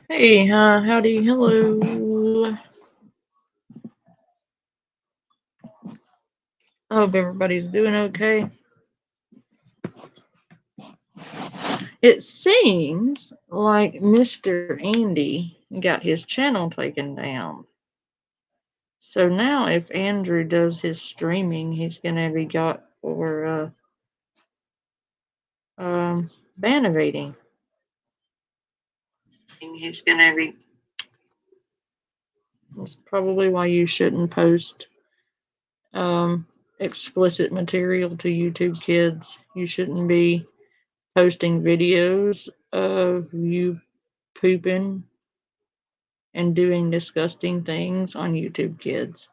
Hey, howdy, hello. I hope everybody's doing okay. It seems like Mr. Andy got his channel taken down. So now if Andrew does his streaming, he's gonna be got for ban evading. He's gonna be. That's probably why you shouldn't post explicit material to YouTube kids. You shouldn't be posting videos of you pooping and doing disgusting things on YouTube kids.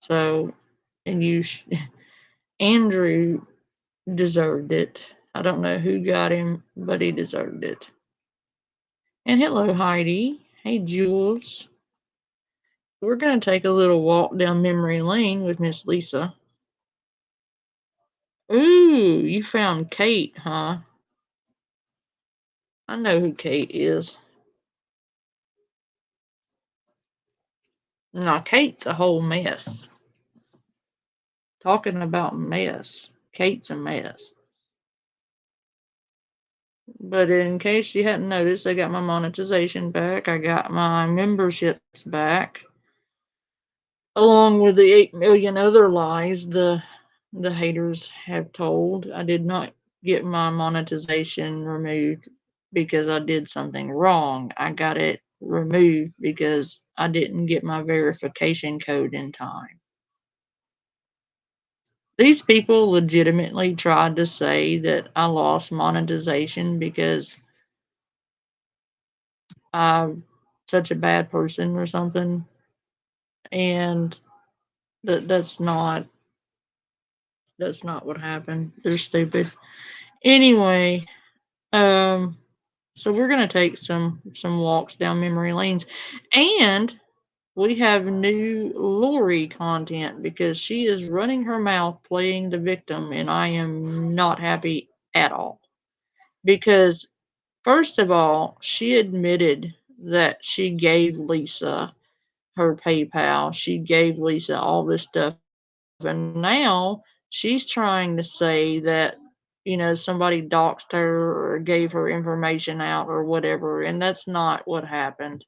So, and Andrew deserved it. I don't know who got him, but he deserved it. And hello, Heidi. Hey, Jules. We're going to take a little walk down memory lane with Miss Lisa. Ooh, you found Kate, huh? I know who Kate is. Now, Kate's a whole mess. Talking about mess, Kate's a mess. But in case you hadn't noticed, I got my monetization back. I got my memberships back, along with the 8 million other lies the haters have told. I did not get my monetization removed because I did something wrong. I got it removed because I didn't get my verification code in time. These people legitimately tried to say that I lost monetization because I'm such a bad person or something, and that's not what happened. They're stupid. Anyway, um, so we're gonna take some walks down memory lanes, and we have new Lori content because she is running her mouth playing the victim, and I am not happy at all. Because first of all, she admitted that she gave Lisa her PayPal. She gave Lisa all this stuff, and now she's trying to say that somebody doxed her or gave her information out or whatever, and that's not what happened.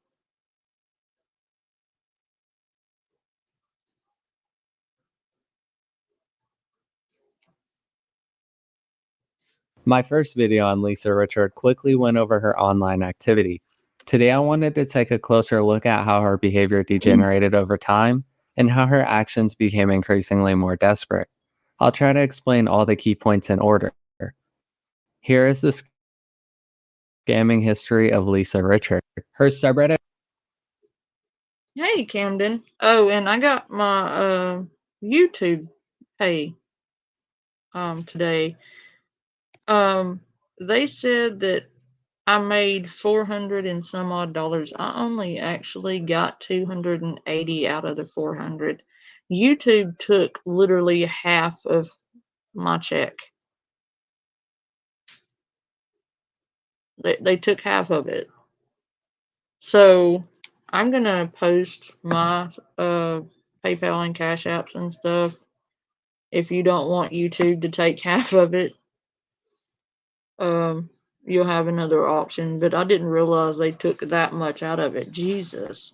My first video on Lisa Richard quickly went over her online activity. Today I wanted to take a closer look at how her behavior degenerated over time and how her actions became increasingly more desperate. I'll try to explain all the key points in order. Here is the scamming history of Lisa Richard. Her subreddit. Hey, Camden. Oh, and I got my YouTube pay today. Um, they said that I made 400 and some odd dollars. I only actually got 280 out of the 400. YouTube took literally half of my check. They took half of it. So I'm gonna post my PayPal and Cash Apps and stuff. If you don't want YouTube to take half of it, um, you'll have another option. But I didn't realize they took that much out of it. Jesus.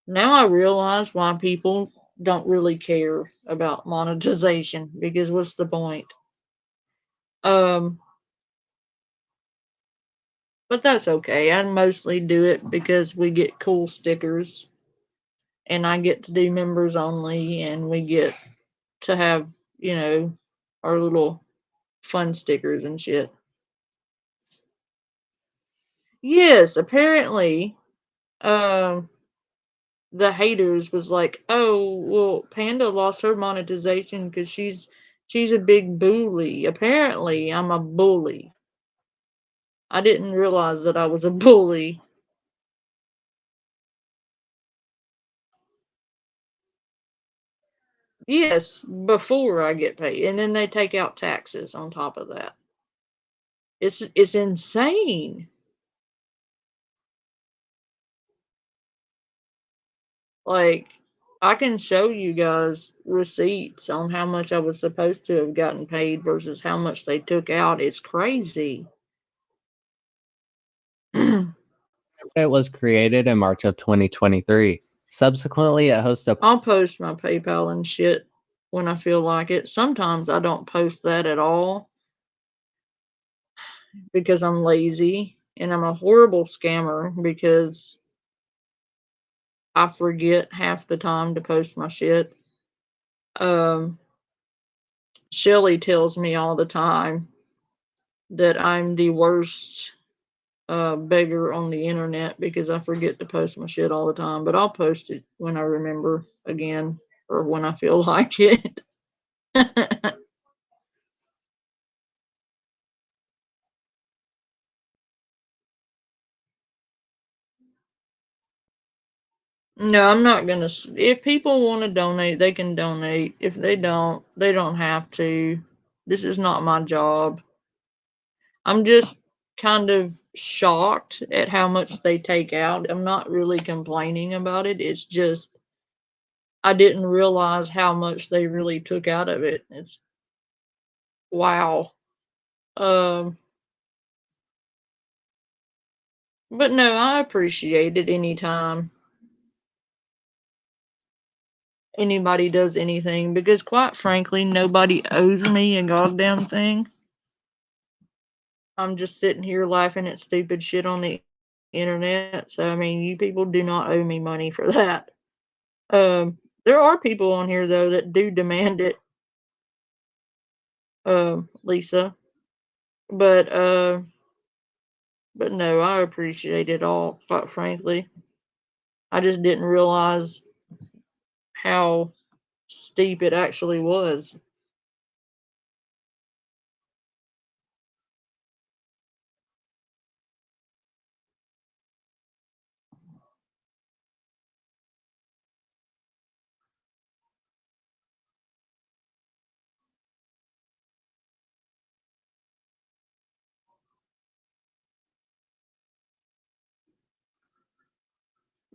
Now I realize why people don't really care about monetization because what's the point? Um, but that's okay. I mostly do it because we get cool stickers and I get to do members only and we get to have, you know, our little fun stickers and shit. Yes, apparently, um, the haters was like, "Oh, well, Panda lost her monetization because she's a big bully." Apparently, I'm a bully. I didn't realize that I was a bully. Yes, before I get paid, and then they take out taxes on top of that. It's insane. Like, I can show you guys receipts on how much I was supposed to have gotten paid versus how much they took out. It's crazy. It was created in March of 2023. Subsequently, it hosts a I'll post my PayPal and shit when I feel like it. Sometimes I don't post that at all because I'm lazy, and I'm a horrible scammer because I forget half the time to post my shit. Um, Shelly tells me all the time that I'm the worst beggar on the internet because I forget to post my shit all the time. But I'll post it when I remember again or when I feel like it. No, I'm not gonna. If people want to donate, they can donate. If they don't have to. This is not my job. I'm just kind of shocked at how much they take out. I'm not really complaining about it. It's just I didn't realize how much they really took out of it. It's wow. Um, but no, I appreciate it anytime anybody does anything because quite frankly, nobody owes me a goddamn thing. I'm just sitting here laughing at stupid shit on the internet. So I mean, you people do not owe me money for that. There are people on here though that do demand it, Lisa. But but no, I appreciate it all, quite frankly. I just didn't realize how steep it actually was.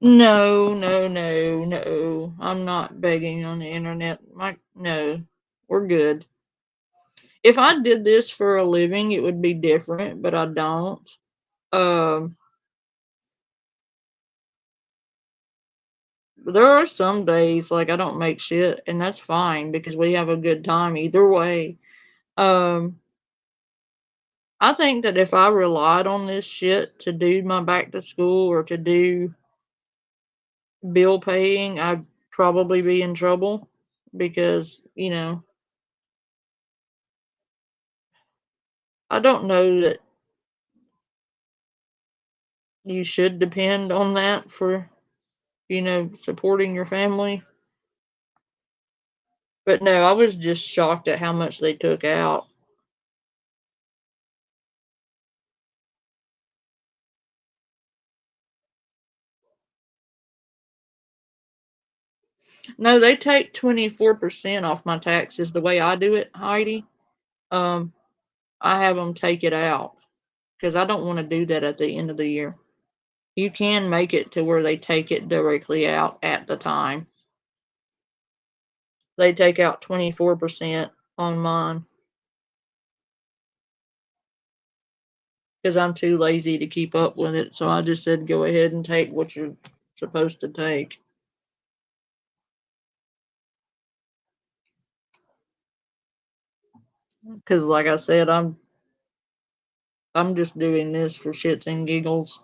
No, no, no, no. I'm not begging on the internet. No, we're good. If I did this for a living, it would be different, but I don't. Um, there are some days like I don't make shit, and that's fine because we have a good time either way. Um, I think that if I relied on this shit to do my back to school or to do bill paying, I'd probably be in trouble because, I don't know that you should depend on that for, supporting your family. But no, I was just shocked at how much they took out. No, they take 24% off my taxes the way I do it, Heidi. Um, I have them take it out because I don't want to do that at the end of the year. You can make it to where they take it directly out at the time. They take out 24% on mine because I'm too lazy to keep up with it. So I just said go ahead and take what you're supposed to take. Because like I said, I'm just doing this for shits and giggles.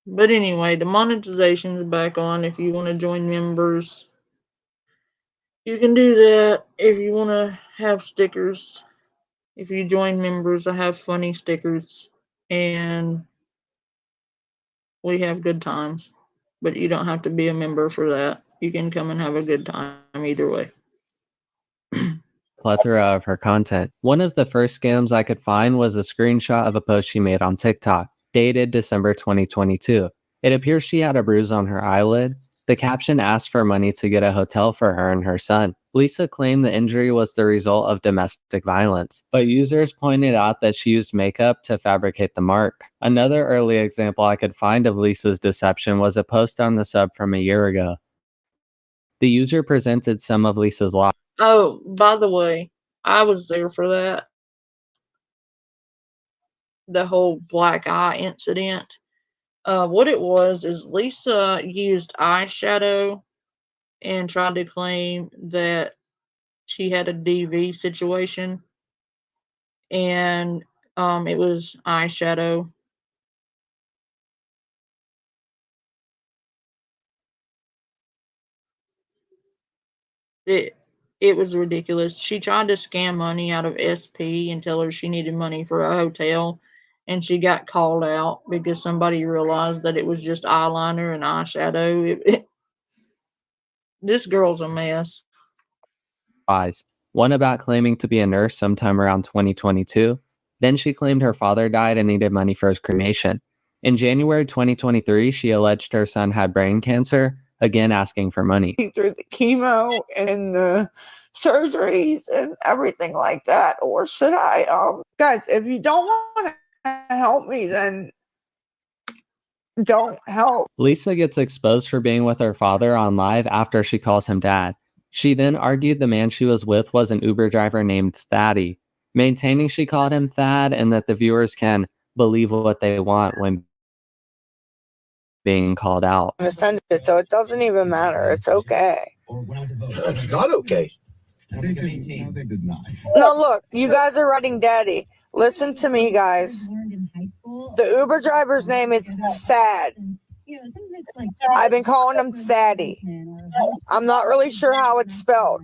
But anyway, the monetization is back on. If you want to join members, you can do that. If you want to have stickers, if you join members, I have funny stickers and we have good times. But you don't have to be a member for that. You can come and have a good time either way. plethora of her content. One of the first scams I could find was a screenshot of a post she made on TikTok, dated December 2022. It appears she had a bruise on her eyelid. The caption asked for money to get a hotel for her and her son. Lisa claimed the injury was the result of domestic violence, but users pointed out that she used makeup to fabricate the mark. Another early example I could find of Lisa's deception was a post on the sub from a year ago. The user presented some of Lisa's lies. Oh, by the way, I was there for that. The whole black eye incident. What it was is Lisa used eyeshadow and tried to claim that she had a DV situation, and it was eyeshadow. It it was ridiculous. She tried to scam money out of SP and tell her she needed money for a hotel, and she got called out because somebody realized that it was just eyeliner and eyeshadow. This girl's a mess. One about claiming to be a nurse sometime around 2022. Then she claimed her father died and needed money for his cremation. In January 2023, she alleged her son had brain cancer, again asking for money. Through the chemo and the surgeries and everything like that, or should I? Guys, if you don't want to help me, then don't help. Lisa gets exposed for being with her father on live after she calls him dad. She then argued the man she was with was an Uber driver named Thaddy, maintaining she called him Thad and that the viewers can believe what they want when being called out. I'm gonna send it, so it doesn't even matter. It's okay. It's not okay. No, look, you guys are writing daddy. Listen to me, guys. The Uber driver's name is Thad. I've been calling him Thaddy. I'm not really sure how it's spelled,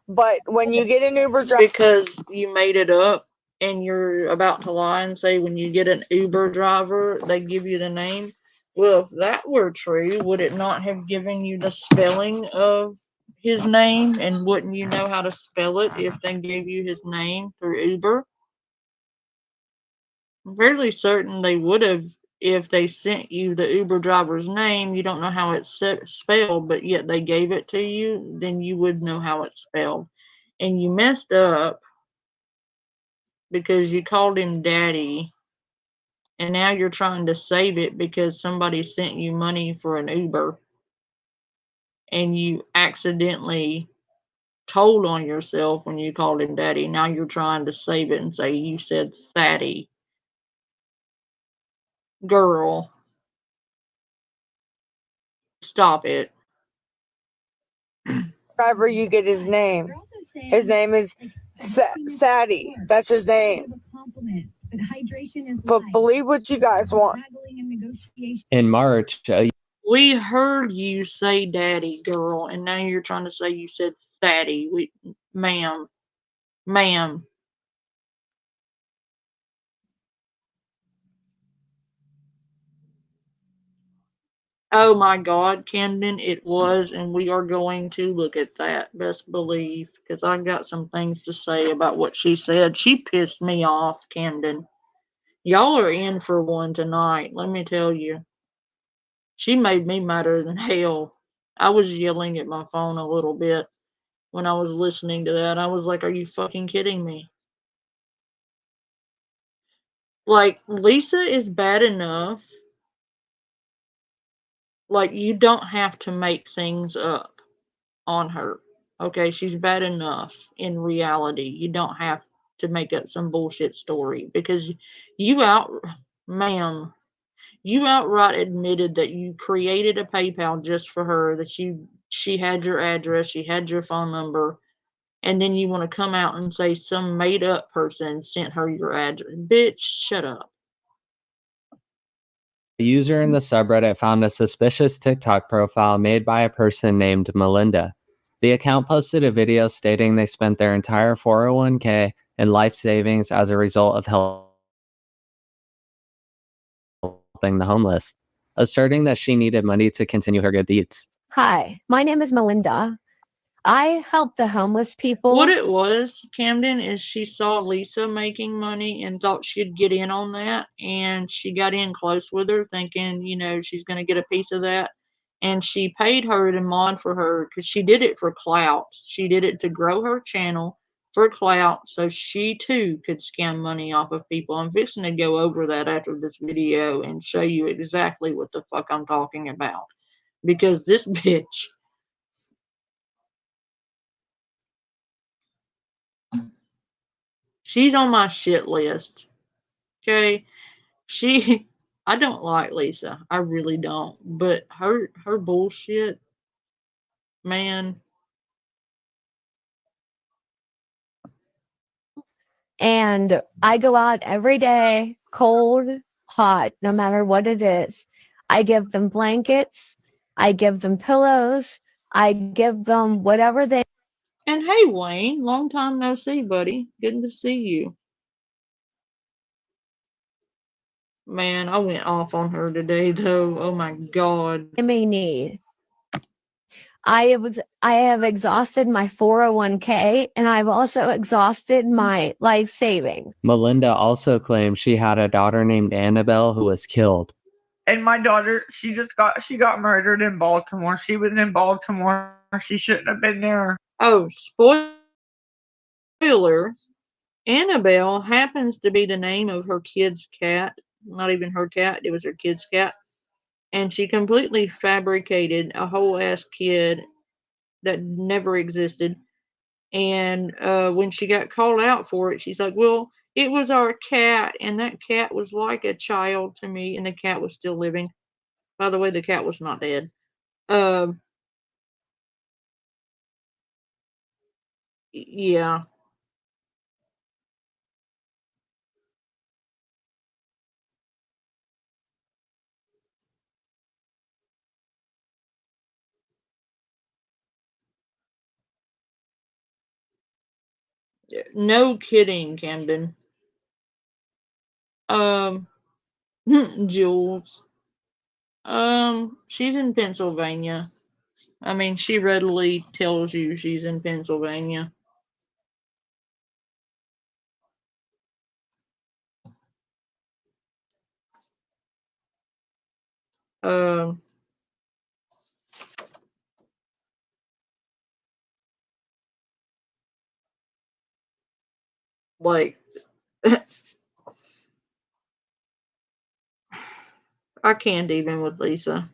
but when you get an Uber driver, Because you made it up and you're about to lie and say when you get an Uber driver, they give you the name. Well, if that were true, would it not have given you the spelling of his name? And wouldn't you know how to spell it if they gave you his name through Uber? I'm fairly certain they would have if they sent you the Uber driver's name. You don't know how it's spelled, but yet they gave it to you, then you would know how it's spelled. And you messed up because you called him daddy, and now you're trying to save it because somebody sent you money for an Uber and you accidentally told on yourself when you called him daddy. Now you're trying to save it and say you said fatty. Girl, stop it. driver, you get his name. His name is Sadie. That's his name. But believe what you guys want. In March, We heard you say daddy, girl, and now you're trying to say you said fatty. Ma'am. Oh my God, Camden, it was, and we are going to look at that, best believe, because I've got some things to say about what she said. She pissed me off, Camden. Y'all are in for one tonight, let me tell you. She made me madder than hell. I was yelling at my phone a little bit when I was listening to that. I was like, are you fucking kidding me? Like, Lisa is bad enough. Like, you don't have to make things up on her. Okay, she's bad enough in reality. You don't have to make up some bullshit story because you out, ma'am, you outright admitted that you created a PayPal just for her, that she had your address, she had your phone number, and then you want to come out and say some made up person sent her your address. Bitch, shut up. a user in the subreddit found a suspicious TikTok profile made by a person named Melinda. The account posted a video stating they spent their entire 401k and life savings as a result of helping the homeless, asserting that she needed money to continue her good deeds. Hi, my name is Melinda. I help the homeless people. What it was, Camden, is she saw Lisa making money and thought she'd get in on that, and she got in close with her, thinking, she's going to get a piece of that. and she paid her to mod for her because she did it for clout. She did it to grow her channel for clout so she too could scam money off of people. I'm fixing to go over that after this video and show you exactly what the fuck I'm talking about. Because this bitch, she's on my shit list. Okay? I don't like Lisa. I really don't. But her bullshit, man. And I go out every day, cold, hot, no matter what it is. I give them blankets. I give them pillows. I give them whatever they. And hey, Wayne, long time no see, buddy. Good to see you. Man, I went off on her today, though. Oh my god. may need. I have exhausted my 401k, and I've also exhausted my life savings. Melinda also claimed she had a daughter named Annabelle who was killed. And my daughter, she got murdered in Baltimore. She was in Baltimore. She shouldn't have been there. Oh, spoiler. Annabelle happens to be the name of her kid's cat. Not even her cat, it was her kid's cat. And she completely fabricated a whole ass kid that never existed. And when she got called out for it, she's like, well, it was our cat, and that cat was like a child to me, and the cat was still living. By the way, the cat was not dead. Yeah. No kidding, Camden. Jules. She's in Pennsylvania. I mean, she readily tells you she's in Pennsylvania. Like, I can't even with Lisa.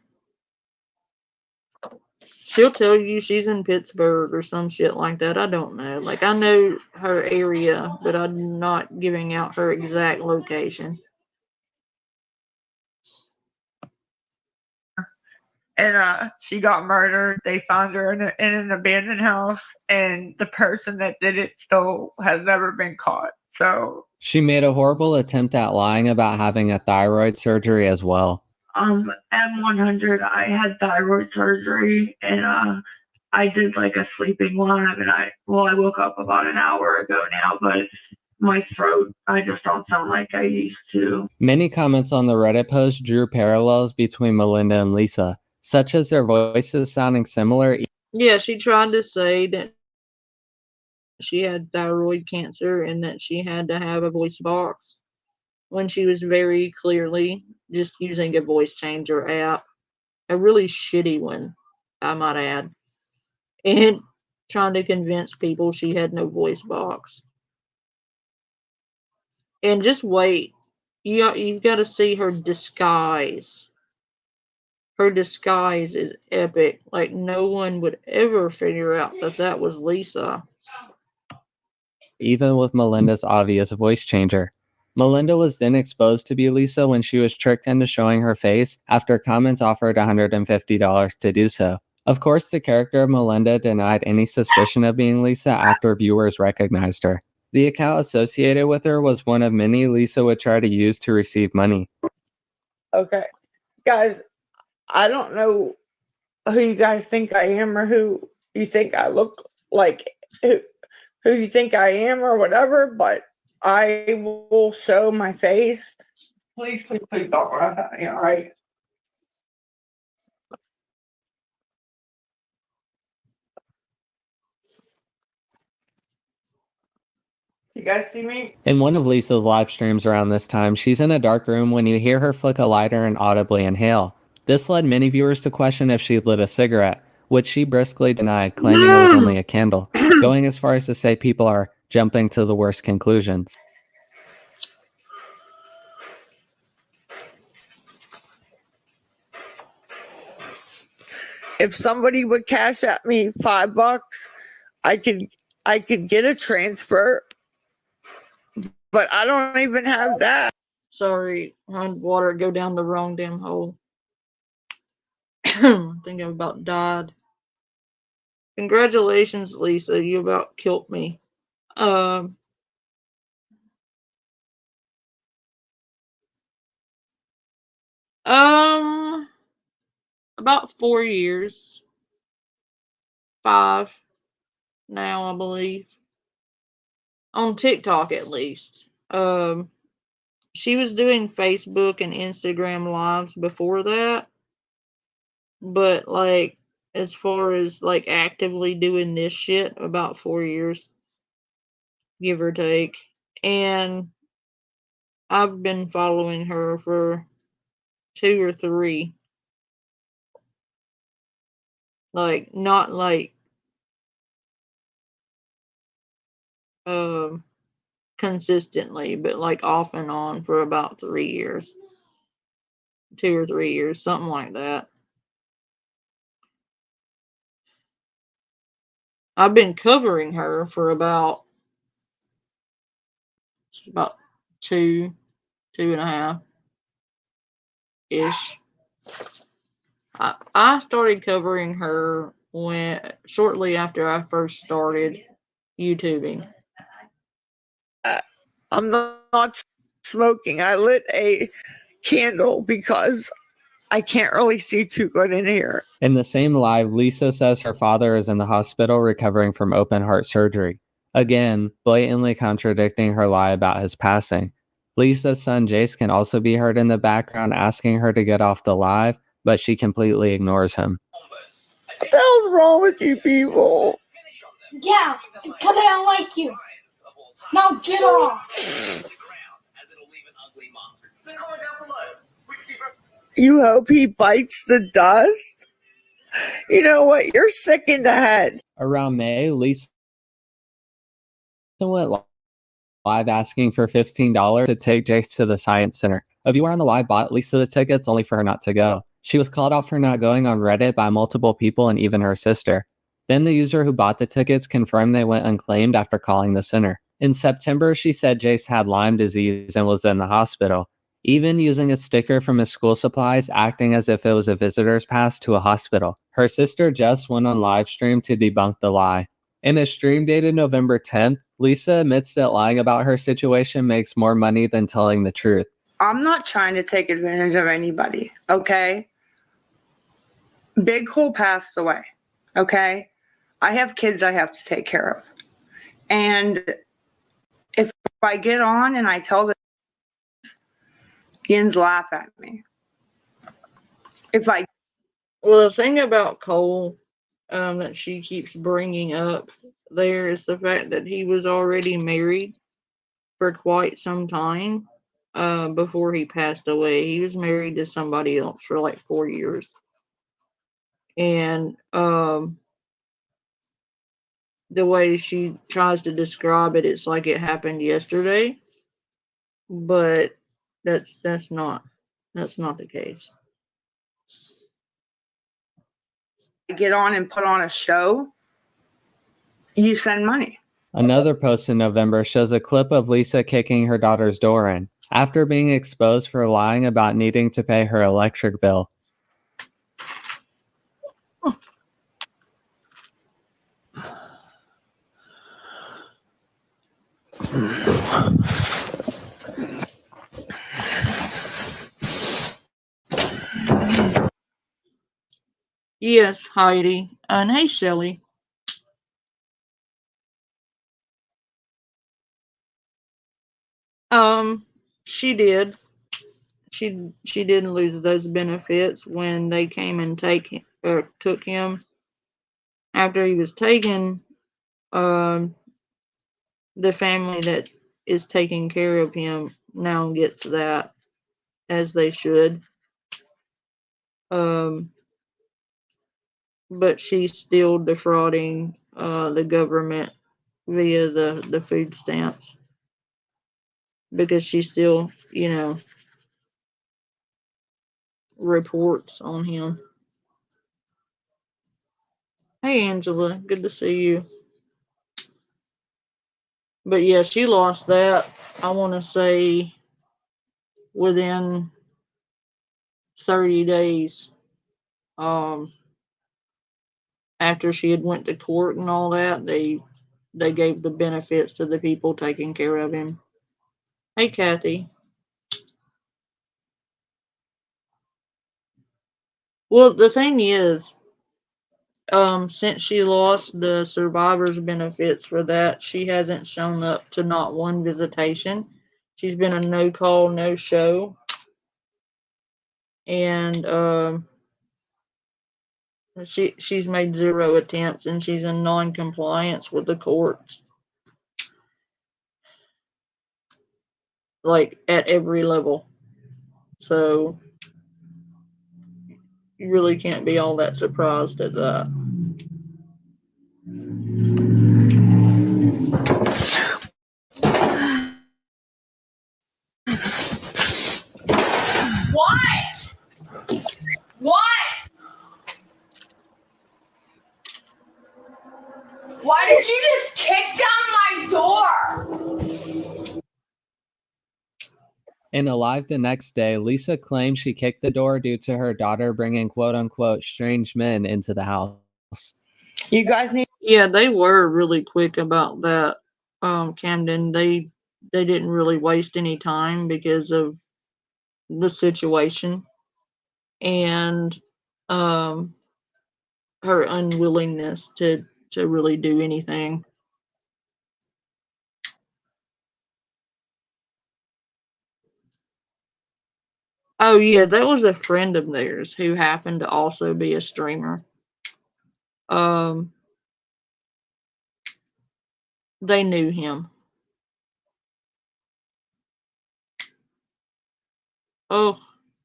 She'll tell you she's in Pittsburgh or some shit like that. I don't know. Like, I know her area, but I'm not giving out her exact location. And she got murdered. They found her in an abandoned house, and the person that did it still has never been caught. So she made a horrible attempt at lying about having a thyroid surgery as well. M100, I had thyroid surgery, and I did like a sleeping live, and I woke up about an hour ago now, but my throat, I just don't sound like I used to. Many comments on the Reddit post drew parallels between Melinda and Lisa, such as their voices sounding similar. Yeah, she tried to say that she had thyroid cancer and that she had to have a voice box when she was very clearly just using a voice changer app. A really shitty one, I might add. And trying to convince people she had no voice box. And just wait. You've got to see her disguise. Her disguise is epic. Like, no one would ever figure out that that was Lisa. Even with Melinda's obvious voice changer. Melinda was then exposed to be Lisa when she was tricked into showing her face after comments offered $150 to do so. Of course, the character of Melinda denied any suspicion of being Lisa after viewers recognized her. The account associated with her was one of many Lisa would try to use to receive money. Okay. Guys, I don't know who you guys think I am or who you think I look like, who you think I am or whatever, but I will show my face. Please don't run at me, all right? You guys see me? In one of Lisa's live streams around this time, she's in a dark room when you hear her flick a lighter and audibly inhale. This led many viewers to question if she lit a cigarette, which she briskly denied, claiming it was only a candle, going as far as to say people are jumping to the worst conclusions. If somebody would cash at me $5, I could get a transfer, but I don't even have that. Sorry, I had water go down the wrong damn hole. I think I about died. Congratulations, Lisa. You about killed me. About 4 years. 5 now, I believe. On TikTok, at least. She was doing Facebook and Instagram lives before that. But, like, as far as, like, actively doing this shit, about 4 years. Give or take. And I've been following her for 2 or 3. Like, not like consistently, but like off and on for about 3 years. 2 or 3 years, something like that. I've been covering her for about 2, 2.5 ish. I started covering her shortly after I first started YouTubing. I'm not smoking. I lit a candle because I can't really see too good in here. In the same live, Lisa says her father is in the hospital recovering from open heart surgery. Again, blatantly contradicting her lie about his passing. Lisa's son Jace can also be heard in the background asking her to get off the live, but she completely ignores him. What the hell's wrong with you people? Yeah, because I don't like you. Now get off. You hope he bites the dust? You know what? You're sick in the head. Around May, Lisa went live asking for $15 to take Jace to the Science Center. A viewer on the live bought Lisa the tickets only for her not to go. She was called out for not going on Reddit by multiple people and even her sister. Then the user who bought the tickets confirmed they went unclaimed after calling the center. In September, she said Jace had Lyme disease and was in the hospital, even using a sticker from his school supplies, acting as if it was a visitor's pass to a hospital. Her sister Jess went on live stream to debunk the lie. In a stream dated November 10th, Lisa admits that lying about her situation makes more money than telling the truth. I'm not trying to take advantage of anybody, okay? Big Cole passed away, okay? I have kids I have to take care of. And if I get on and I tell the Yins laugh at me. Well, the thing about Cole that she keeps bringing up there is the fact that he was already married for quite some time before he passed away. He was married to somebody else for like 4 years. And the way she tries to describe it, it's like it happened yesterday. But that's not the case. Get on and put on a show, you send money. Another post in November shows a clip of Lisa kicking her daughter's door in after being exposed for lying about needing to pay her electric bill. Yes, Heidi. And hey, Shelly. She did. She didn't lose those benefits when they came and took him. After he was taken, the family that is taking care of him now gets that, as they should. Um, but she's still defrauding the government via the food stamps because she still, reports on him. Hey, Angela, good to see you. But yeah, she lost that, I want to say, within 30 days. After she had went to court and all that, they gave the benefits to the people taking care of him. Hey, Kathy. Well, the thing is, since she lost the survivor's benefits for that, she hasn't shown up to not one visitation. She's been a no call, no show, and she's made 0 attempts, and she's in non-compliance with the courts, like at every level. So you really can't be all that surprised at that. What? What? Why did you just kick down my door? In a live the next day, Lisa claimed she kicked the door due to her daughter bringing quote unquote strange men into the house. You guys need. Yeah, they were really quick about that, Camden. They didn't really waste any time because of the situation and um her unwillingness to really do anything. Oh yeah, that was a friend of theirs who happened to also be a streamer. Um they knew him. Oh,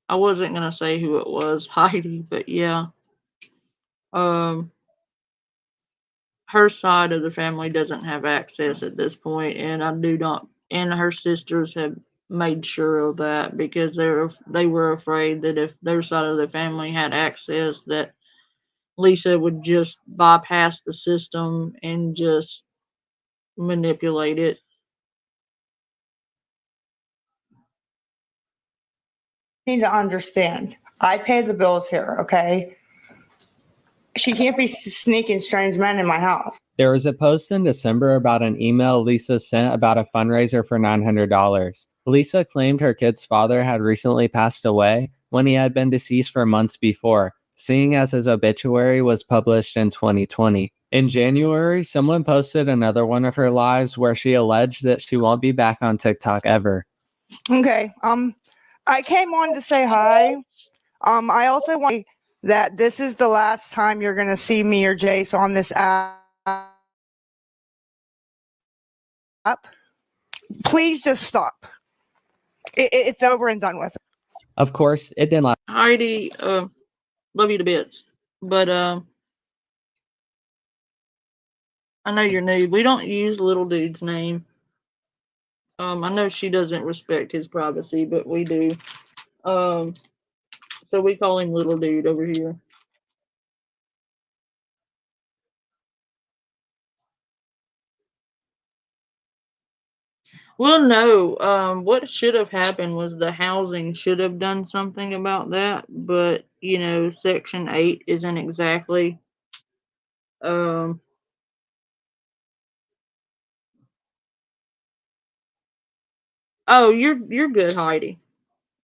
I wasn't gonna say who it was, Heidi, but yeah. Um her side of the family doesn't have access at this point, and I do not. And her sisters have made sure of that because they were afraid that if their side of the family had access, that Lisa would just bypass the system and just manipulate it. Need to understand. I pay the bills here, okay? She can't be sneaking strange men in my house. There was a post in December about an email Lisa sent about a fundraiser for $900. Lisa claimed her kid's father had recently passed away when he had been deceased for months before, seeing as his obituary was published in 2020. In January, someone posted another one of her lives where she alleged that she won't be back on TikTok ever. Okay. I came on to say hi. I also want that this is the last time you're going to see me or Jace on this app. Please just stop. It's over and done with. Of course, it didn't last. Heidi, love you to bits, but I know you're new. We don't use little dude's name. I know she doesn't respect his privacy, but we do. So we call him little dude over here. Well, no. What should have happened was the housing should have done something about that, but Section 8 isn't exactly. Um, oh, you're good, Heidi.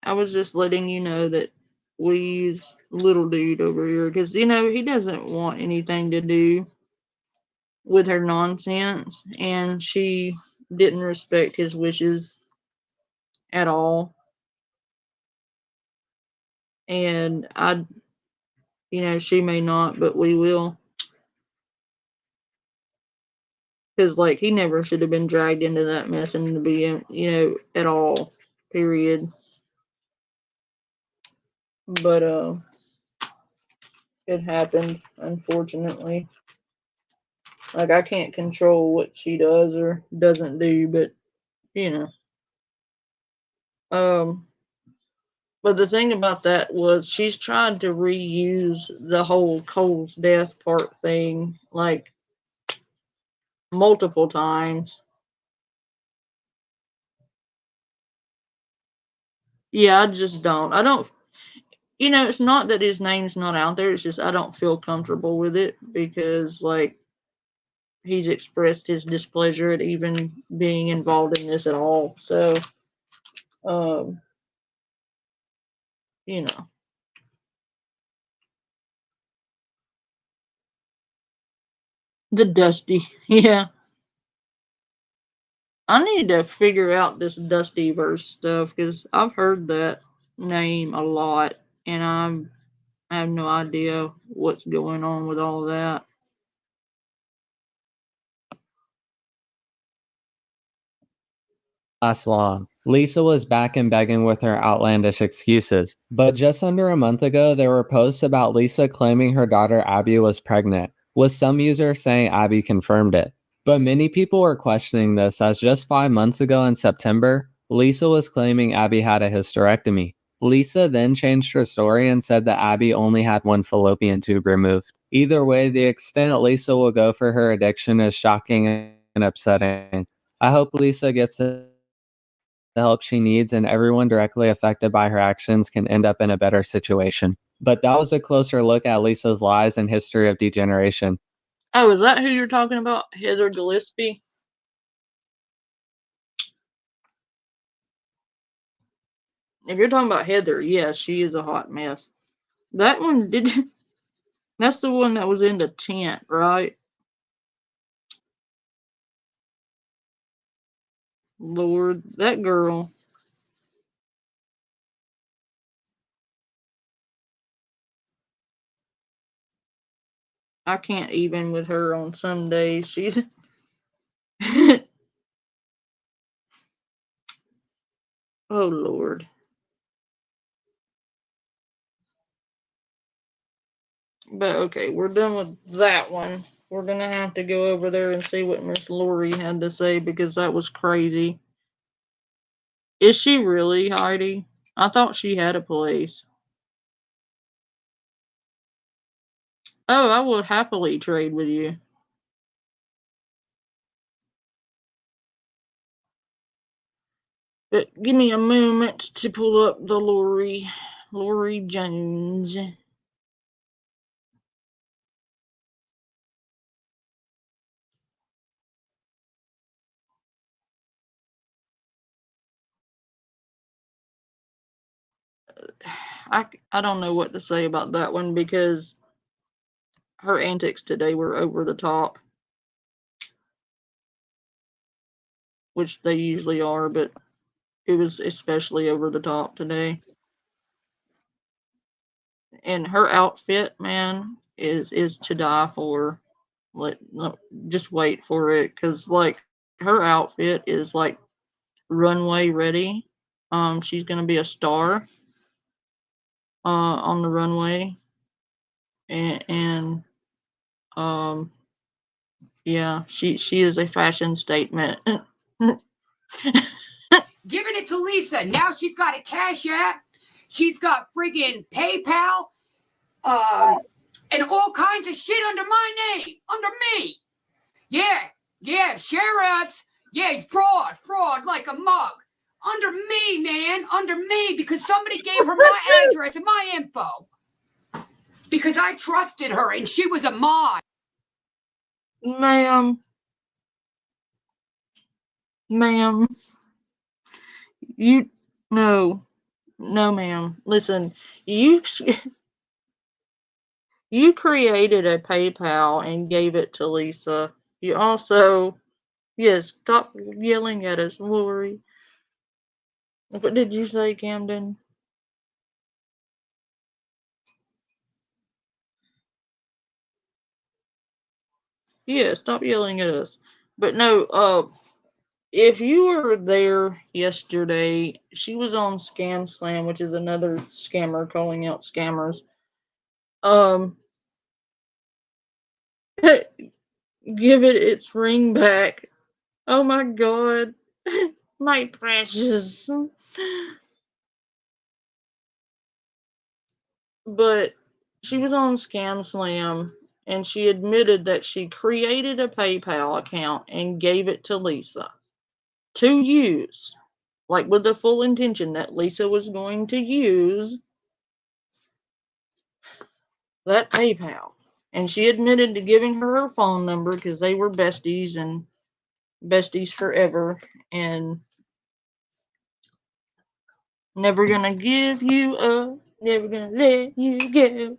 I was just letting you know that we use little dude over here because he doesn't want anything to do with her nonsense, and she didn't respect his wishes at all. And she may not, but we will. Because, like, he never should have been dragged into that mess in the beginning, at all, period. But, it happened, unfortunately. Like, I can't control what she does or doesn't do, but, you know. But the thing about that was she's tried to reuse the whole Cole's death part thing, like, multiple times. Yeah, I just don't. I don't, it's not that his name's not out there, it's just I don't feel comfortable with it because, like, he's expressed his displeasure at even being involved in this at all. So, um, you know, the Dusty. Yeah. I need to figure out this Dustyverse stuff because I've heard that name a lot and I have no idea what's going on with all that. Last long. Lisa was back and begging with her outlandish excuses. But just under a month ago, there were posts about Lisa claiming her daughter Abby was pregnant, with some users saying Abby confirmed it. But many people were questioning this as just 5 months ago in September, Lisa was claiming Abby had a hysterectomy. Lisa then changed her story and said that Abby only had one fallopian tube removed. Either way, the extent Lisa will go for her addiction is shocking and upsetting. I hope Lisa gets the help she needs and everyone directly affected by her actions can end up in a better situation. But that was a closer look at Lisa's lies and history of degeneration. Oh, is that who you're talking about? Heather Gillespie? If you're talking about Heather, yes, she is a hot mess. That one did. That's the one that was in the tent, right? Lord, that girl. I can't even with her on some days. She's. Oh, Lord. But okay, we're done with that one. We're gonna have to go over there and see what Miss Lori had to say because that was crazy. Is she really, Heidi? I thought she had a place. Oh, I will happily trade with you. But give me a moment to pull up the Lori Jones. I don't know what to say about that one because her antics today were over the top, which they usually are, but it was especially over the top today. And her outfit, man, is to die for. Just wait for it, cause like her outfit is like runway ready. She's gonna be a star on the runway, and um, yeah, she is a fashion statement. Giving it to Lisa. Now she's got a Cash App. She's got friggin' PayPal, and all kinds of shit under my name, under me. Yeah, share-ups. Yeah, fraud like a mug. Under me, man, under me, because somebody gave her my address and my info. Because I trusted her and she was a mod. Ma'am, you no, no, ma'am. Listen, you you created a PayPal and gave it to Lisa. You also, yes, stop yelling at us, Lori. What did you say, Camden? Yeah, stop yelling at us. But no, if you were there yesterday, she was on Scam Slam, which is another scammer calling out scammers. Um, give it its ring back. Oh my god. My precious. But she was on Scam Slam and she admitted that she created a PayPal account and gave it to Lisa to use, like with the full intention that Lisa was going to use that PayPal. And she admitted to giving her phone number because they were besties and besties forever and never gonna give you up, never gonna let you go.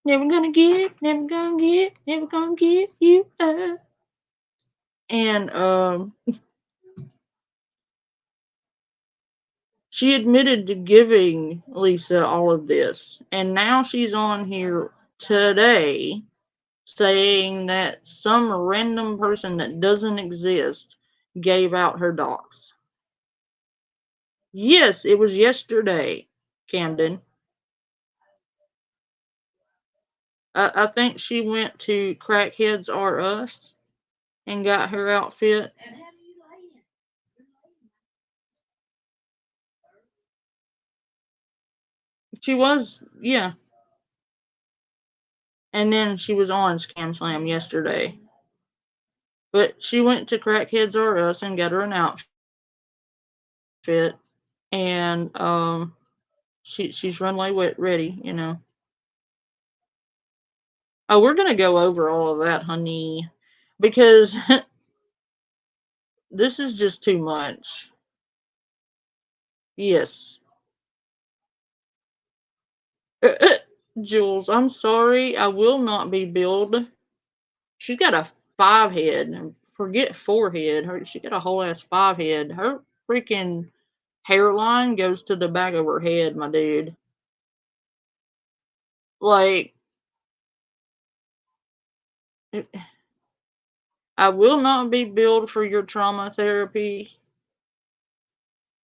Never gonna give, never gonna give, never gonna give you up. And she admitted to giving Lisa all of this. And now she's on here today saying that some random person that doesn't exist gave out her docs. Yes, it was yesterday, Camden. I think she went to Crackheads R Us and got her outfit. She was, yeah. And then she was on Scam Slam yesterday. But she went to Crackheads R Us and got her an outfit. And she's runway ready, you know. Oh, we're gonna go over all of that, honey. Because this is just too much. Yes. Jules, I'm sorry. I will not be billed. She's got a 5 head. Forget 4 head. She got a whole ass 5 head. Her freaking hairline goes to the back of her head, my dude. Like, I will not be billed for your trauma therapy.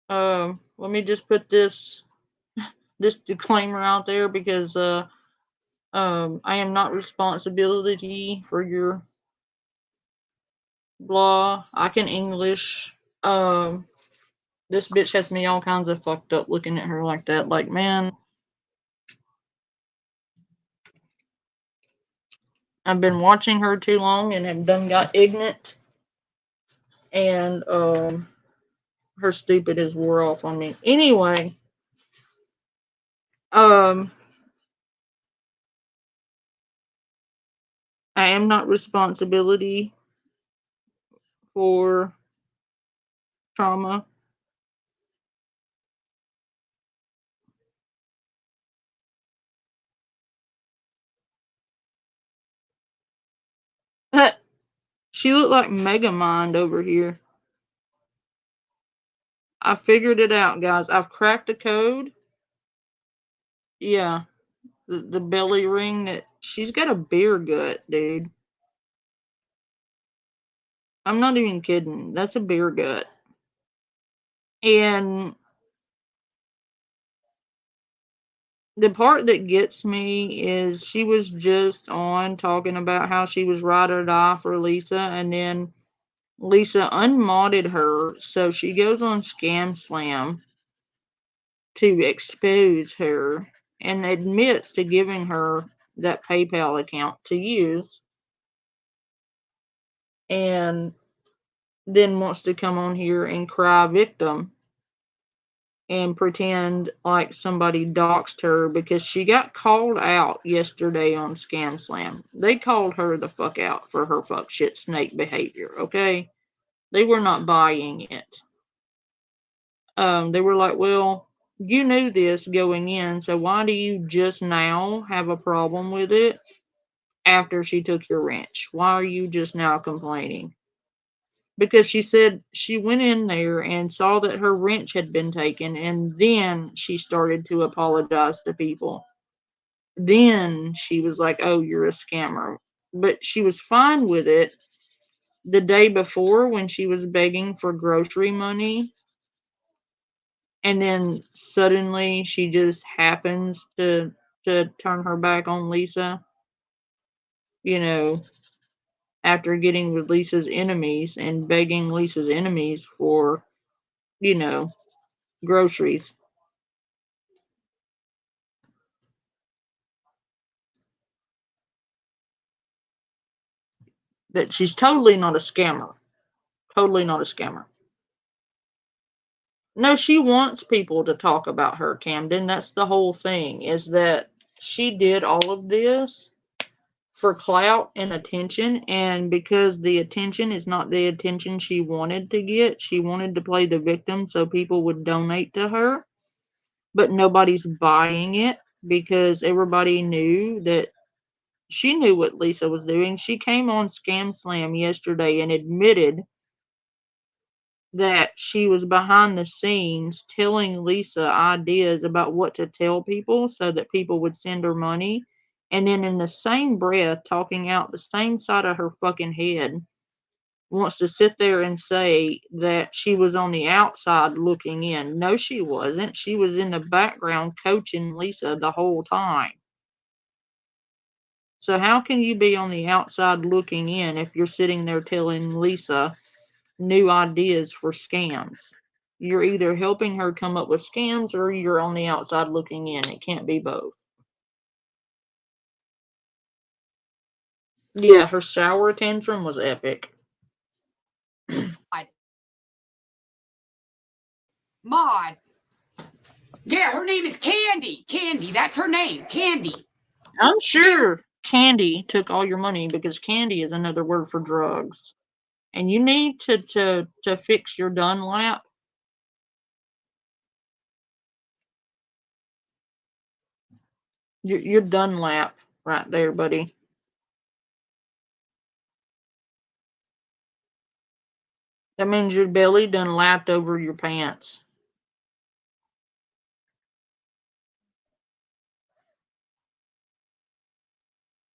Let me just put this disclaimer out there because I am not responsibility for your blah. I can English. This bitch has me all kinds of fucked up looking at her like that. Like, man, I've been watching her too long and have done got ignorant. And her stupid is wore off on me. Anyway, I am not responsibility for trauma. She looked like Megamind over here. I figured it out, guys. I've cracked the code. Yeah, the belly ring that she's got a beer gut, dude. I'm not even kidding. That's a beer gut. And the part that gets me is she was just on talking about how she was ride or die for Lisa, and then Lisa unmodded her, so she goes on Scam Slam to expose her and admits to giving her that PayPal account to use, and then wants to come on here and cry victim and pretend like somebody doxed her because she got called out yesterday on Scam Slam. They called her the fuck out for her fuck shit snake behavior, okay? They were not buying it. They were like, well, you knew this going in, so why do you just now have a problem with it after she took your wrench? Why are you just now complaining? Because she said she went in there and saw that her wrench had been taken, and then she started to apologize to people. Then she was like, oh, you're a scammer. But she was fine with it the day before when she was begging for grocery money. And then suddenly she just happens to turn her back on Lisa. you know, after getting with Lisa's enemies and begging Lisa's enemies for, you know, groceries. That she's totally not a scammer. Totally not a scammer. No, she wants people to talk about her, Camden. That's the whole thing, is that she did all of this for clout and attention, and because the attention is not the attention she wanted to get, she wanted to play the victim so people would donate to her, but nobody's buying it because everybody knew that she knew what Lisa was doing. She came on Scam Slam yesterday and admitted that she was behind the scenes telling Lisa ideas about what to tell people so that people would send her money. And then in the same breath, talking out the same side of her fucking head, wants to sit there and say that she was on the outside looking in. No, she wasn't. She was in the background coaching Lisa the whole time. So how can you be on the outside looking in if you're sitting there telling Lisa new ideas for scams? You're either helping her come up with scams or you're on the outside looking in. It can't be both. Yeah, her shower tantrum was epic. Maud. Yeah, her name is Candy. Candy, that's her name. Candy. I'm sure Candy took all your money because candy is another word for drugs. And you need to fix your Dunlap. Your Dunlap right there, buddy. That means your belly done lapped over your pants.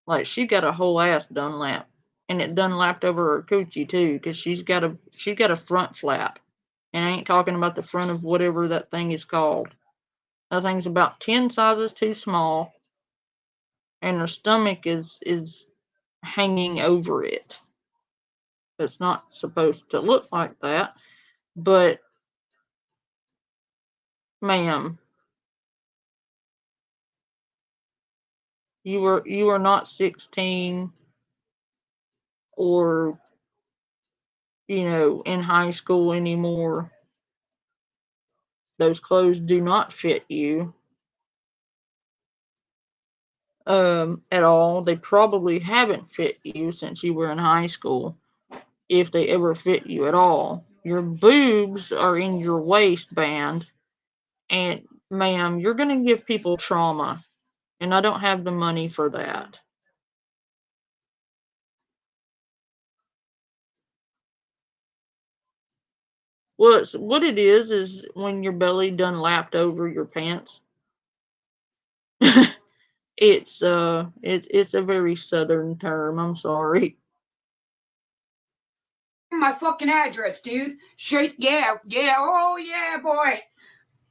Like she got a whole ass Dunlap. And it done lapped over her coochie too, because she's got a front flap. And I ain't talking about the front of whatever that thing is called. That thing's about 10 sizes too small. And her stomach is hanging over it. It's not supposed to look like that. But ma'am, you are not 16 or in high school anymore. Those clothes do not fit you at all. They probably haven't fit you since you were in high school, if they ever fit you at all. Your boobs are in your waistband, and ma'am, you're going to give people trauma, and I don't have the money for that. What it is when your belly done lapped over your pants. It's a very southern term. I'm sorry. My fucking address, dude. Straight, yeah, oh yeah, boy.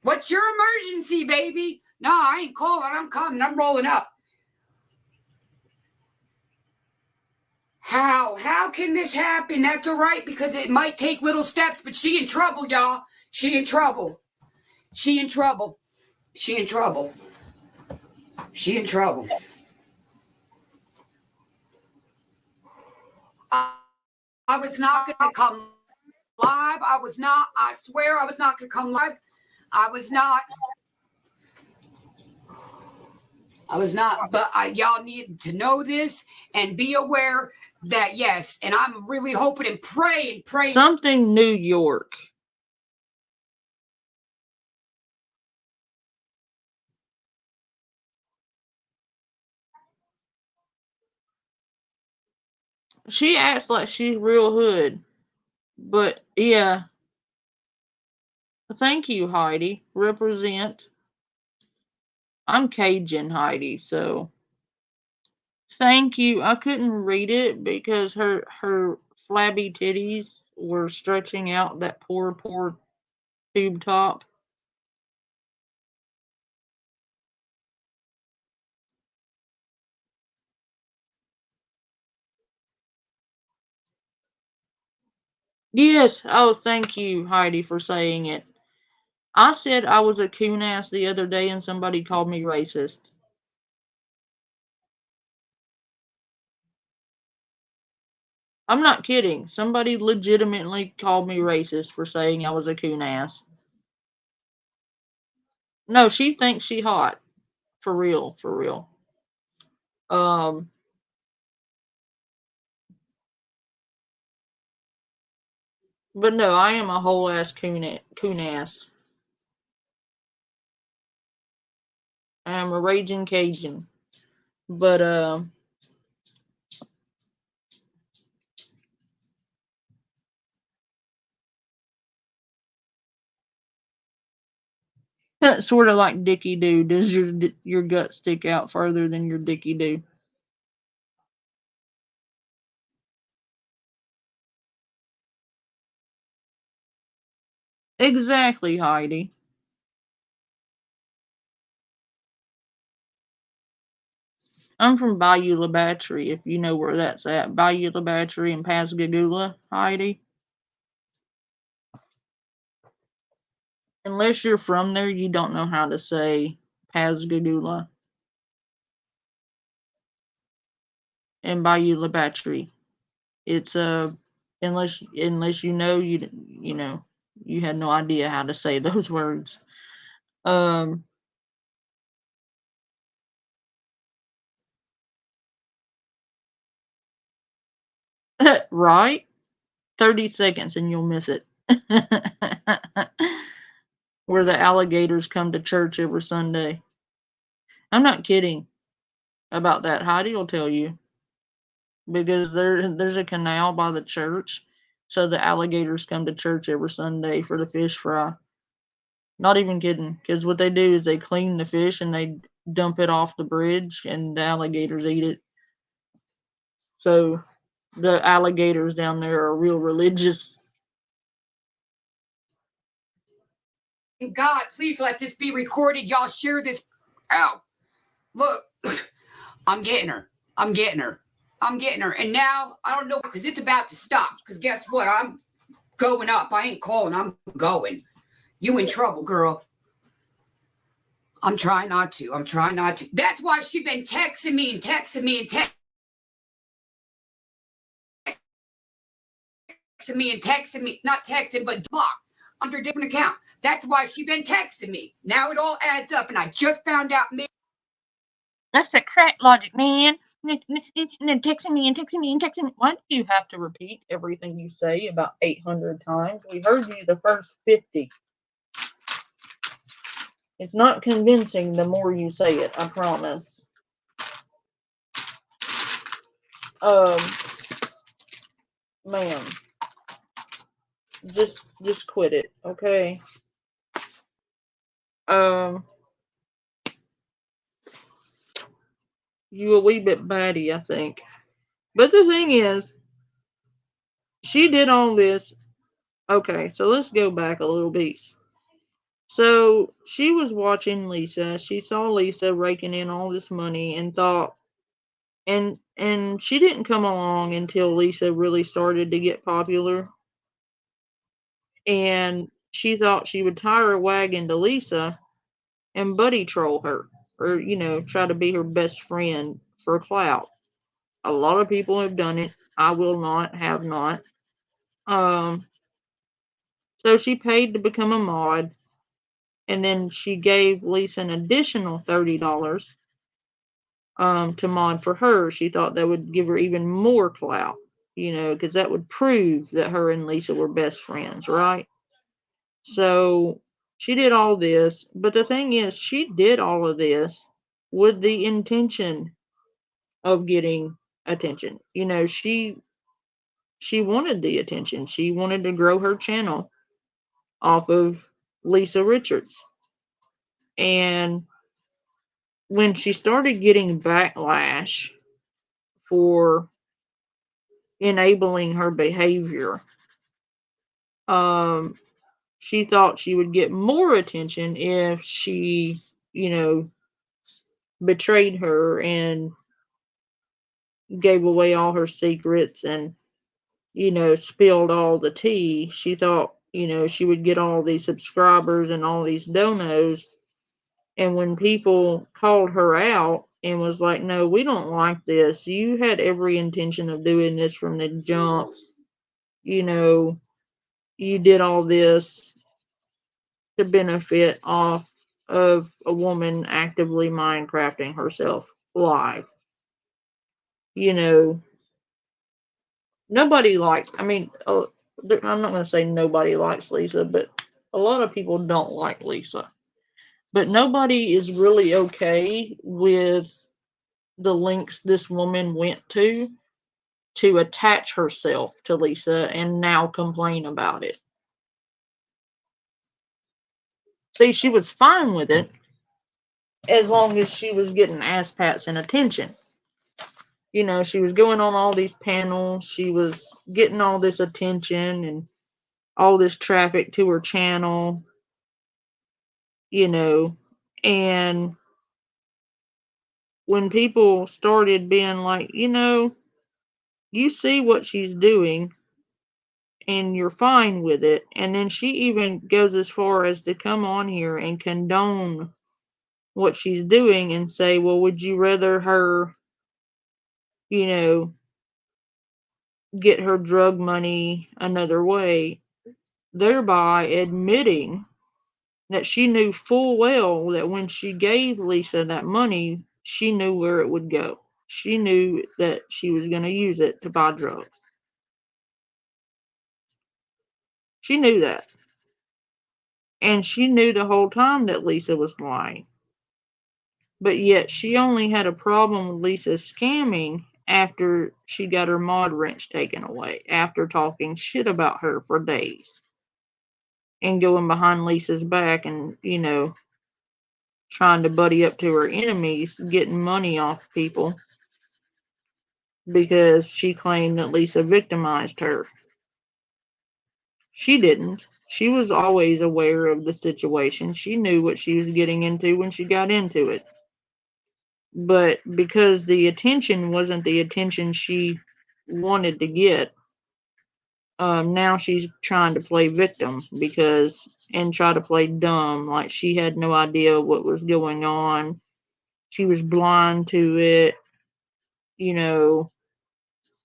What's your emergency, baby? No, I ain't calling. I'm coming. I'm rolling up. How can this happen? That's all right, because it might take little steps, but she in trouble, y'all. She in trouble. She in trouble. She in trouble. She in trouble. I was not going to come live. I swear I was not going to come live. I was not, but y'all need to know this and be aware that, yes, and I'm really hoping and praying. Something New York. She acts like she's real hood. But yeah. Thank you, Heidi. Represent. I'm Cajun, Heidi, so thank you. I couldn't read it because her flabby titties were stretching out that poor tube top. Yes. Oh, thank you, Heidi, for saying it. I said I was a coon ass the other day and somebody called me racist. I'm not kidding. Somebody legitimately called me racist for saying I was a coon ass. No, she thinks she hot. For real, for real. Um, but no, I am a whole ass coon ass. I am a raging Cajun. But sort of like Dicky Doo. Does your gut stick out further than your Dicky Doo? Exactly, Heidi. I'm from Bayou La Battery, if you know where that's at. Bayou La Battery and Pascagoula, Heidi. Unless you're from there, you don't know how to say Pascagoula and Bayou La Battery. It's unless you know you know you had no idea how to say those words. Um, right? 30 seconds and you'll miss it. Where the alligators come to church every Sunday. I'm not kidding about that. Heidi will tell you because there's a canal by the church, so the alligators come to church every Sunday for the fish fry. Not even kidding, because what they do is they clean the fish and they dump it off the bridge, and the alligators eat it. So the alligators down there are real religious. God, please let this be recorded. Y'all share this. Ow. Look, I'm getting her. I'm getting her. I'm getting her. And now, I don't know, because it's about to stop. Because guess what? I'm going up. I ain't calling. I'm going. You in trouble, girl. I'm trying not to. I'm trying not to. That's why she been texting me and texting me and texting me and texting me. Not texting, but block under a different account. That's why she been texting me. Now it all adds up, and I just found out. That's that crack logic, man. And then texting me and texting me and texting me. Why do you have to repeat everything you say about 800 times? We heard you the first 50. It's not convincing the more you say it, I promise. Um, ma'am, just quit it, okay? Um, you a wee bit batty, I think. But the thing is, she did all this. Okay, so let's go back a little bit. So she was watching Lisa. She saw Lisa raking in all this money and thought, and she didn't come along until Lisa really started to get popular. And she thought she would tie her wagon to Lisa and buddy troll her, or try to be her best friend for clout. A lot of people have done it. I will not, have not. Um, so she paid to become a mod, and then she gave Lisa an additional $30 to mod for her. She thought that would give her even more clout, because that would prove that her and Lisa were best friends, right? So she did all this, but the thing is, she did all of this with the intention of getting attention. She wanted the attention. She wanted to grow her channel off of Lisa Richards. And when she started getting backlash for enabling her behavior, she thought she would get more attention if she, betrayed her and gave away all her secrets and spilled all the tea. She thought, she would get all these subscribers and all these donos. And when people called her out and was like, no, we don't like this. You had every intention of doing this from the jump. You did all this to benefit off of a woman actively Minecrafting herself live. Nobody liked, I mean, I'm not going to say nobody likes Lisa, but a lot of people don't like Lisa. But nobody is really okay with the lengths this woman went to attach herself to Lisa and now complain about it. See, she was fine with it as long as she was getting ass pats and attention. She was going on all these panels. She was getting all this attention and all this traffic to her channel, and when people started being like, you see what she's doing and you're fine with it. And then she even goes as far as to come on here and condone what she's doing and say, well, would you rather her, get her drug money another way, thereby admitting that she knew full well that when she gave Lisa that money, she knew where it would go. She knew that she was going to use it to buy drugs. She knew that. And she knew the whole time that Lisa was lying. But yet she only had a problem with Lisa scamming after she got her mod wrench taken away, after talking shit about her for days. And going behind Lisa's back and, trying to buddy up to her enemies, getting money off people because she claimed that Lisa victimized her. She didn't. She was always aware of the situation. She knew what she was getting into when she got into it. But because the attention wasn't the attention she wanted to get, now she's trying to play victim and try to play dumb, like she had no idea what was going on. She was blind to it,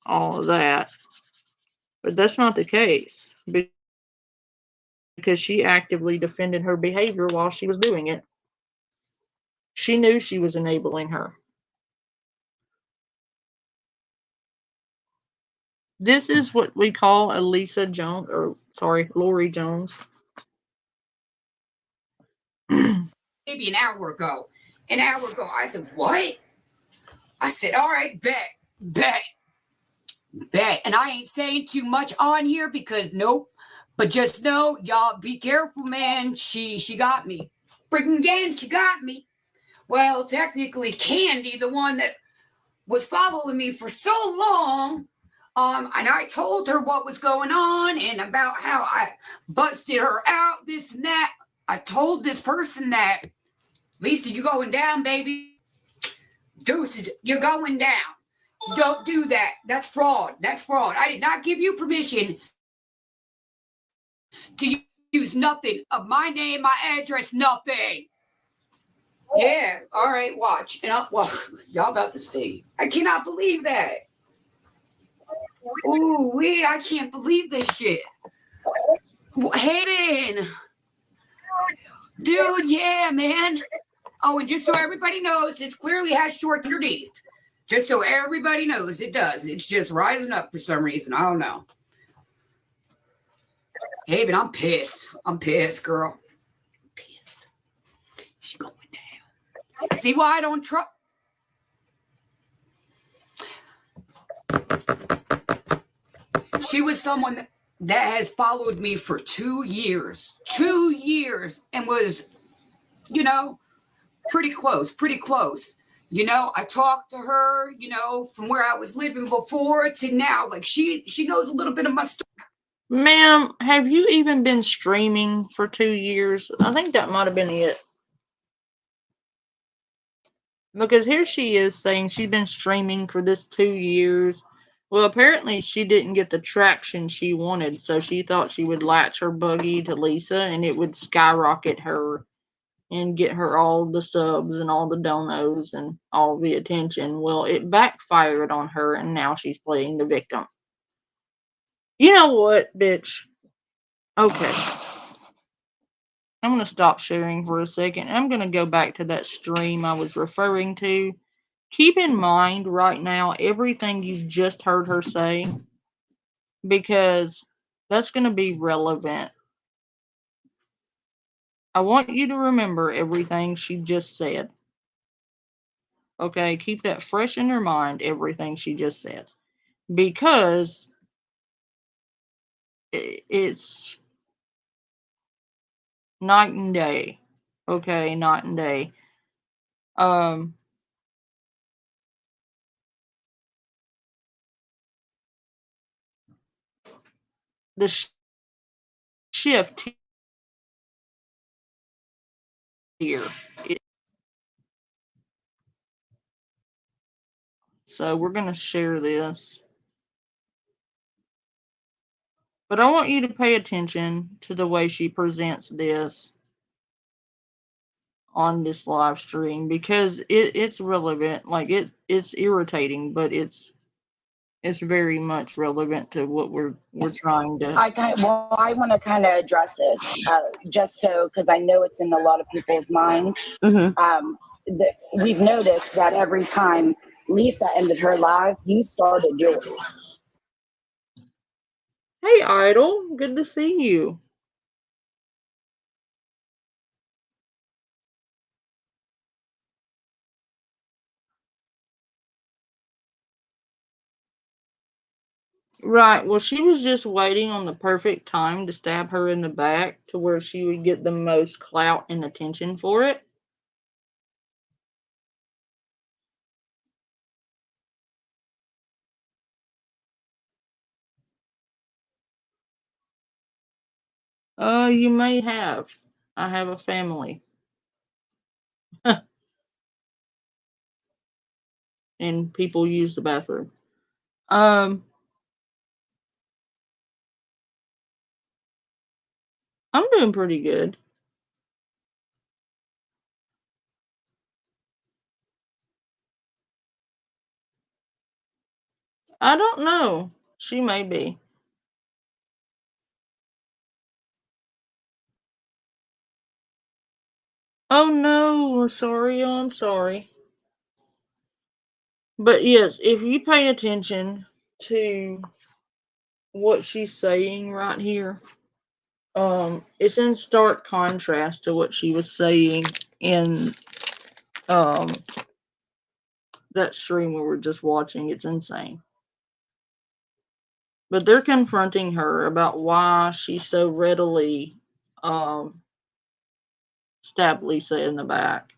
all of that. But that's not the case because she actively defended her behavior while she was doing it. She knew she was enabling her. This is what we call a Lori Jones. Maybe an hour ago. I said, what? I said, all right, bet. And I ain't saying too much on here because nope. But just know, y'all be careful, man. She got me. Freaking game, she got me. Well, technically, Candy, the one that was following me for so long, and I told her what was going on and about how I busted her out, this and that. I told this person that, Lisa, you going down, baby. Deuces, you're going down. Don't do that. That's fraud. I did not give you permission to use nothing of my name, my address, nothing. Yeah, all right, watch. And y'all about to see. I cannot believe that. Ooh, I can't believe this shit. Hayden. Dude, yeah, man. Oh, and just so everybody knows, this clearly has shorts underneath. Just so everybody knows, it does. It's just rising up for some reason. I don't know. Hey, but I'm pissed. Girl. I'm pissed. She's going down. See why I don't trust? She was someone that has followed me for 2 years. 2 years. And was, pretty close. I talked to her, from where I was living before to now. Like she knows a little bit of my story. Ma'am, have you even been streaming for 2 years? I think that might have been it. Because here she is saying she's been streaming for this 2 years. Well, apparently she didn't get the traction she wanted, so she thought she would latch her buggy to Lisa and it would skyrocket her and get her all the subs and all the donos and all the attention. Well, it backfired on her and now she's playing the victim. You know what, bitch? Okay. I'm going to stop sharing for a second. I'm going to go back to that stream I was referring to. Keep in mind right now everything you just heard her say, because that's going to be relevant. I want you to remember everything she just said. Okay, keep that fresh in your mind, everything she just said. Because it's night and day. Okay, night and day. The shift here. So we're going to share this. But I want you to pay attention to the way she presents this on this live stream, because it's relevant. Like it's irritating, but it's very much relevant to what we're trying to. I want to kind of address this, just so, because I know it's in a lot of people's minds. We've noticed that every time Lisa ended her live, you started yours. Hey, Idol, good to see you. Right. Well, she was just waiting on the perfect time to stab her in the back to where she would get the most clout and attention for it. You may have. I have a family. And people use the bathroom. I'm doing pretty good. I don't know. She may be. Oh no, sorry, I'm sorry. But yes, if you pay attention to what she's saying right here, it's in stark contrast to what she was saying in that stream we were just watching. It's insane. But they're confronting her about why she so readily stabbed Lisa in the back.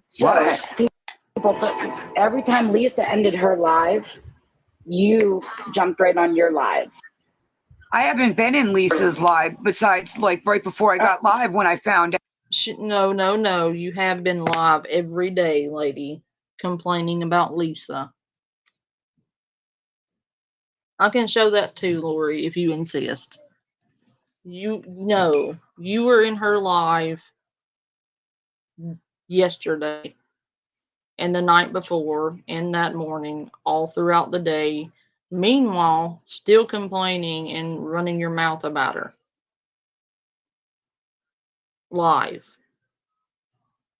So people, every time Lisa ended her live, you jumped right on your live. I haven't been in Lisa's live besides like right before I got live when I found out. No. You have been live every day, lady, complaining about Lisa. I can show that too, Lori, if you insist. You were in her live yesterday and the night before and that morning, all throughout the day. Meanwhile, still complaining and running your mouth about her. Live.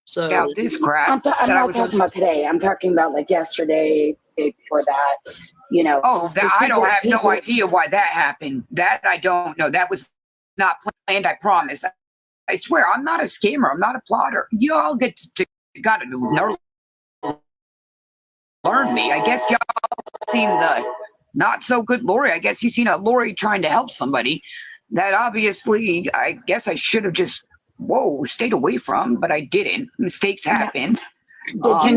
So this crap. I'm not talking about today. I'm talking about like yesterday, before that. You know. Oh, I don't have no idea why that happened. That I don't know. That was not planned. I promise. I swear, I'm not a scammer. I'm not a plotter. You all get to gotta learn me. I guess y'all seen the not so good Lori. I guess you seen a Lori trying to help somebody that obviously I guess I should have just stayed away from, but I didn't. Mistakes happened. Did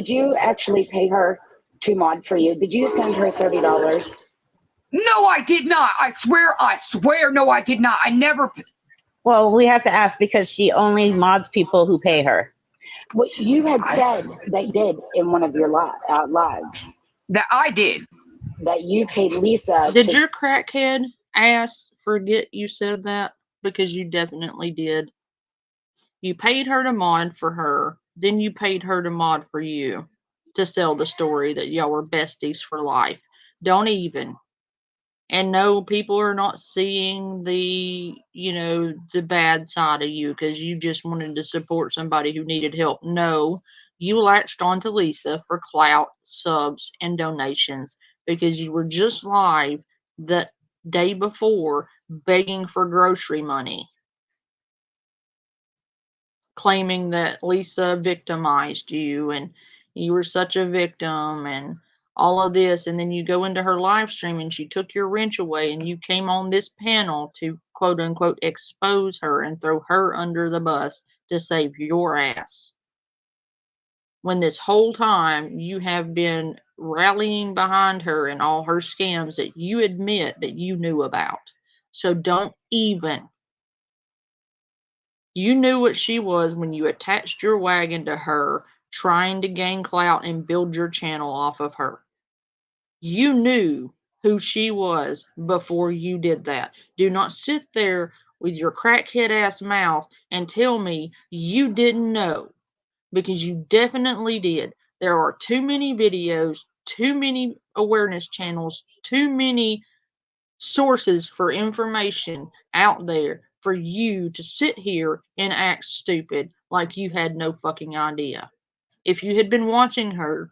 you actually pay her to mod for you? Did you send her $30? No, I did not. I swear, no, I did not. I never. Well, we have to ask because she only mods people who pay her. What you had said they did in one of your lives. That I did. That you paid Lisa. Did your crackhead ass forget you said that? Because you definitely did. You paid her to mod for her, then you paid her to mod for you to sell the story that y'all were besties for life. Don't even. And no, people are not seeing the, the bad side of you because you just wanted to support somebody who needed help. No, you latched onto Lisa for clout, subs, and donations because you were just live the day before begging for grocery money, claiming that Lisa victimized you and you were such a victim and all of this. And then you go into her live stream and she took your wrench away and you came on this panel to quote unquote expose her and throw her under the bus to save your ass. When this whole time you have been rallying behind her and all her scams that you admit that you knew about. So don't even. You knew what she was when you attached your wagon to her, trying to gain clout and build your channel off of her. You knew who she was before you did that. Do not sit there with your crackhead ass mouth and tell me you didn't know, because you definitely did. There are too many videos, too many awareness channels, too many sources for information out there for you to sit here and act stupid like you had no fucking idea. If you had been watching her,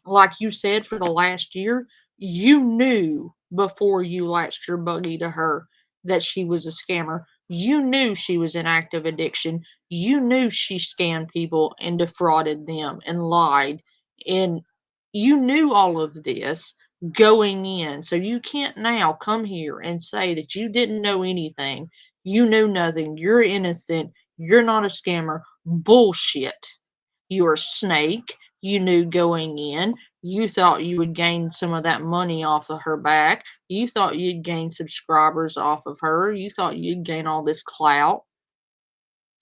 like you said, for the last year, you knew before you latched your buggy to her that she was a scammer. You knew she was in active addiction. You knew she scammed people and defrauded them and lied. And you knew all of this going in. So you can't now come here and say that you didn't know anything. You knew nothing. You're innocent. You're not a scammer. Bullshit. You're a snake. You knew going in. You thought you would gain some of that money off of her back. You thought you'd gain subscribers off of her. You thought you'd gain all this clout.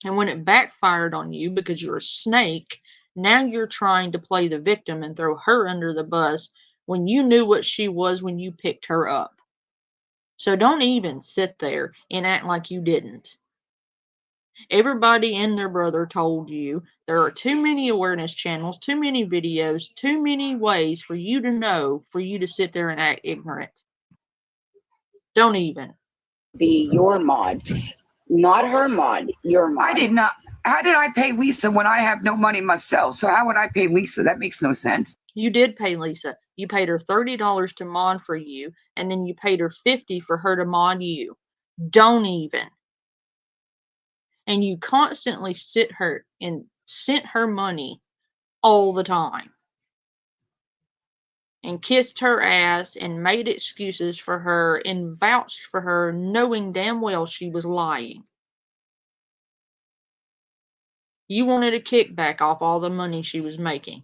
And when it backfired on you because you're a snake, now you're trying to play the victim and throw her under the bus when you knew what she was when you picked her up. So don't even sit there and act like you didn't. Everybody and their brother told you there are too many awareness channels, too many videos, too many ways for you to know, for you to sit there and act ignorant. Don't even. Be your mod, not her mod, your mod. I did not. How did I pay Lisa when I have no money myself? So how would I pay Lisa? That makes no sense. You did pay Lisa. You paid her $30 to mod for you, and then you paid her $50 for her to mod you. Don't even. And you constantly sent her money all the time. And kissed her ass and made excuses for her and vouched for her, knowing damn well she was lying. You wanted a kickback off all the money she was making.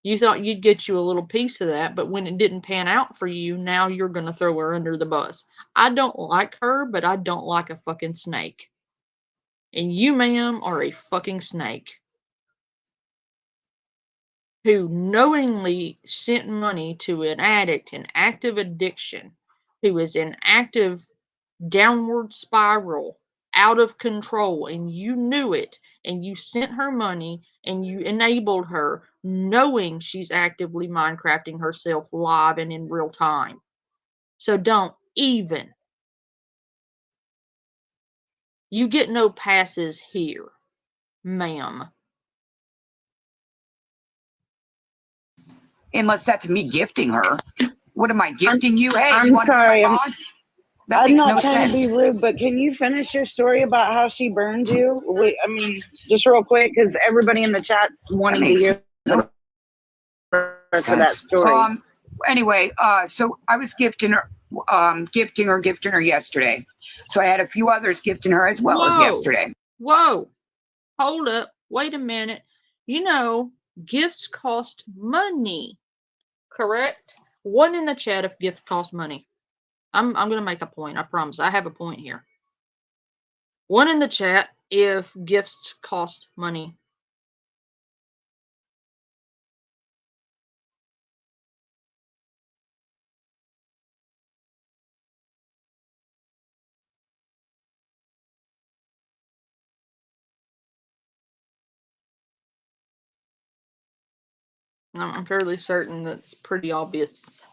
You thought you'd get you a little piece of that, but when it didn't pan out for you, now you're going to throw her under the bus. I don't like her, but I don't like a fucking snake. And you, ma'am, are a fucking snake who knowingly sent money to an addict in active addiction, who is in active downward spiral, out of control, and you knew it, and you sent her money and you enabled her, knowing she's actively Minecrafting herself live and in real time. So don't even. You get no passes here, ma'am. Unless that's me gifting her. What am I gifting you? Hey, I'm you want sorry. to be my mod? That I'm makes not no trying sense. to be rude, but can you finish your story about how she burned you? Wait, I mean, just real quick, because everybody in the chat's wanting to hear no for that story. Anyway, so I was gifting her yesterday. So I had a few others gifting her as well as yesterday. Whoa. Hold up. Wait a minute. You know, gifts cost money. Correct? One in the chat if gifts cost money. I'm gonna make a point, I promise. I have a point here. One in the chat if gifts cost money. I'm fairly certain that's pretty obvious.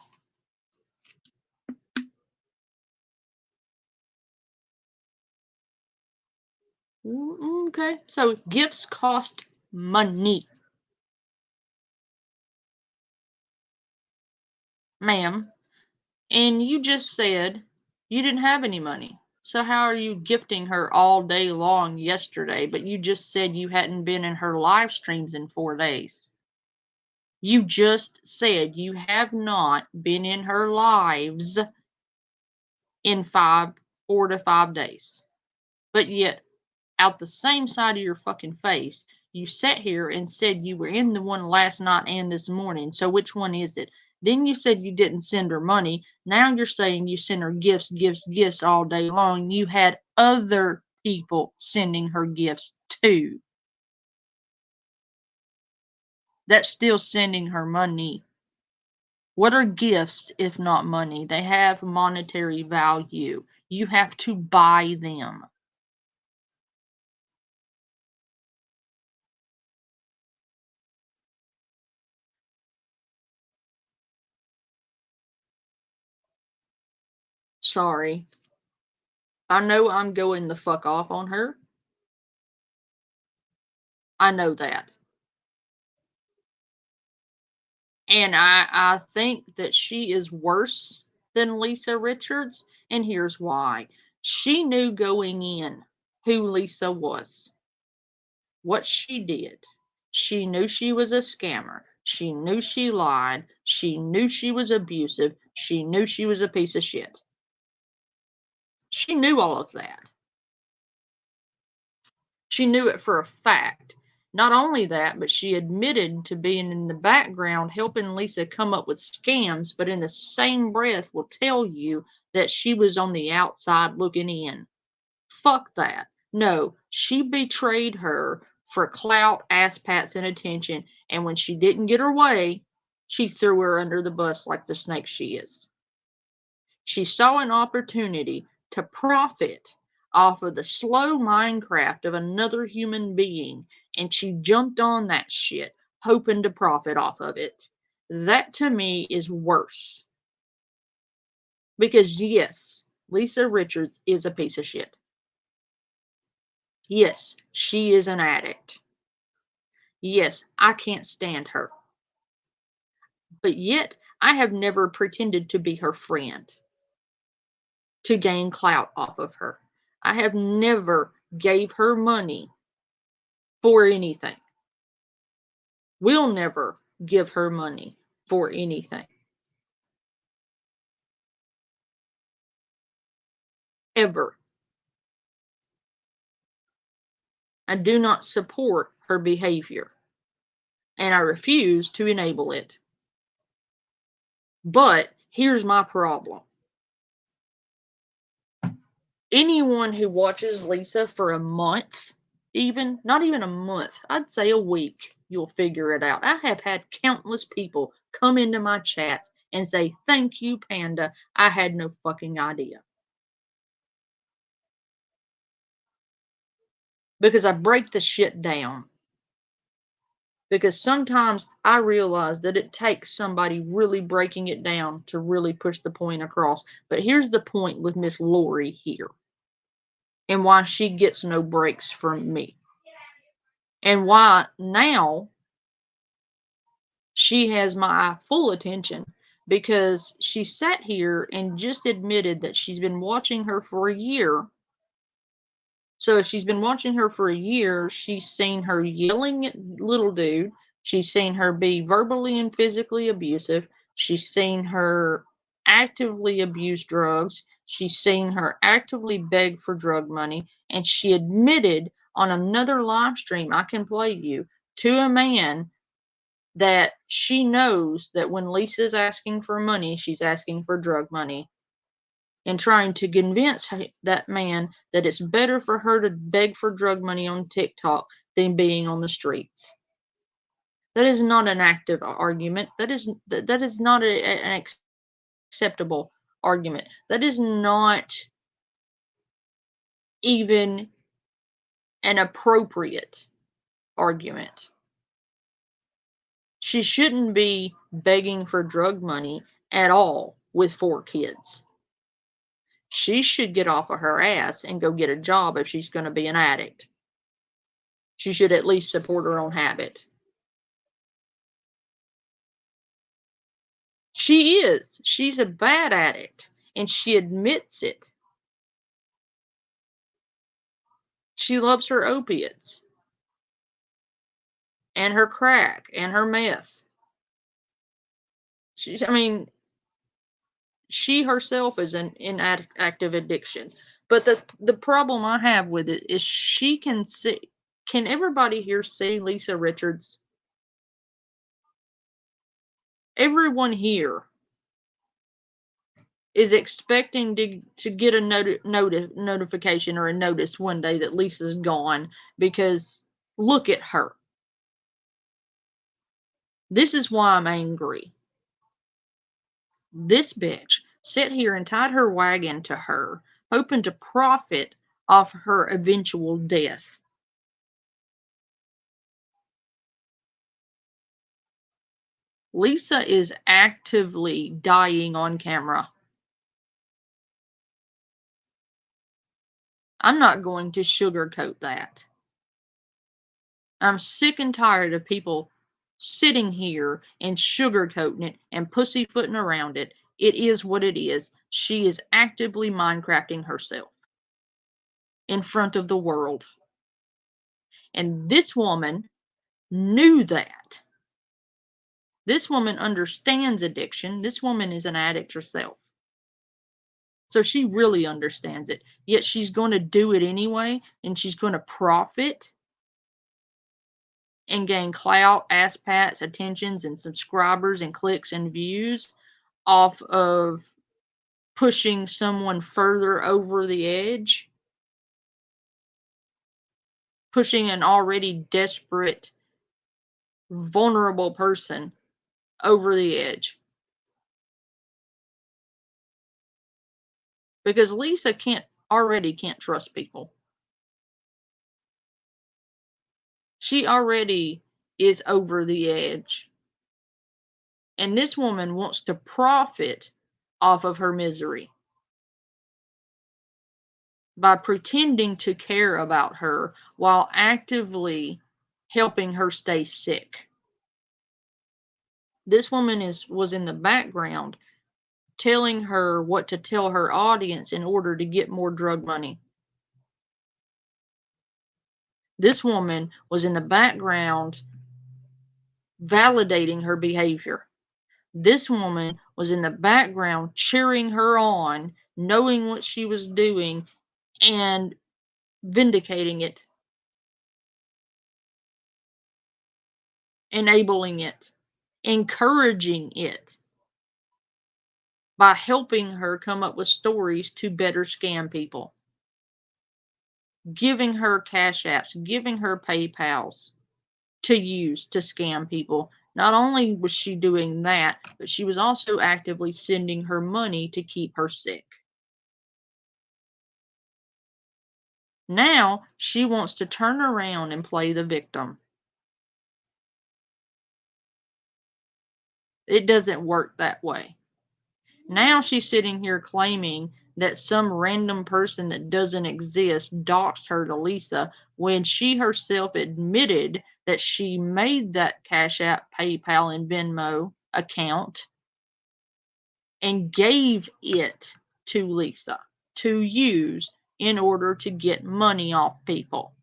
Okay, so gifts cost money. Ma'am, and you just said you didn't have any money. So how are you gifting her all day long yesterday, but you just said you hadn't been in her live streams in 4 days? You just said you have not been in her lives in 4 to 5 days. But yet, out the same side of your fucking face, you sat here and said you were in the one last night and this morning. So which one is it? Then you said you didn't send her money. Now you're saying you sent her gifts all day long. You had other people sending her gifts too. That's still sending her money. What are gifts if not money? They have monetary value. You have to buy them. Sorry. I know I'm going the fuck off on her. I know that. And I think that she is worse than Lisa Richards, and here's why. She knew going in who Lisa was, what she did. She knew she was a scammer. She knew she lied. She knew she was abusive. She knew she was a piece of shit. She knew all of that. She knew it for a fact. Not only that, but she admitted to being in the background helping Lisa come up with scams, but in the same breath will tell you that she was on the outside looking in. Fuck that. No, she betrayed her for clout, ass pats, and attention, and when she didn't get her way, she threw her under the bus like the snake she is. She saw an opportunity to profit off of the slow Minecraft of another human being, and she jumped on that shit, hoping to profit off of it. That to me is worse. Because yes, Lisa Richards is a piece of shit. Yes, she is an addict. Yes, I can't stand her. But yet, I have never pretended to be her friend to gain clout off of her. I have never gave her money for anything. Will never give her money for anything. Ever. I do not support her behavior. And I refuse to enable it. But here's my problem. Anyone who watches Lisa for a month, not even a month, I'd say a week, you'll figure it out. I have had countless people come into my chats and say, "Thank you, Panda. I had no fucking idea." Because I break the shit down. Because sometimes I realize that it takes somebody really breaking it down to really push the point across. But here's the point with Miss Lori here. And why she gets no breaks from me. And why now she has my full attention. Because she sat here and just admitted that she's been watching her for a year. So if she's been watching her for a year, she's seen her yelling at little dude. She's seen her be verbally and physically abusive. She's seen her actively abuse drugs. She's seen her actively beg for drug money. And she admitted on another live stream, I can play you, to a man that she knows that when Lisa's asking for money, she's asking for drug money. and trying to convince that man that it's better for her to beg for drug money on TikTok than being on the streets. That is not an active argument. That is not an acceptable argument. That is not even an appropriate argument. She shouldn't be begging for drug money at all with 4 kids. She should get off of her ass and go get a job if she's going to be an addict. She should at least support her own habit. She is. She's a bad addict, and she admits it. She loves her opiates, and her crack, and her meth. She herself is in active addiction. But the problem I have with it is she can see. Can everybody here see Lisa Richards? Everyone here is expecting to get a notification or a notice one day that Lisa's gone, because look at her. This is why I'm angry. This bitch sat here and tied her wagon to her, hoping to profit off her eventual death. Lisa is actively dying on camera. I'm not going to sugarcoat that. I'm sick and tired of people sitting here and sugarcoating it and pussyfooting around it. It is what it is. She is actively Minecrafting herself in front of the world. And this woman knew that. This woman understands addiction. This woman is an addict herself. So she really understands it. Yet she's going to do it anyway, and she's going to profit and gain clout, ass pats, attentions, and subscribers, and clicks and views off of pushing someone further over the edge, pushing an already desperate, vulnerable person over the edge. Because Lisa can't trust people. She already is over the edge. And this woman wants to profit off of her misery by pretending to care about her while actively helping her stay sick. This woman was in the background telling her what to tell her audience in order to get more drug money. This woman was in the background validating her behavior. This woman was in the background cheering her on, knowing what she was doing and vindicating it, enabling it, encouraging it, by helping her come up with stories to better scam people, giving her cash apps, giving her PayPals to use to scam people. Not only was she doing that, but she was also actively sending her money to keep her sick. Now she wants to turn around and play the victim. It doesn't work that way. Now she's sitting here claiming that some random person that doesn't exist doxed her to Lisa, when she herself admitted that she made that Cash App, PayPal, and Venmo account and gave it to Lisa to use in order to get money off people.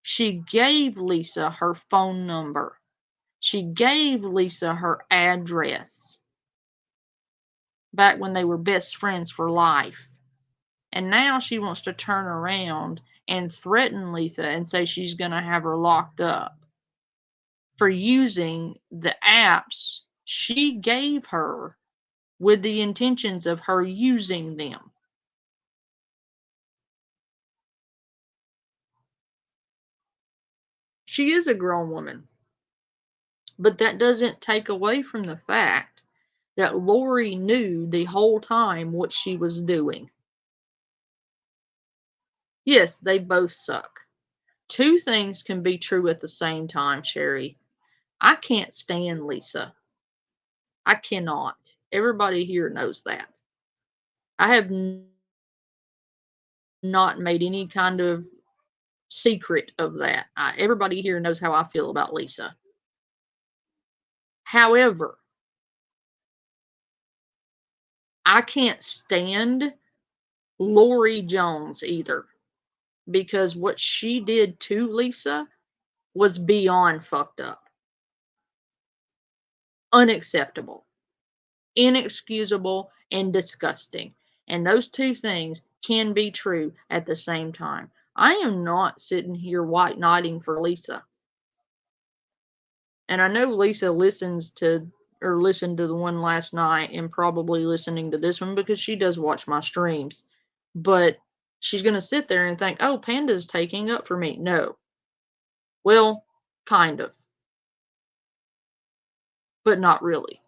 She gave Lisa her phone number. She gave Lisa her address back when they were best friends for life. And now she wants to turn around and threaten Lisa and say she's going to have her locked up for using the apps she gave her with the intentions of her using them. She is a grown woman. But that doesn't take away from the fact that Lori knew the whole time what she was doing. Yes, they both suck. Two things can be true at the same time, Sherry. I can't stand Lisa. I cannot. Everybody here knows that. I have not made any kind of secret of that. Everybody here knows how I feel about Lisa. However, I can't stand Lori Jones either, because what she did to Lisa was beyond fucked up. Unacceptable, inexcusable, and disgusting. And those two things can be true at the same time. I am not sitting here white knighting for Lisa. And I know Lisa listened to the one last night and probably listening to this one because she does watch my streams. But she's going to sit there and think, oh, Panda's taking up for me. No. Well, kind of. But not really.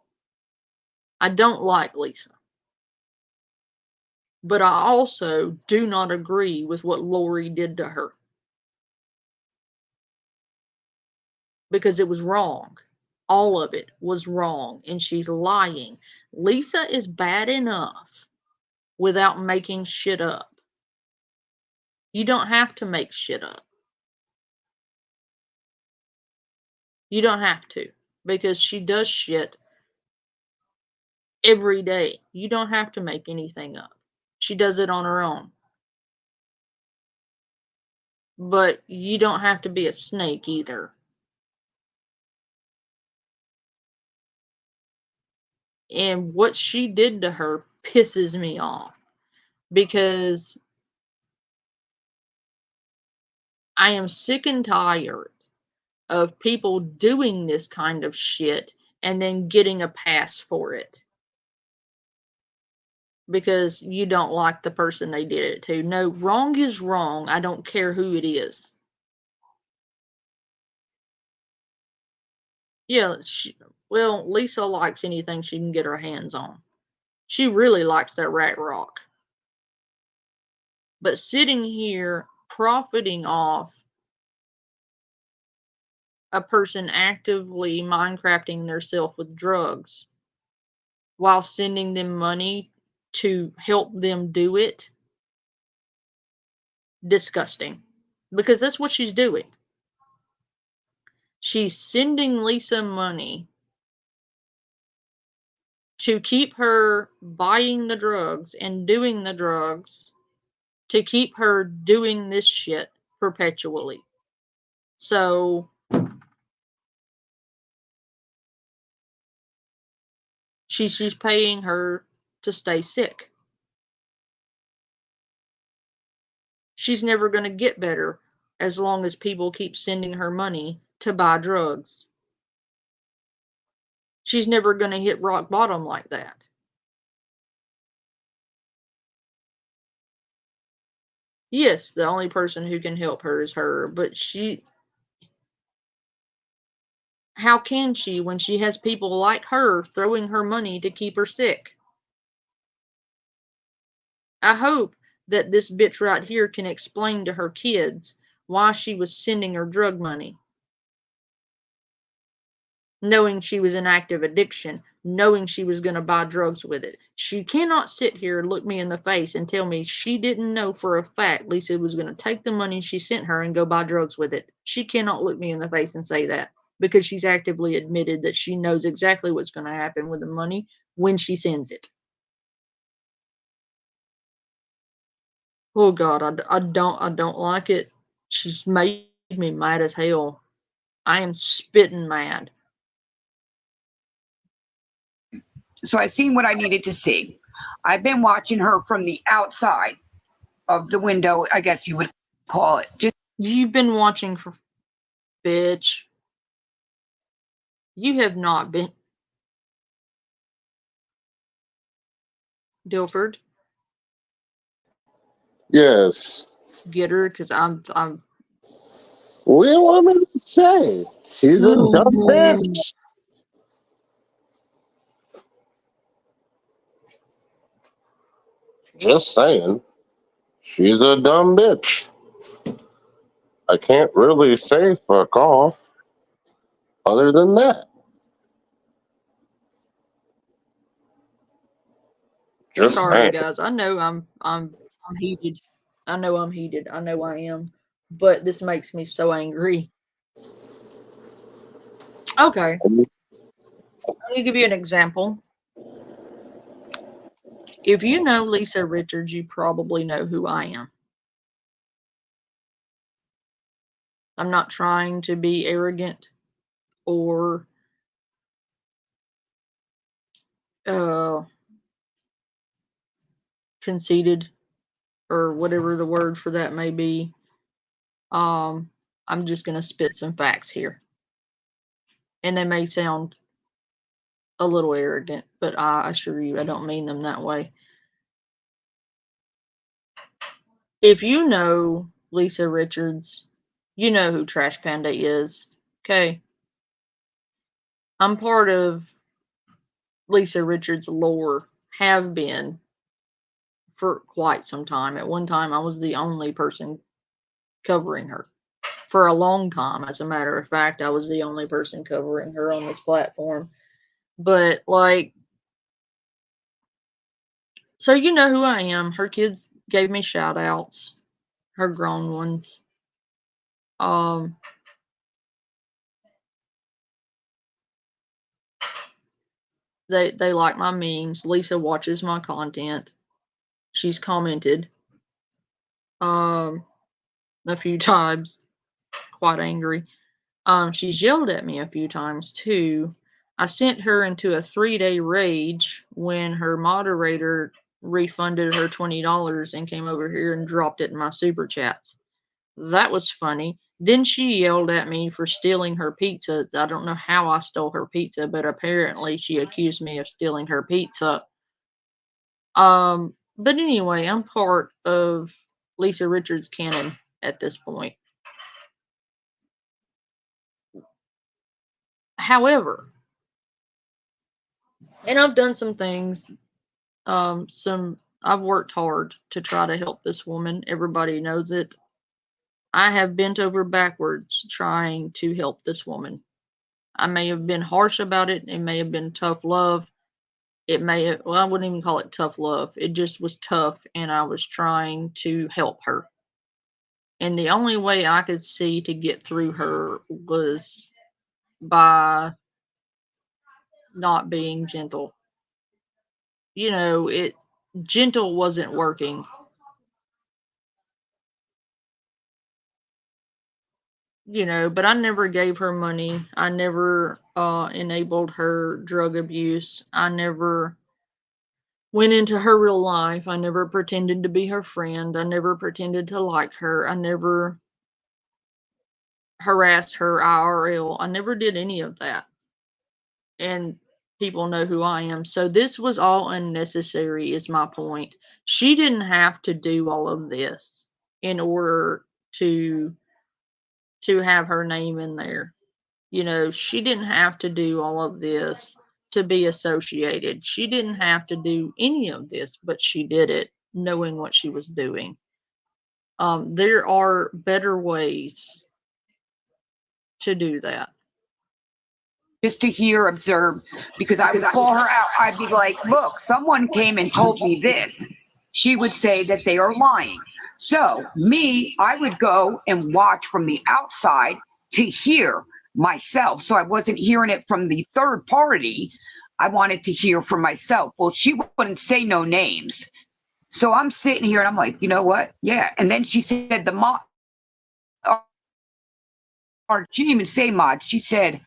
I don't like Lisa. But I also do not agree with what Lori did to her. Because it was wrong. All of it was wrong. And she's lying. Lisa is bad enough without making shit up. You don't have to make shit up. You don't have to. Because she does shit every day. You don't have to make anything up. She does it on her own. But you don't have to be a snake either. And what she did to her pisses me off. Because I am sick and tired of people doing this kind of shit and then getting a pass for it. Because you don't like the person they did it to. No, wrong is wrong. I don't care who it is. Yeah, Lisa likes anything she can get her hands on. She really likes that rat rock. But sitting here profiting off a person actively Minecrafting themselves with drugs while sending them money to help them do it, disgusting. Because that's what she's doing. She's sending Lisa money to keep her buying the drugs and doing the drugs, to keep her doing this shit perpetually. So she's paying her to stay sick. She's never going to get better as long as people keep sending her money to buy drugs. She's never going to hit rock bottom like that. Yes, the only person who can help her is her, but how can she when she has people like her throwing her money to keep her sick? I hope that this bitch right here can explain to her kids why she was sending her drug money. Knowing she was in active addiction, knowing she was going to buy drugs with it. She cannot sit here and look me in the face and tell me she didn't know for a fact Lisa was going to take the money she sent her and go buy drugs with it. She cannot look me in the face and say that, because she's actively admitted that she knows exactly what's going to happen with the money when she sends it. Oh God, I don't like it. She's made me mad as hell. I am spitting mad. So I seen what I needed to see. I've been watching her from the outside of the window, I guess you would call it. You've been watching for, bitch. You have not been. Dilford, Yes. get her, because I'm. What do you want me to say? She's a dumb bitch. Just saying. She's a dumb bitch. I can't really say fuck off other than that. Just Sorry, saying. guys. I know I'm heated. I know I'm heated. I know I am. But this makes me so angry. Okay. Let me give you an example. If you know Lisa Richards, you probably know who I am. I'm not trying to be arrogant or conceited or whatever the word for that may be. I'm just going to spit some facts here. And they may sound a little arrogant, but I assure you I don't mean them that way. If you know Lisa Richards, you know who Trash Panda is. Okay. I'm part of Lisa Richards' lore, have been for quite some time. At one time, I was the only person covering her. For a long time, as a matter of fact, I was the only person covering her on this platform. But, like, so you know who I am. Her kids gave me shout outs, her grown ones. They like my memes. Lisa watches my content. She's commented a few times, quite angry. She's yelled at me a few times too. I sent her into a 3-day rage when her moderator refunded her $20 and came over here and dropped it in my super chats. That was funny. Then she yelled at me for stealing her pizza. I don't know how I stole her pizza, but apparently she accused me of stealing her pizza. But anyway, I'm part of Lisa Richards' canon at this point. However, and I've done some things, I've worked hard to try to help this woman. Everybody knows it. I have bent over backwards trying to help this woman. I may have been harsh about it. It may have been tough love. It may have, well, I wouldn't even call it tough love. It just was tough, and I was trying to help her. And the only way I could see to get through her was by not being gentle. You know, gentle wasn't working. You know, but I never gave her money. I never enabled her drug abuse. I never went into her real life. I never pretended to be her friend. I never pretended to like her. I never harassed her IRL. I never did any of that. And people know who I am. So this was all unnecessary, is my point. She didn't have to do all of this in order to have her name in there. You know, she didn't have to do all of this to be associated. She didn't have to do any of this, but she did it knowing what she was doing. There are better ways to do that. Just to hear, observe, because I would call her out. I'd be like, look, someone came and told me this. She would say that they are lying. So I would go and watch from the outside to hear myself. So I wasn't hearing it from the third party. I wanted to hear from myself. Well, she wouldn't say no names. So I'm sitting here and I'm like, you know what? Yeah. And then she said the mod, or she didn't even say mod. She said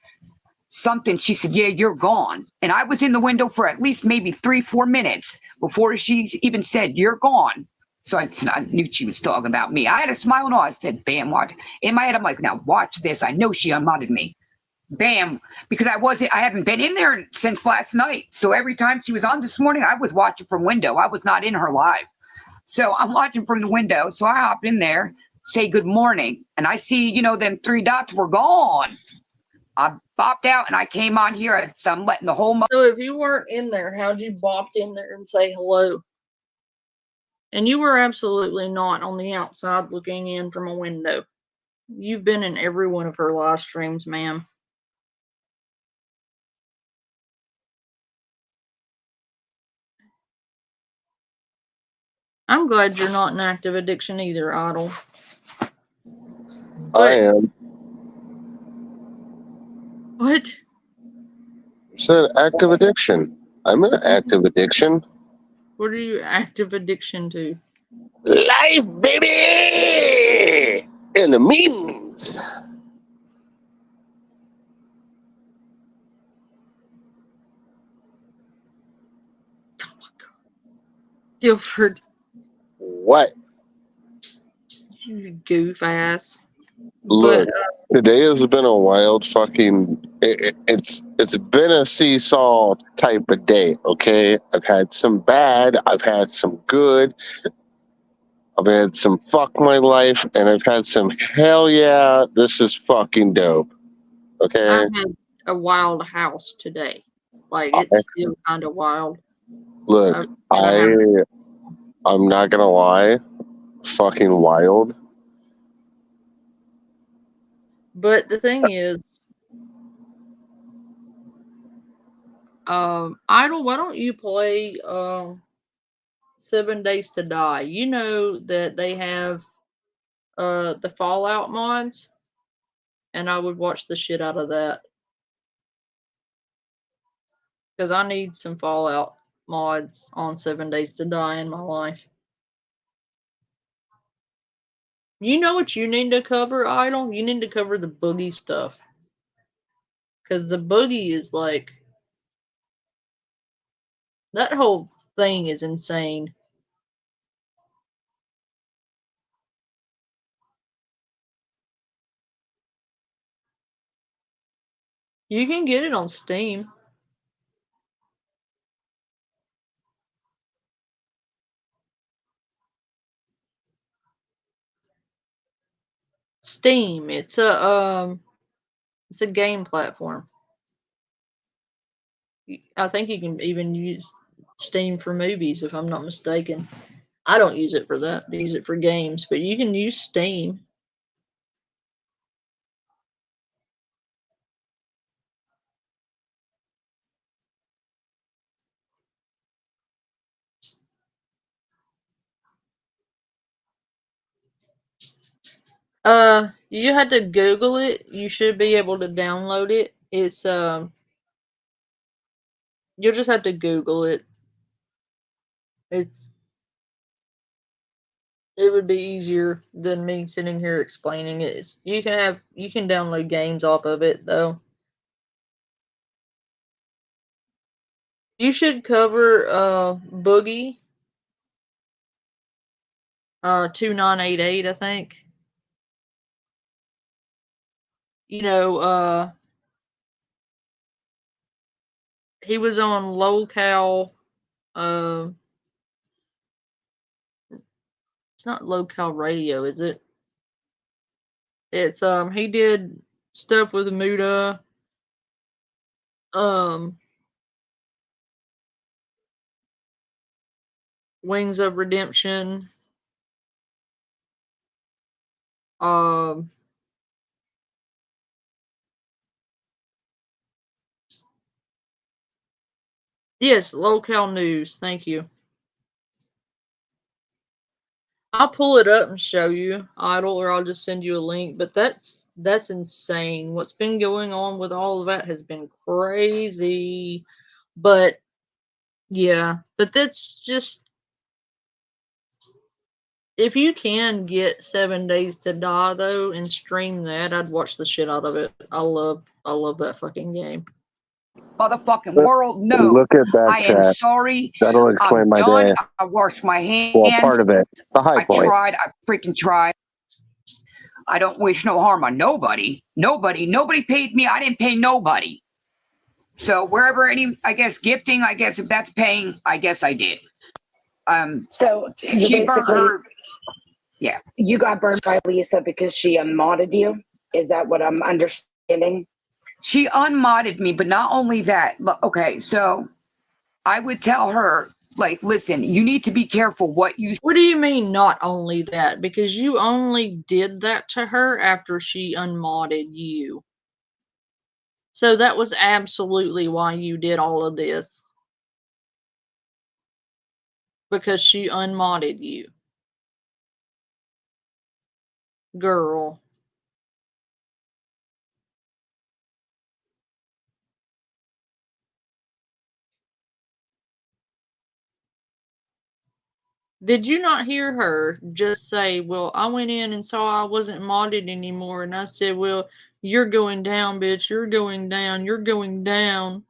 something. She said, yeah, you're gone. And I was in the window for at least maybe 3-4 minutes before she even said, you're gone. So I knew she was talking about me. I had a smile and all. I said, bam, watch. In my head, I'm like, now watch this. I know she unmodded me. bam, because I haven't been in there since last night. So every time she was on this morning, I was watching from window. I was not in her live. So I'm watching from the window. So I hop in there, say good morning, and I see, them 3 dots were gone. I bopped out and I came on here. So I'm letting the whole. So if you weren't in there, how'd you bopped in there and say hello? And you were absolutely not on the outside looking in from a window. You've been in every one of her live streams, ma'am. I'm glad you're not in active addiction either, Idol. I am. What? You said active addiction. I'm in active addiction. What are you active addiction to? Life, baby! And the memes. Guilford. What? You goof ass. Look, But, today has been a wild fucking. It's been a seesaw type of day. Okay, I've had some bad, I've had some good, I've had some fuck my life, and I've had some hell yeah, this is fucking dope. Okay, I had a wild house today. Like, it's still kind of wild. Look, I'm not gonna lie, fucking wild. But the thing is, Idol, why don't you play 7 Days to Die? You know that they have the Fallout mods, and I would watch the shit out of that. Because I need some Fallout mods on 7 Days to Die in my life. You know what you need to cover, Idol? You need to cover the boogie stuff. Because the boogie is like... That whole thing is insane. You can get it on Steam. Steam. It's a game platform. I think you can even use Steam for movies, if I'm not mistaken. I don't use it for that. I use it for games, but you can use Steam. You had to Google it. You should be able to download it. It's you'll just have to Google it. It would be easier than me sitting here explaining it. You can download games off of it though. You should cover Boogie 2988, I think. You know, he was on Locale. It's not Locale Radio, is it? It's he did stuff with Muda. Wings of Redemption. Yes, Locale News. Thank you. I'll pull it up and show you, Idol, or I'll just send you a link. But that's insane. What's been going on with all of that has been crazy. But yeah, but that's just, if you can get 7 Days to Die though and stream that, I'd watch the shit out of it. I love that fucking game. Motherfucking world, no. Look at that I chat. am sorry. That'll explain I'm my done. day. I washed my hands. Well, part of it. The high I point. tried. I freaking tried. I don't wish no harm on nobody. Nobody paid me. I didn't pay nobody. So wherever I guess gifting, I guess if that's paying, I guess I did. So you she burned basically, her. Yeah. you got burned by Lisa because she unmodded you. Is that what I'm understanding? She unmodded me, but not only that. Okay, so I would tell her, like, listen, you need to be careful what you. What do you mean, not only that? Because you only did that to her after she unmodded you. So that was absolutely why you did all of this. Because she unmodded you. Girl. Did you not hear her just say, well, I went in and saw I wasn't modded anymore, and I said, well, you're going down, bitch, you're going down, you're going down.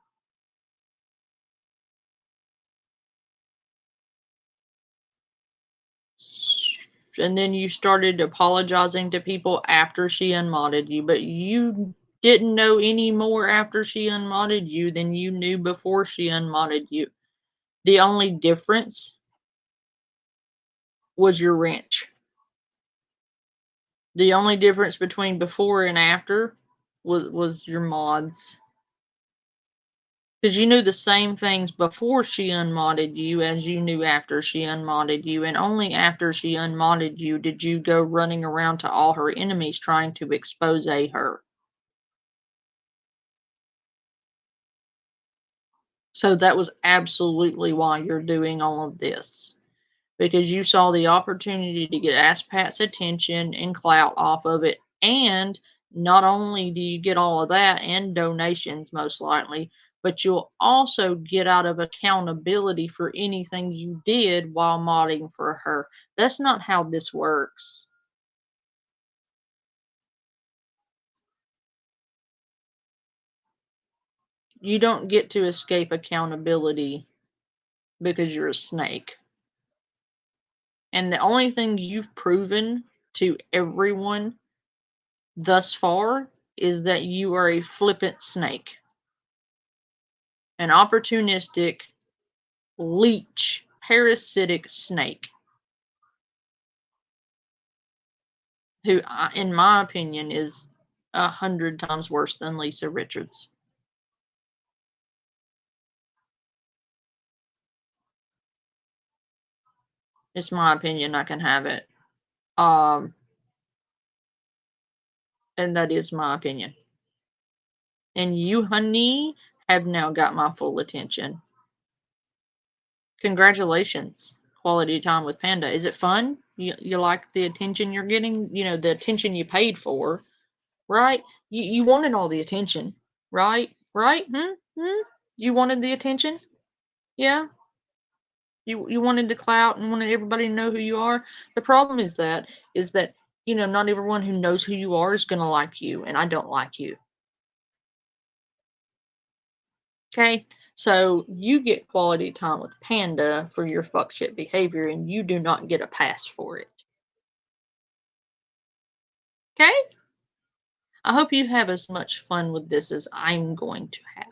And then you started apologizing to people after she unmodded you, but you didn't know any more after she unmodded you than you knew before she unmodded you. The only difference was your wrench. The only difference between before and after was your mods. Because you knew the same things before she unmodded you as you knew after she unmodded you, and only after she unmodded you did you go running around to all her enemies trying to expose her. So that was absolutely why you're doing all of this. Because you saw the opportunity to get Ass Pat's attention and clout off of it. And not only do you get all of that and donations, most likely, but you'll also get out of accountability for anything you did while modding for her. That's not how this works. You don't get to escape accountability because you're a snake. And the only thing you've proven to everyone thus far is that you are a flippant snake. An opportunistic, leech, parasitic snake. Who, in my opinion, is 100 times worse than Lisa Richards. It's my opinion. I can have it. And that is my opinion. And you, honey, have now got my full attention. Congratulations. Quality time with Panda. Is it fun? You like the attention you're getting? You know, the attention you paid for, right? You wanted all the attention, right? Right? You wanted the attention? Yeah? You wanted the clout and wanted everybody to know who you are? The problem is that, you know, not everyone who knows who you are is going to like you, and I don't like you. Okay? So you get quality time with Panda for your fuck shit behavior, and you do not get a pass for it. Okay? I hope you have as much fun with this as I'm going to have.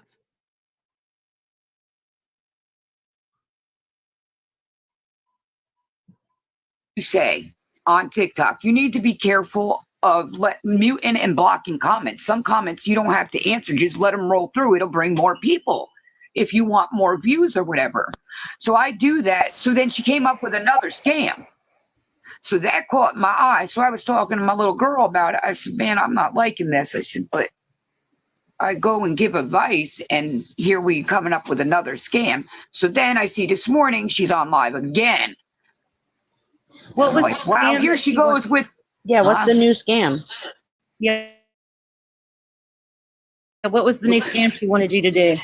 You say on TikTok, you need to be careful of muting and blocking comments. Some comments you don't have to answer, just let them roll through. It'll bring more people if you want more views or whatever. So I do that. So then she came up with another scam. So that caught my eye. So I was talking to my little girl about it. I said, man, I'm not liking this. I said, but I go and give advice, and here we coming up with another scam. So then I see this morning she's on live again. What was like, wow, here she goes with. Yeah, what's the new scam? Yeah. What was the new scam she wanted you to do?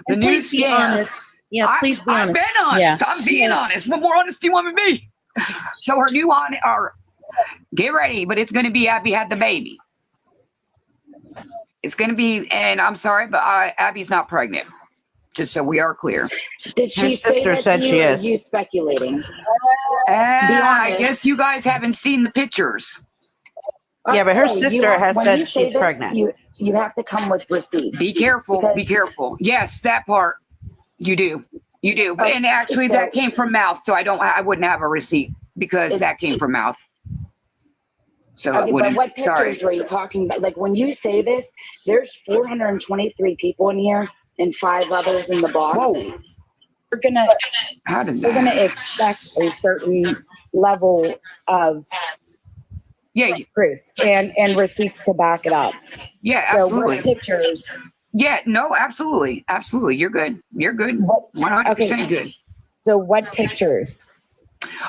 The new scam. Be honest. Yeah, please be honest. I've been honest. Yeah. I'm being honest. What more honest do you want me to be? So her new on, or get ready, but it's going to be Abby had the baby. It's going to be, and I'm sorry, but Abby's not pregnant. Just so we are clear. Did she say that said to you, she or is. are you speculating? I guess you guys haven't seen the pictures. Yeah, but her Okay, sister has when said you say she's this, pregnant. You have to come with receipts. Be careful. Be because- careful. Yes, that part. You do. You do. And actually, so- that came from mouth, so I wouldn't have a receipt because that came from mouth. So Okay, it but wouldn't. what Sorry. pictures were you talking about? Like when you say this, there's 423 people in here and 5 others in the box. Whoa. We're gonna How did we're gonna that? expect a certain level of Yeah. proof and receipts to back it up. Yeah. So Absolutely. what pictures? Yeah. No. Absolutely. Absolutely. You're good. You're good. What, 100% good. So what pictures?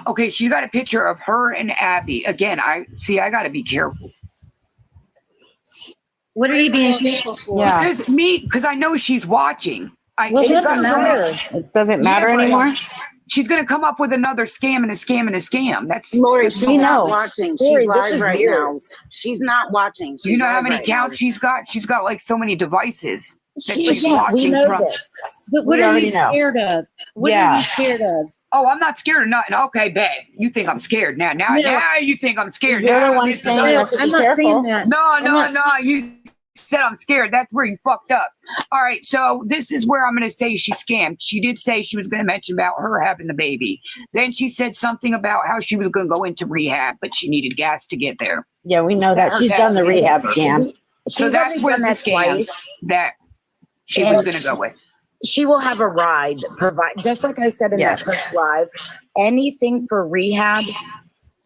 Okay. So you got a picture of her and Abby. Again, I got to be careful. What are you being careful for? Yeah. Because I know she's watching. Well, she's it got doesn't some- matter. It doesn't matter Yeah, but anymore. She's going to come up with another scam and a scam and a scam. That's Lori, that's she's all. not watching. Lori, She's this live is right yours. now. She's not watching. Do you She's know how live many right accounts now. she's got? She's got like so many devices that she's Yes, we watching know from. this. But what We are already you know. scared of? What Yeah. are you scared of? Oh, I'm not scared of nothing. Okay, bet. You think I'm scared now. Now you think I'm scared. You're now the one this is saying the- you have to be I'm not careful. Saying that. No, I'm not no. You said I'm scared. That's where you fucked up. All right, so this is where I'm going to say she scammed. She did say she was going to mention about her having the baby. Then she said something about how she was going to go into rehab, but she needed gas to get there. Yeah, we know that. Her She's dad done the was rehab there. scam. So She's that already was done the that scam twice. that she was going to go with. She will have a ride provide, just like I said in Yes. that first live. Anything for rehab,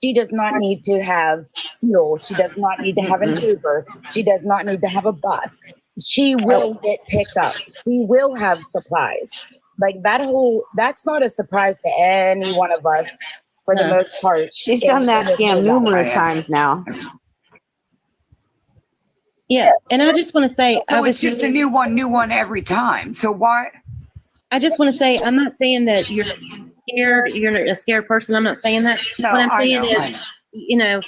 she does not need to have fuel. She does not need to have an Uber. She does not need to have a bus. She will get picked up. She will have supplies. Like that's not a surprise to any one of us for the No. most part. She's in- done in that this scam whole life. numerous times now. Yeah, and I just want to say, So it's just a new one every time. So why? I just want to say, I'm not saying that you're scared. You're a scared person. I'm not saying that. No, what I'm I saying know, is, I know. you know,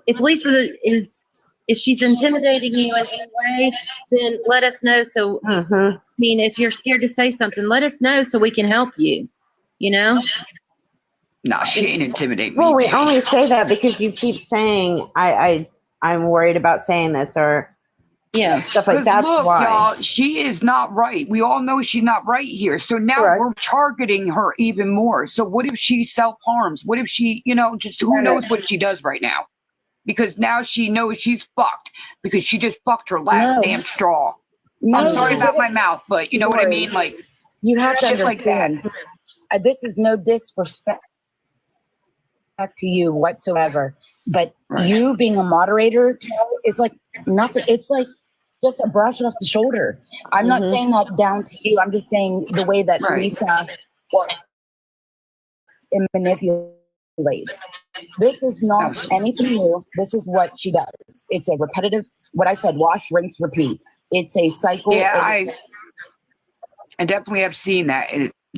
if Lisa is, if she's intimidating you in any way, then let us know. So, I mean, if you're scared to say something, let us know so we can help you. You know? No, she ain't intimidating me. Well, we only say that because you keep saying I'm worried about saying this or stuff like 'Cause that's look, why. y'all, she is not right. We all know she's not right here. So now we're targeting her even more. So what if she self-harms? What if she, just who knows what she does right now? Because now she knows she's fucked because she just fucked her last damn straw. No, I'm sorry she about didn't. my mouth, but you know what I Lori, mean? Like, you have to shit like that. understand. This is no disrespect to you whatsoever, but you being a moderator, it's like nothing. It's like just a brush off the shoulder. I'm not saying that down to you. I'm just saying the way that Lisa works and manipulates. This is not anything new. This is what she does. It's a repetitive, what I said, wash, rinse, repeat. It's a cycle. Yeah, I definitely have seen that,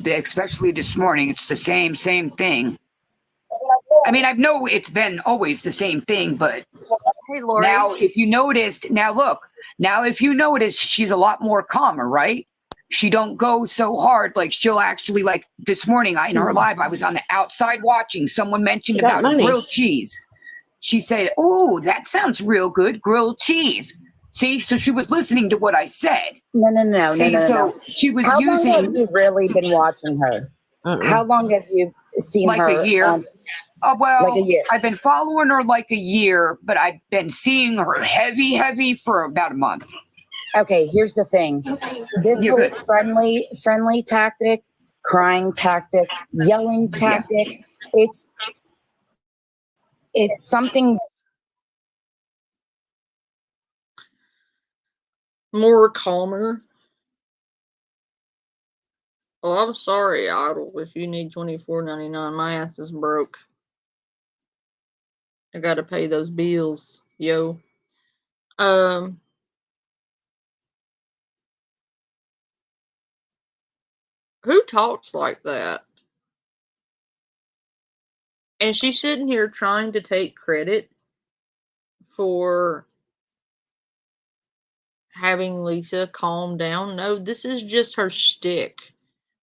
especially this morning. It's the same thing. I mean, I know it's been always the same thing, but now if you noticed, if you notice, she's a lot more calmer, right? She don't go so hard. Like she'll actually, like this morning in her live, I was on the outside watching. Someone mentioned She got about money. grilled cheese. She said, "Oh, that sounds real good, grilled cheese." See, so she was listening to what I said. No. See, so she was How long have using you really been watching her? How long have you seen like her? a year. Well, like a year. I've been following her like a year, but I've been seeing her heavy for about a month. Okay, here's the thing. This You're whole good. friendly tactic, crying tactic, yelling tactic, it's something more calmer. Well, I'm sorry, Idle, if you need $24.99. My ass is broke. I gotta pay those bills, yo. Who talks like that? And she's sitting here trying to take credit for having Lisa calm down. No, this is just her shtick.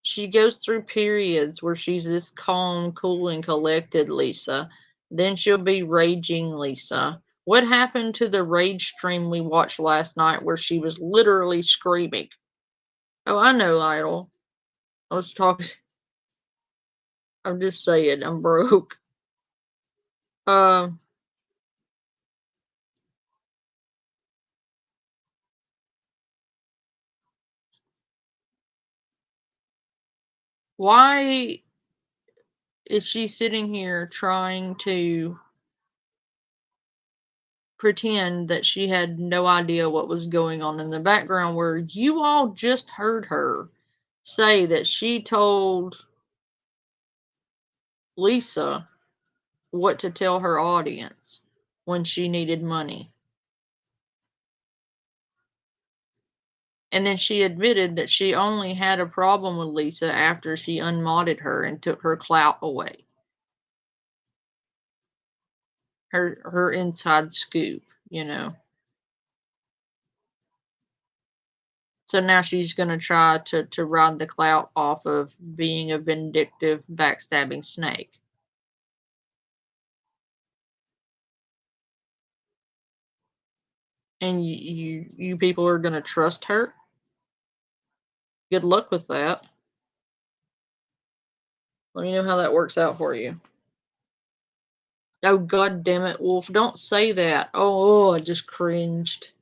She goes through periods where she's this calm, cool, and collected Lisa. Then she'll be raging Lisa. What happened to the rage stream we watched last night where she was literally screaming? Oh, I know, Idol. I was talking. I'm just saying, I'm broke. Why is she sitting here trying to pretend that she had no idea what was going on in the background, where you all just heard her say that she told Lisa what to tell her audience when she needed money? And then she admitted that she only had a problem with Lisa after she unmodded her and took her clout away. Her inside scoop, you know. So now she's going to try to ride the clout off of being a vindictive, backstabbing snake. And you people are going to trust her? Good luck with that. Let me know how that works out for you. Oh, God damn it, Wolf. Don't say that. Oh, I just cringed.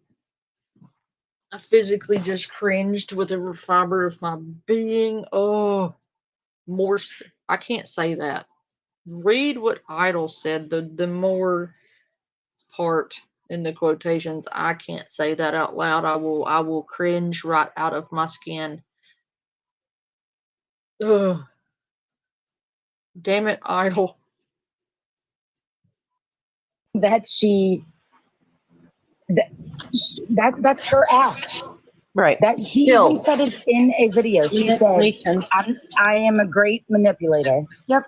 I physically just cringed with every fiber of my being. Oh, more. I can't say that. Read what Idol said. The more part in the quotations. I can't say that out loud. I will cringe right out of my skin. Ugh. Damn it, Idol. That's her act. Right. That she even said it in a video. She said, I am a great manipulator. Yep.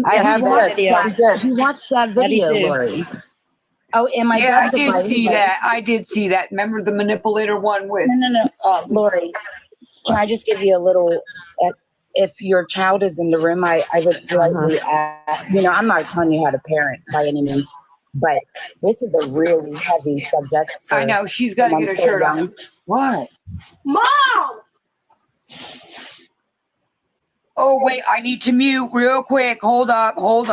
I have that video. You watched that video, Lori. Oh, and my best advice. I did see that. I did see that. Remember the manipulator one with? No. Lori, can I just give you a little? If your child is in the room, I would politely ask. You know, I'm not telling you how to parent by any means, but this is a really heavy subject. I know she's got to get her shirt on. What? Mom! Oh wait, I need to mute real quick. Hold up. Oh,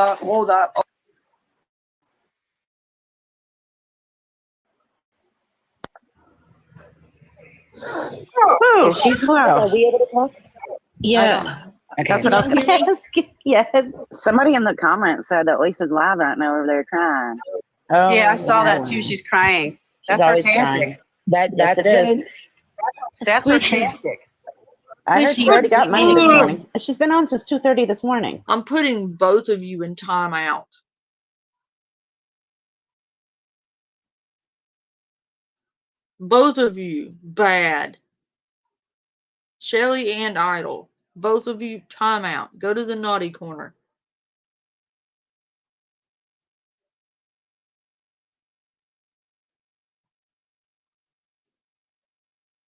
she's loud. Are we able to talk? Yeah. That's what I was going to ask. Yes. Somebody in the comments said that Lisa's live right now over there crying. Oh, yeah, I saw that too. She's crying. That's her tactic. That's it. That's her tactic. I heard she already got money this morning. She's been on since 2:30 this morning. I'm putting both of you in timeout. Both of you, bad. Shelly and Idol, both of you, timeout. Go to the naughty corner.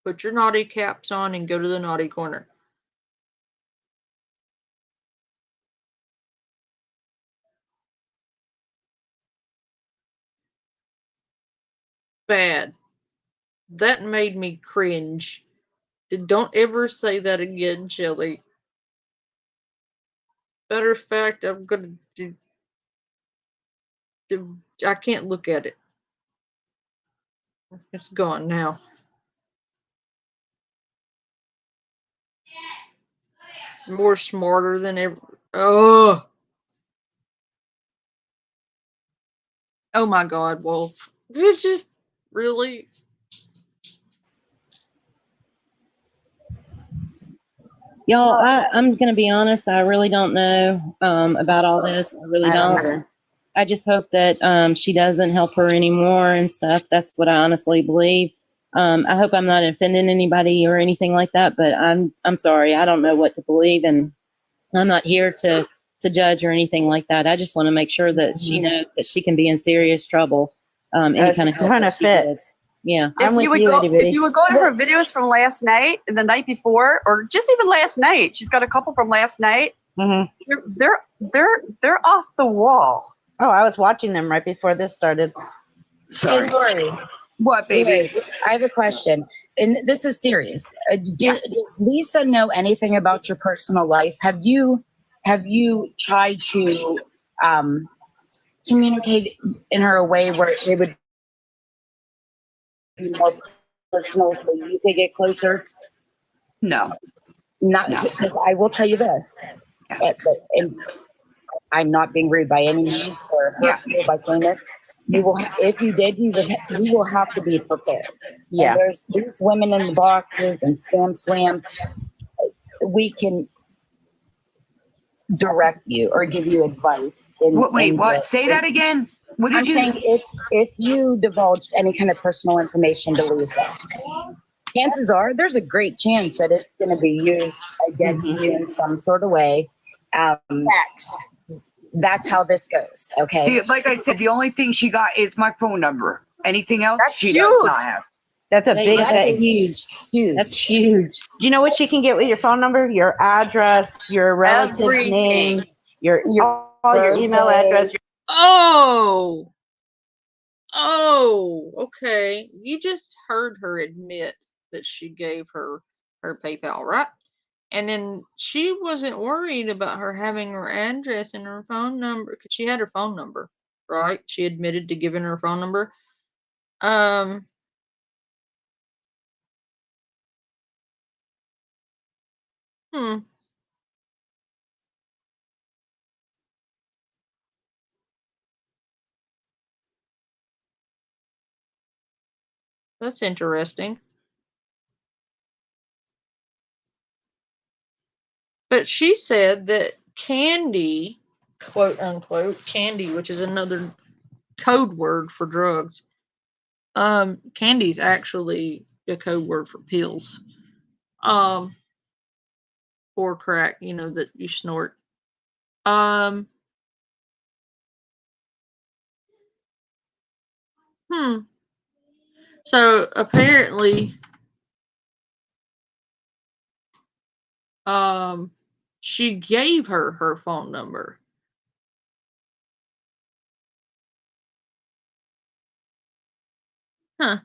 Put your naughty caps on and go to the naughty corner. Bad. That made me cringe. Don't ever say that again, Shelly. Matter of fact, I'm gonna do. I can't look at it. It's gone now. More smarter than ever. Oh. Oh my God, Wolf. It's just really. Y'all, I'm going to be honest. I really don't know about all this. I really don't. I just hope that she doesn't help her anymore and stuff. That's what I honestly believe. I hope I'm not offending anybody or anything like that, but I'm sorry. I don't know what to believe, and I'm not here to judge or anything like that. I just want to make sure that she knows that she can be in serious trouble. Any kind of help trying to fit. Yeah, if you would go to her videos from last night and the night before, or just even last night, she's got a couple from last night. They're off the wall. Oh, I was watching them right before this started. Hey, Lori. What, baby? Lori, I have a question, and this is serious. Does Lisa know anything about your personal life? Have you tried to communicate in her a way where it would be more personal, so you could get closer? No. Not No. because I will tell you this, and I'm not being rude by any means or hurtful by saying this. You will, if you did, you will have to be prepared. Yeah. And there's these women in the boxes and scam slam. We can direct you or give you advice. What? Say that again. What did I'm saying if you divulged any kind of personal information to Lisa, chances are there's a great chance that it's going to be used against you in some sort of way. That's how this goes. Okay. See, like I said, the only thing she got is my phone number. Anything else she huge. does not have. That's a big thing. Huge. That's huge. Do you know what she can get with your phone number? Your address, your relatives' Everything. names, your email address. Oh, okay. You just heard her admit that she gave her PayPal, right? And then she wasn't worried about her having her address and her phone number because she had her phone number, right? She admitted to giving her phone number. Hmm. That's interesting. But she said that candy, quote unquote, candy, which is another code word for drugs. Candy's actually a code word for pills. Or crack, that you snort. So apparently, she gave her phone number. Huh.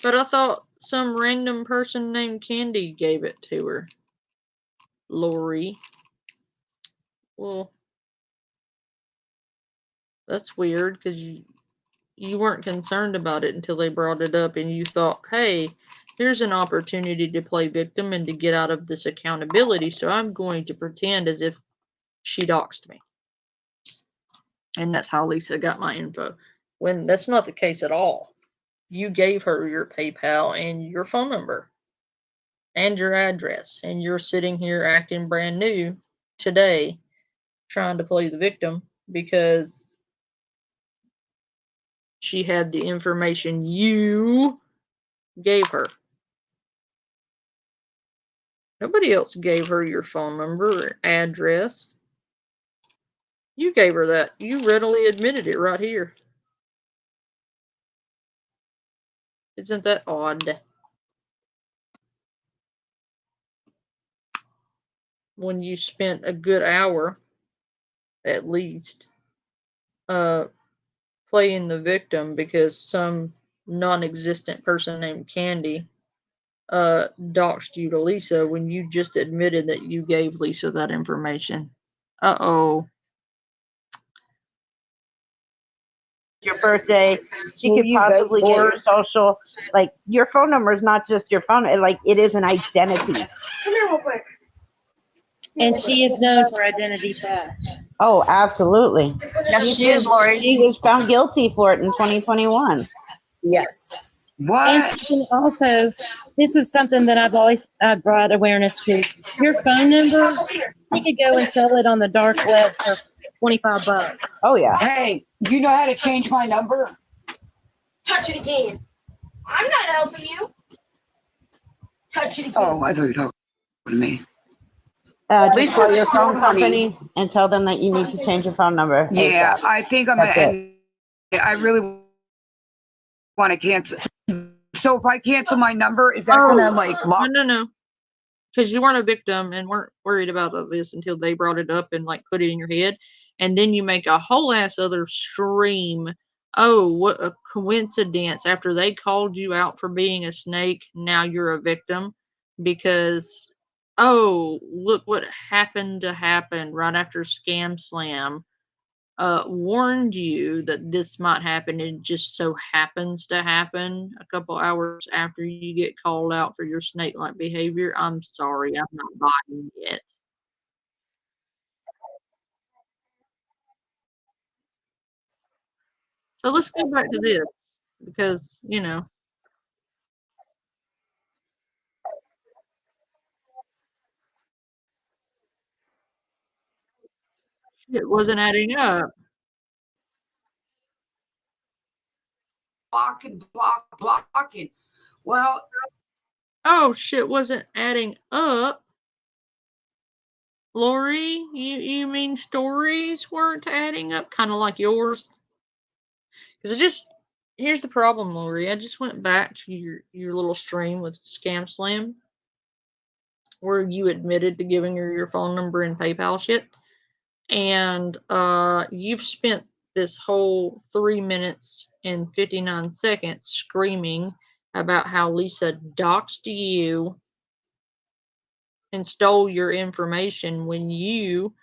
But I thought some random person named Candy gave it to her. Lori. Well, that's weird because you weren't concerned about it until they brought it up and you thought, hey, here's an opportunity to play victim and to get out of this accountability, so I'm going to pretend as if she doxed me. And that's how Lisa got my info. When that's not the case at all. You gave her your PayPal and your phone number and your address, and you're sitting here acting brand new today trying to play the victim because she had the information you gave her. Nobody else gave her your phone number or address. You gave her that. You readily admitted it right here. Isn't that odd? When you spent a good hour, at least, playing the victim because some non-existent person named Candy doxed you to Lisa when you just admitted that you gave Lisa that information. Uh-oh. Your birthday, she could possibly get your social. Like, your phone number is not just your phone, it is an identity. Come here real quick. And she is known for identity theft. Oh, absolutely. Yes, she is, Lori. She was found guilty for it in 2021. Yes. What? And she can also, this is something that I've always brought awareness to. Your phone number, you could go and sell it on the dark web for $25. Oh, yeah. Hey, you know how to change my number? Touch it again. I'm not helping you. Touch it again. Oh, I thought you were talking to me. Just call your phone company and tell them that you need to change your phone number. Yeah, ASAP. I think I really want to cancel. So if I cancel my number, is that going to lock? No. Because you weren't a victim and weren't worried about this until they brought it up and put it in your head. And then you make a whole ass other stream Oh, what a coincidence. After they called you out for being a snake, now you're a victim because, oh, look what happened to happen right after Scam Slam warned you that this might happen. It just so happens to happen a couple hours after you get called out for your snake-like behavior. I'm sorry, I'm not buying it. So let's go back to this because, you know, shit wasn't adding up. Blocking. Well, Oh, shit wasn't adding up. Lori, you mean stories weren't adding up, kind of like yours? Because here's the problem, Lori. I just went back to your little stream with Scam Slam, where you admitted to giving her your phone number and PayPal shit, and you've spent this whole 3 minutes and 59 seconds screaming about how Lisa doxed you and stole your information when you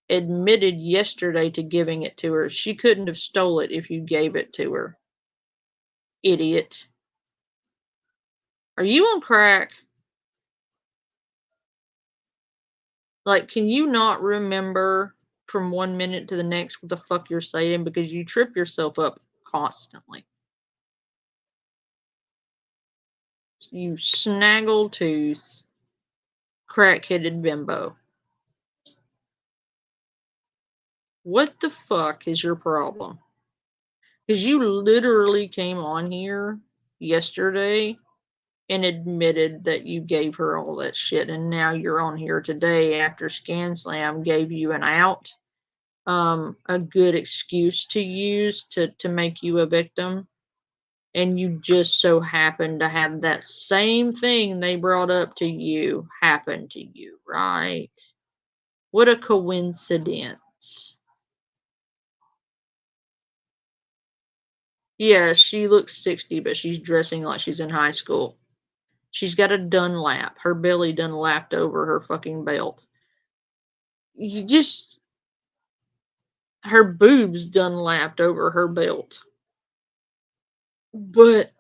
admitted yesterday to giving it to her. She couldn't have stole it if you gave it to her. Idiot. Are you on crack? Like, can you not remember from 1 minute to the next what the fuck you're saying because you trip yourself up constantly? You snaggletooth, crack-headed bimbo. What the fuck is your problem? Because you literally came on here yesterday and admitted that you gave her all that shit, and now you're on here today after ScanSlam gave you an out, a good excuse to use to make you a victim, and you just so happen to have that same thing they brought up to you happen to you, right? What a coincidence. Yeah, she looks 60, but she's dressing like she's in high school. She's got a Dunlap. Her belly done lapped over her fucking belt. You just... Her boobs done lapped over her belt. But...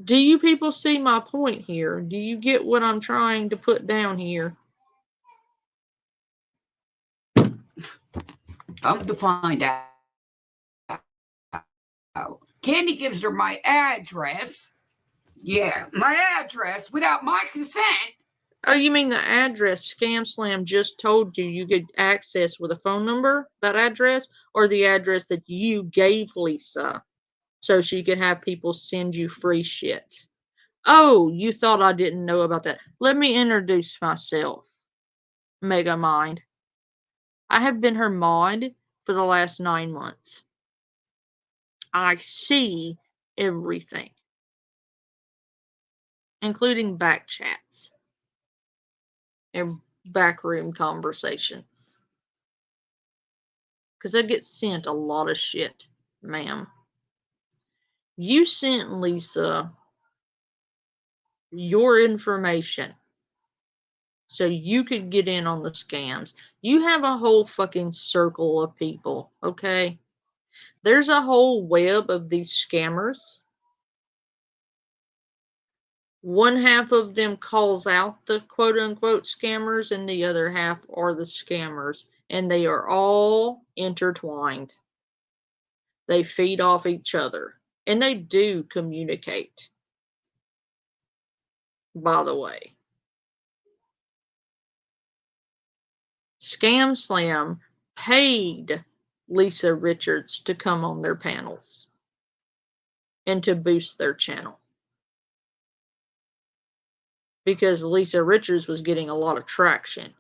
Do you people see my point here? Do you get what I'm trying to put down here? Come to find out. Candy gives her my address. Yeah, my address without my consent. Oh, you mean the address ScamSlam just told you could access with a phone number, that address, or the address that you gave Lisa so she could have people send you free shit? Oh, you thought I didn't know about that. Let me introduce myself, Mega Mind. I have been her mod for the last 9 months. I see everything, including back chats and backroom conversations. Because I get sent a lot of shit, ma'am. You sent Lisa your information so you could get in on the scams. You have a whole fucking circle of people, okay? There's a whole web of these scammers. One half of them calls out the quote-unquote scammers, and the other half are the scammers. And they are all intertwined. They feed off each other. And they do communicate, by the way. Scam Slam paid Lisa Richards to come on their panels and to boost their channel. Because Lisa Richards was getting a lot of traction.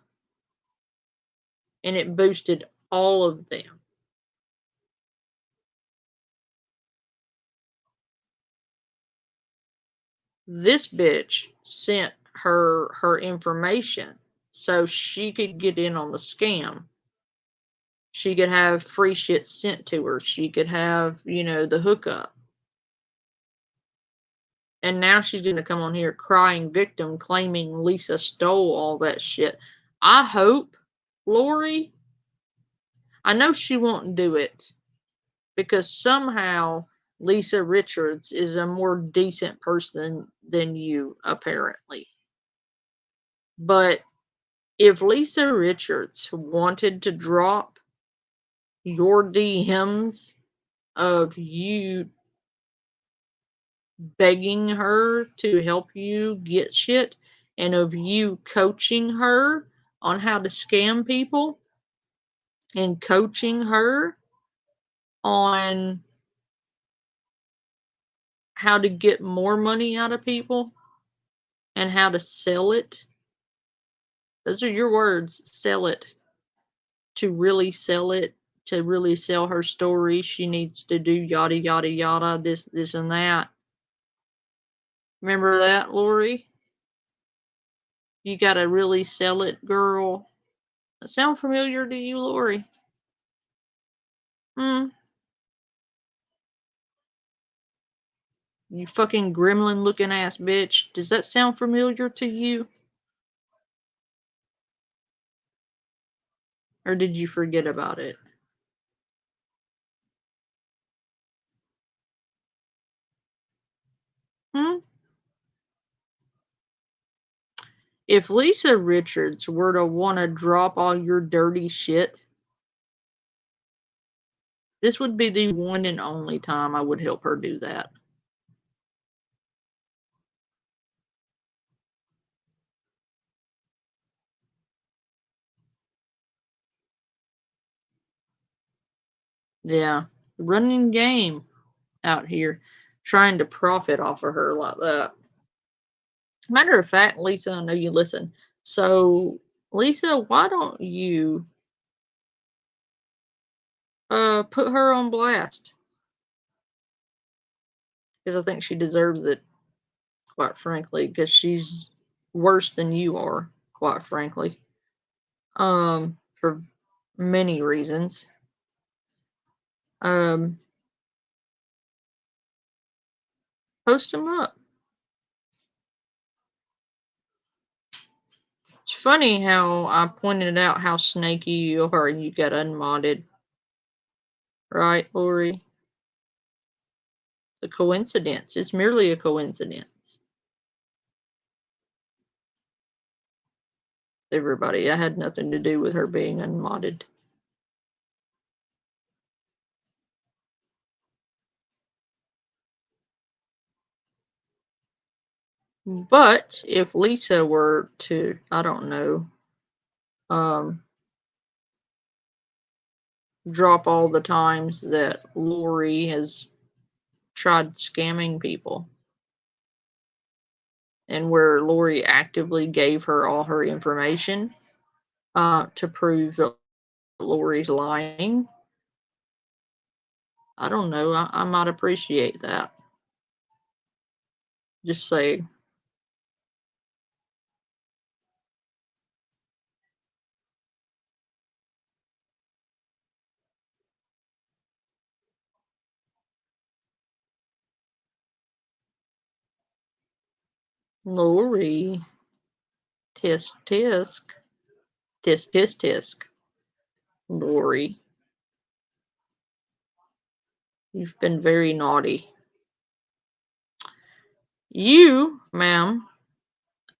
And it boosted all of them. This bitch sent her information so she could get in on the scam. She could have free shit sent to her. She could have, the hookup. And now she's going to come on here crying victim, claiming Lisa stole all that shit. I hope, Lori, I know she won't do it because somehow Lisa Richards is a more decent person than you, apparently. But if Lisa Richards wanted to drop your DMs of you begging her to help you get shit and of you coaching her on how to scam people and coaching her on how to get more money out of people and how to sell it. Those are your words, sell it. To really sell it, to really sell her story, she needs to do yada, yada, yada, this, and that. Remember that, Lori? You gotta really sell it, girl. That sound familiar to you, Lori? You fucking gremlin looking ass bitch. Does that sound familiar to you? Or did you forget about it? If Lisa Richards were to want to drop all your dirty shit, this would be the one and only time I would help her do that. Yeah, running game out here, trying to profit off of her like that. Matter of fact, Lisa, I know you listen. So, Lisa, why don't you put her on blast? Because I think she deserves it, quite frankly, because she's worse than you are, quite frankly. For many reasons. Post them up. It's funny how I pointed out how snaky you are and you got unmodded. Right, Lori? It's a coincidence. It's merely a coincidence. Everybody, I had nothing to do with her being unmodded. But if Lisa were to, I don't know, drop all the times that Lori has tried scamming people and where Lori actively gave her all her information to prove that Lori's lying, I don't know. I might appreciate that. Just say, Lori, tisk tisk, tisk tisk tisk. Lori, you've been very naughty. You, ma'am,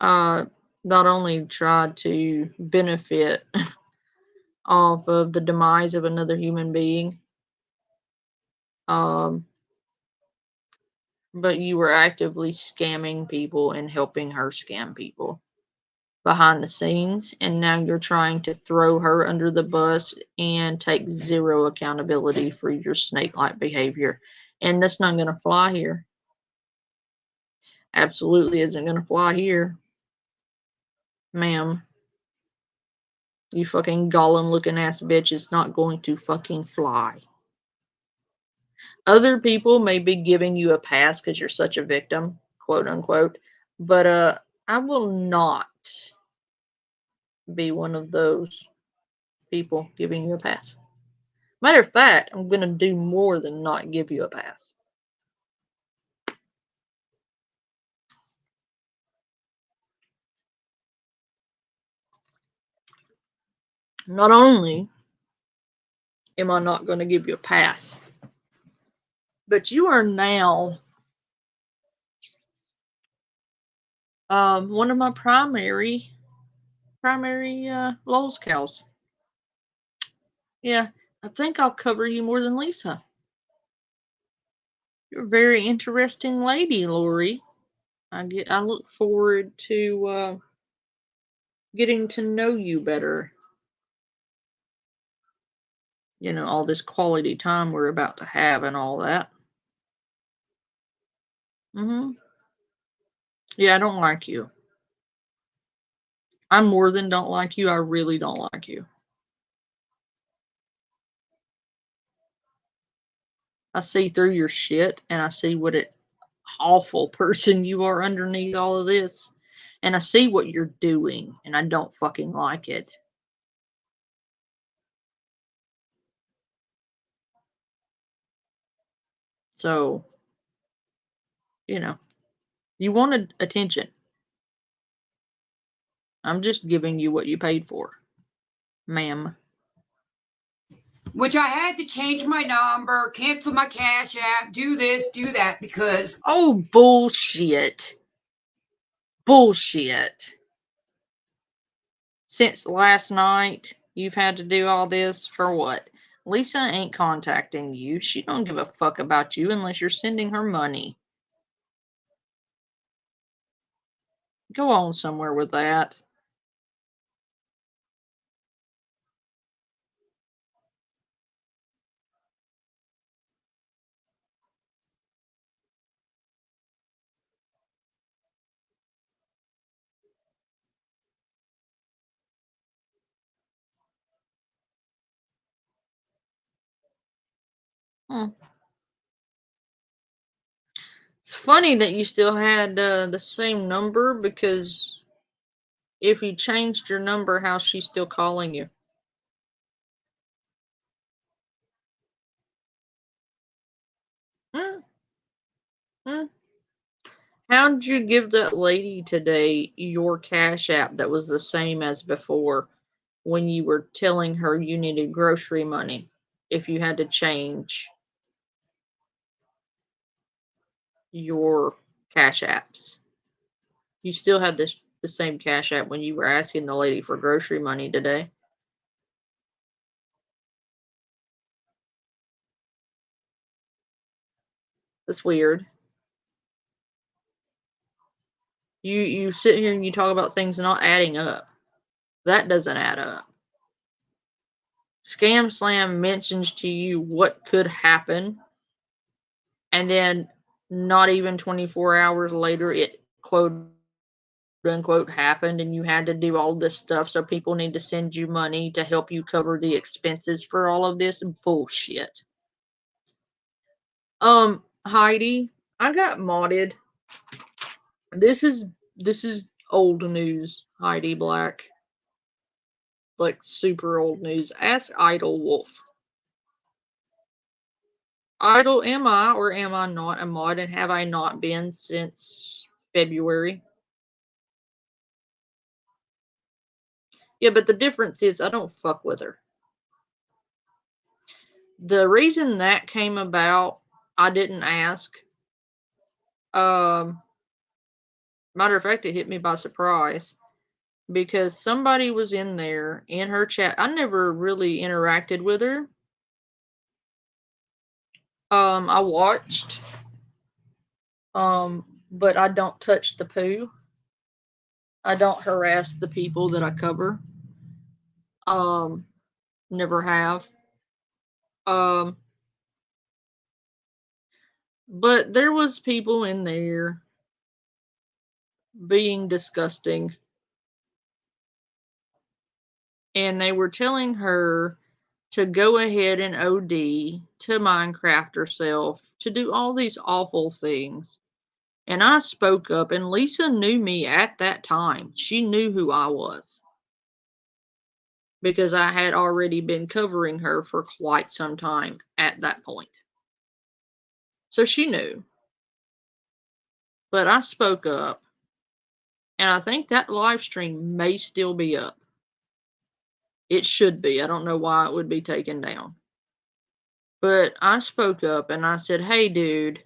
not only tried to benefit off of the demise of another human being, but you were actively scamming people and helping her scam people behind the scenes, and now you're trying to throw her under the bus and take zero accountability for your snake-like behavior. And that's not going to fly here. Absolutely isn't going to fly here. Ma'am. You fucking Gollum looking ass bitch, is not going to fucking fly. Other people may be giving you a pass because you're such a victim, quote unquote, but I will not be one of those people giving you a pass. Matter of fact, I'm going to do more than not give you a pass. Not only am I not going to give you a pass, but you are now one of my primary Lowe's cows. Yeah, I think I'll cover you more than Lisa. You're a very interesting lady, Lori. I look forward to getting to know you better. You know, all this quality time we're about to have and all that. Yeah, I don't like you. I more than don't like you. I really don't like you. I see through your shit and I see what an awful person you are underneath all of this. And I see what you're doing and I don't fucking like it. So, you know, you wanted attention. I'm just giving you what you paid for, ma'am. Which I had to change my number, cancel my Cash App, do this, do that, because... Oh, bullshit. Bullshit. Since last night, you've had to do all this for what? Lisa ain't contacting you. She don't give a fuck about you unless you're sending her money. Go on somewhere with that. It's funny that you still had the same number, because if you changed your number, how's she still calling you? How'd you give that lady today your Cash App that was the same as before when you were telling her you needed grocery money if you had to change your Cash Apps? You still had the same Cash App when you were asking the lady for grocery money today. That's weird. You sit here and you talk about things not adding up. That doesn't add up. Scam Slam mentions to you what could happen, and then not even 24 hours later, it quote unquote happened, and you had to do all this stuff, so people need to send you money to help you cover the expenses for all of this bullshit. Heidi, I got modded. This is old news, Heidi Black. Like super old news. Ask Idle Wolf. Idle, am I or am I not a mod, and have I not been since February? Yeah, but the difference is I don't fuck with her. The reason that came about, I didn't ask. Matter of fact, it hit me by surprise because somebody was in there in her chat. I never really interacted with her. I watched. But I don't touch the poo. I don't harass the people that I cover. Never have. But there was people in there being disgusting. And they were telling her to go ahead and OD, to Minecraft herself, to do all these awful things. And I spoke up, and Lisa knew me at that time. She knew who I was. because I had already been covering her for quite some time at that point. So she knew. But I spoke up, and I think that live stream may still be up. It should be. I don't know why it would be taken down. But I spoke up and I said, hey, dude,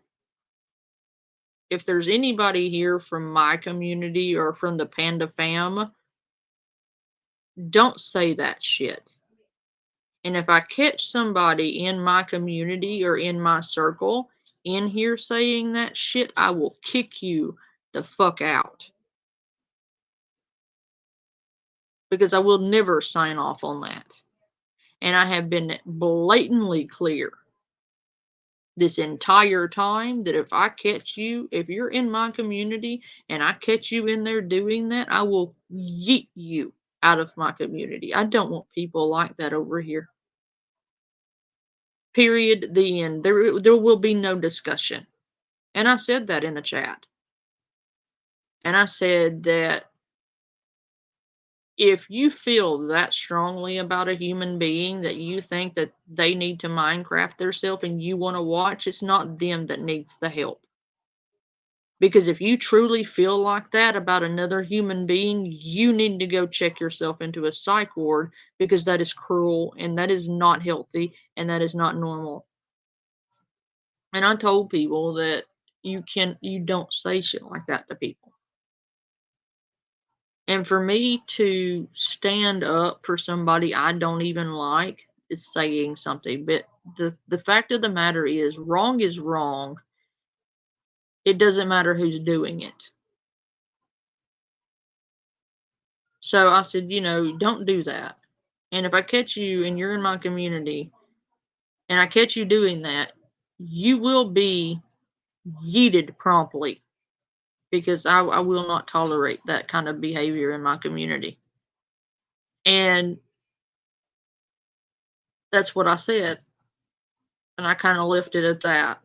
if there's anybody here from my community or from the Panda fam, don't say that shit. And if I catch somebody in my community or in my circle in here saying that shit, I will kick you the fuck out. Because I will never sign off on that. And I have been blatantly clear this entire time that if I catch you, if you're in my community and I catch you in there doing that, I will yeet you out of my community. I don't want people like that over here. Period. The end. There will be no discussion. And I said that in the chat. And I said that if you feel that strongly about a human being that you think that they need to Minecraft themselves and you want to watch, it's not them that needs the help. Because if you truly feel like that about another human being, you need to go check yourself into a psych ward, because that is cruel and that is not healthy and that is not normal. And I told people that you don't say shit like that to people. And for me to stand up for somebody I don't even like is saying something. But the fact of the matter is wrong. It doesn't matter who's doing it. So I said, don't do that. And if I catch you and you're in my community and I catch you doing that, you will be yeeted promptly. Because I will not tolerate that kind of behavior in my community. And that's what I said. And I kind of left it at that.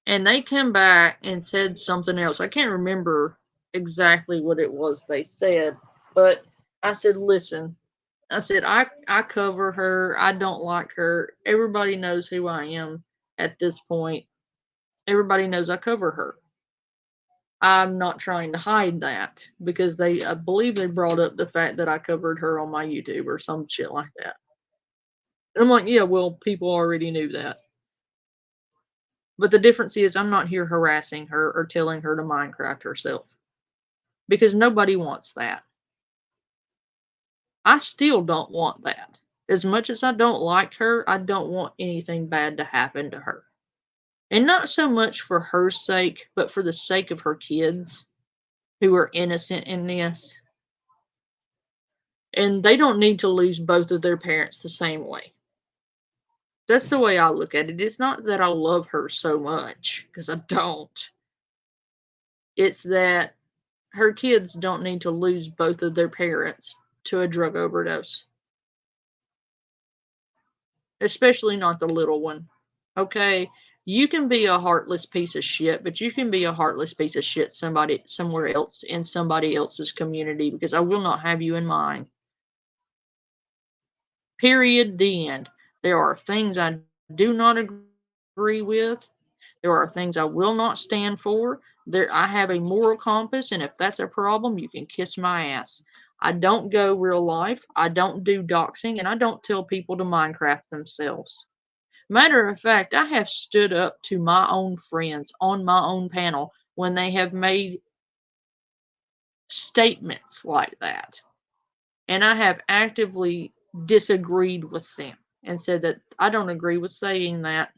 And they came back and said something else. I can't remember exactly what it was they said. But I said, listen. I said, I cover her. I don't like her. Everybody knows who I am at this point. Everybody knows I cover her. I'm not trying to hide that, because I believe they brought up the fact that I covered her on my YouTube or some shit like that. And I'm like, yeah, well, people already knew that. But the difference is I'm not here harassing her or telling her to Minecraft herself, because nobody wants that. I still don't want that. As much as I don't like her, I don't want anything bad to happen to her. And not so much for her sake, but for the sake of her kids who are innocent in this. And they don't need to lose both of their parents the same way. That's the way I look at it. It's not that I love her so much, because I don't. It's that her kids don't need to lose both of their parents to a drug overdose. Especially not the little one. Okay? You can be a heartless piece of shit, but you can be a heartless piece of shit somewhere else in somebody else's community, because I will not have you in mine. Period. The end. There are things I do not agree with. There are things I will not stand for. I have a moral compass, and if that's a problem, you can kiss my ass. I don't go real life. I don't do doxing, and I don't tell people to Minecraft themselves. Matter of fact, I have stood up to my own friends on my own panel when they have made statements like that. And I have actively disagreed with them and said that I don't agree with saying that.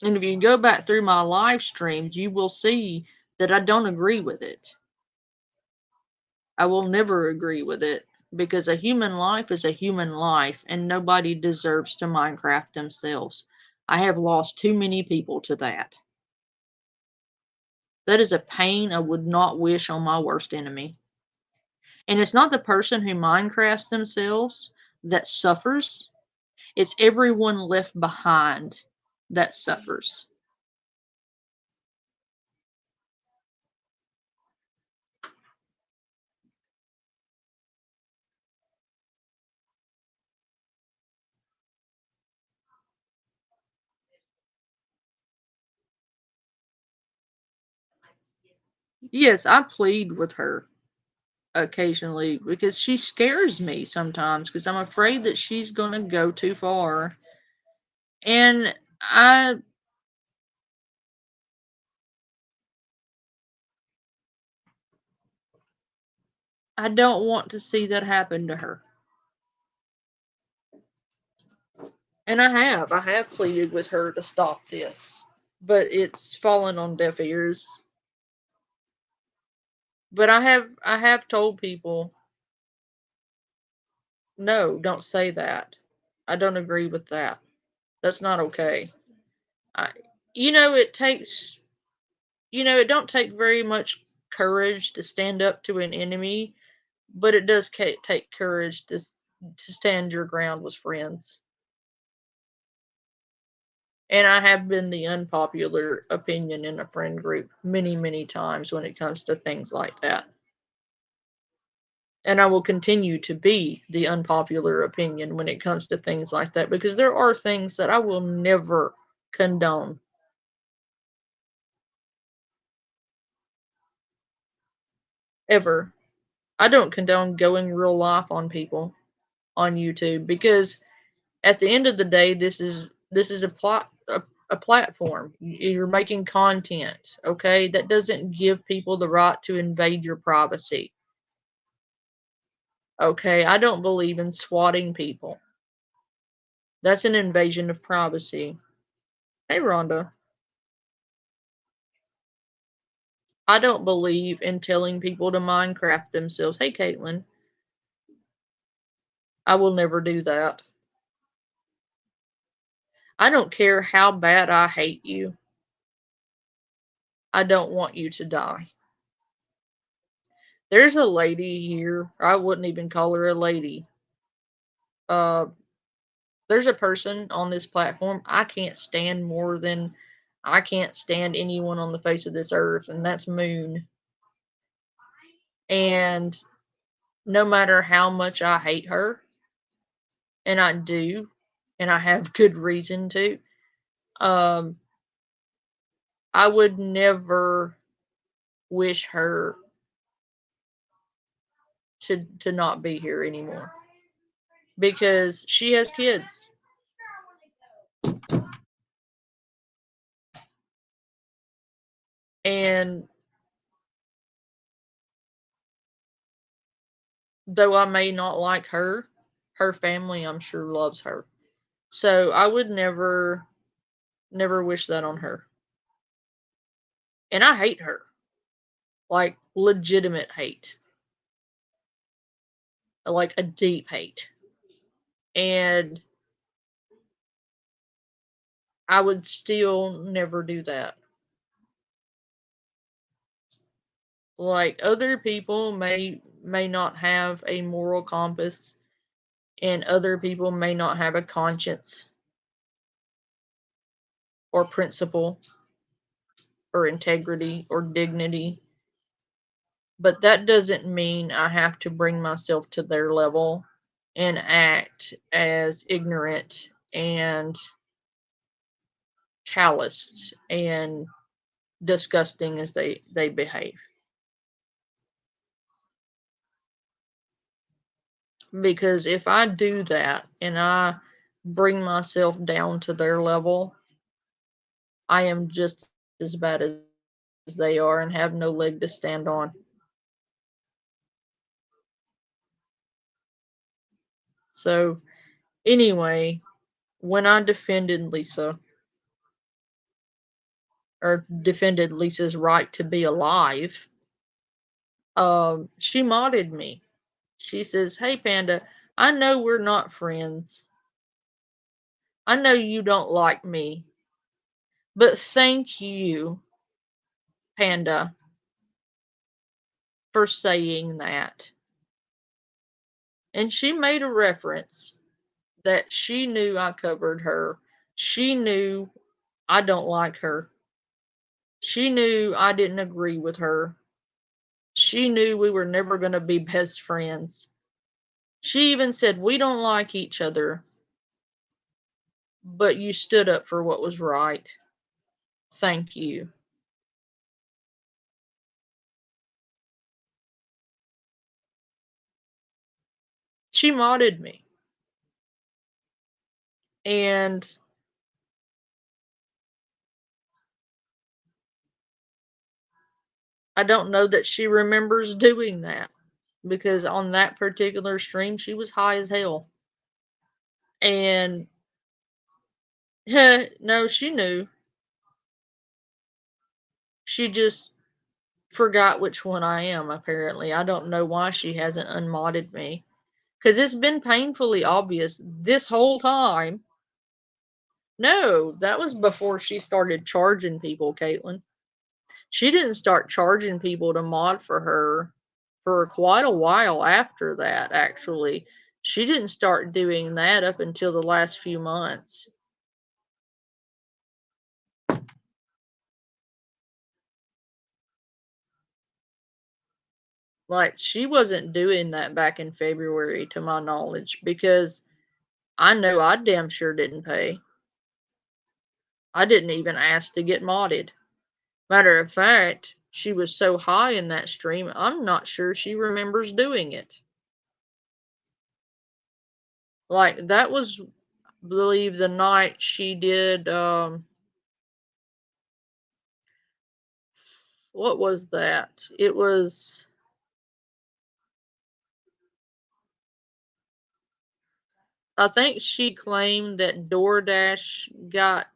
And if you go back through my live streams, you will see that I don't agree with it. I will never agree with it, because a human life is a human life, and nobody deserves to Minecraft themselves. I have lost too many people to that. That is a pain I would not wish on my worst enemy. And it's not the person who Minecrafts themselves that suffers. It's everyone left behind that suffers. Yes, I plead with her occasionally because she scares me sometimes because I'm afraid that she's going to go too far. And I don't want to see that happen to her. And I have pleaded with her to stop this, but it's fallen on deaf ears. But I have told people, no, don't say that. I don't agree with that. That's not okay. I, it takes, it don't take very much courage to stand up to an enemy, but it does take courage to stand your ground with friends. And I have been the unpopular opinion in a friend group many, many times when it comes to things like that. And I will continue to be the unpopular opinion when it comes to things like that because there are things that I will never condone. Ever. I don't condone going real life on people on YouTube because at the end of the day, this is a platform. You're making content, okay? That doesn't give people the right to invade your privacy. Okay, I don't believe in swatting people. That's an invasion of privacy. Hey, Rhonda. I don't believe in telling people to Minecraft themselves. Hey, Caitlin. I will never do that. I don't care how bad I hate you. I don't want you to die. There's a lady here. I wouldn't even call her a lady. Uh, there's a person on this platform I can't stand more than I can't stand anyone on the face of this earth, and that's Moon. And no matter how much I hate her, and I do, and I have good reason to, um, I would never wish her to not be here anymore because she has kids. And though I may not like her, her family I'm sure loves her. So I would never wish that on her. And I hate her. Like legitimate hate. Like a deep hate. And I would still never do that. Like other people may not have a moral compass and other people may not have a conscience or principle or integrity or dignity, but that doesn't mean I have to bring myself to their level and act as ignorant and calloused and disgusting as they behave. Because if I do that and I bring myself down to their level, I am just as bad as they are and have no leg to stand on. So, anyway, when I defended Lisa, or defended Lisa's right to be alive, she modded me. She says, "Hey, Panda, I know we're not friends. I know you don't like me, but thank you, Panda, for saying that." And she made a reference that she knew I covered her. She knew I don't like her. She knew I didn't agree with her. She knew we were never going to be best friends. She even said, "We don't like each other, but you stood up for what was right. Thank you." she modded me. And I don't know that she remembers doing that, because on that particular stream, she was high as hell. And no, she knew. She just forgot which one I am, apparently. I don't know why she hasn't unmodded me. Because it's been painfully obvious this whole time. No, that was before she started charging people, Caitlin. She didn't start charging people to mod for her for quite a while after that, actually. She didn't start doing that up until the last few months. Like, she wasn't doing that back in February, to my knowledge, because I know I damn sure didn't pay. I didn't even ask to get modded. Matter of fact, she was so high in that stream, I'm not sure she remembers doing it. Like, that was, I believe, the night she did, what was that? It was, I think she claimed that DoorDash got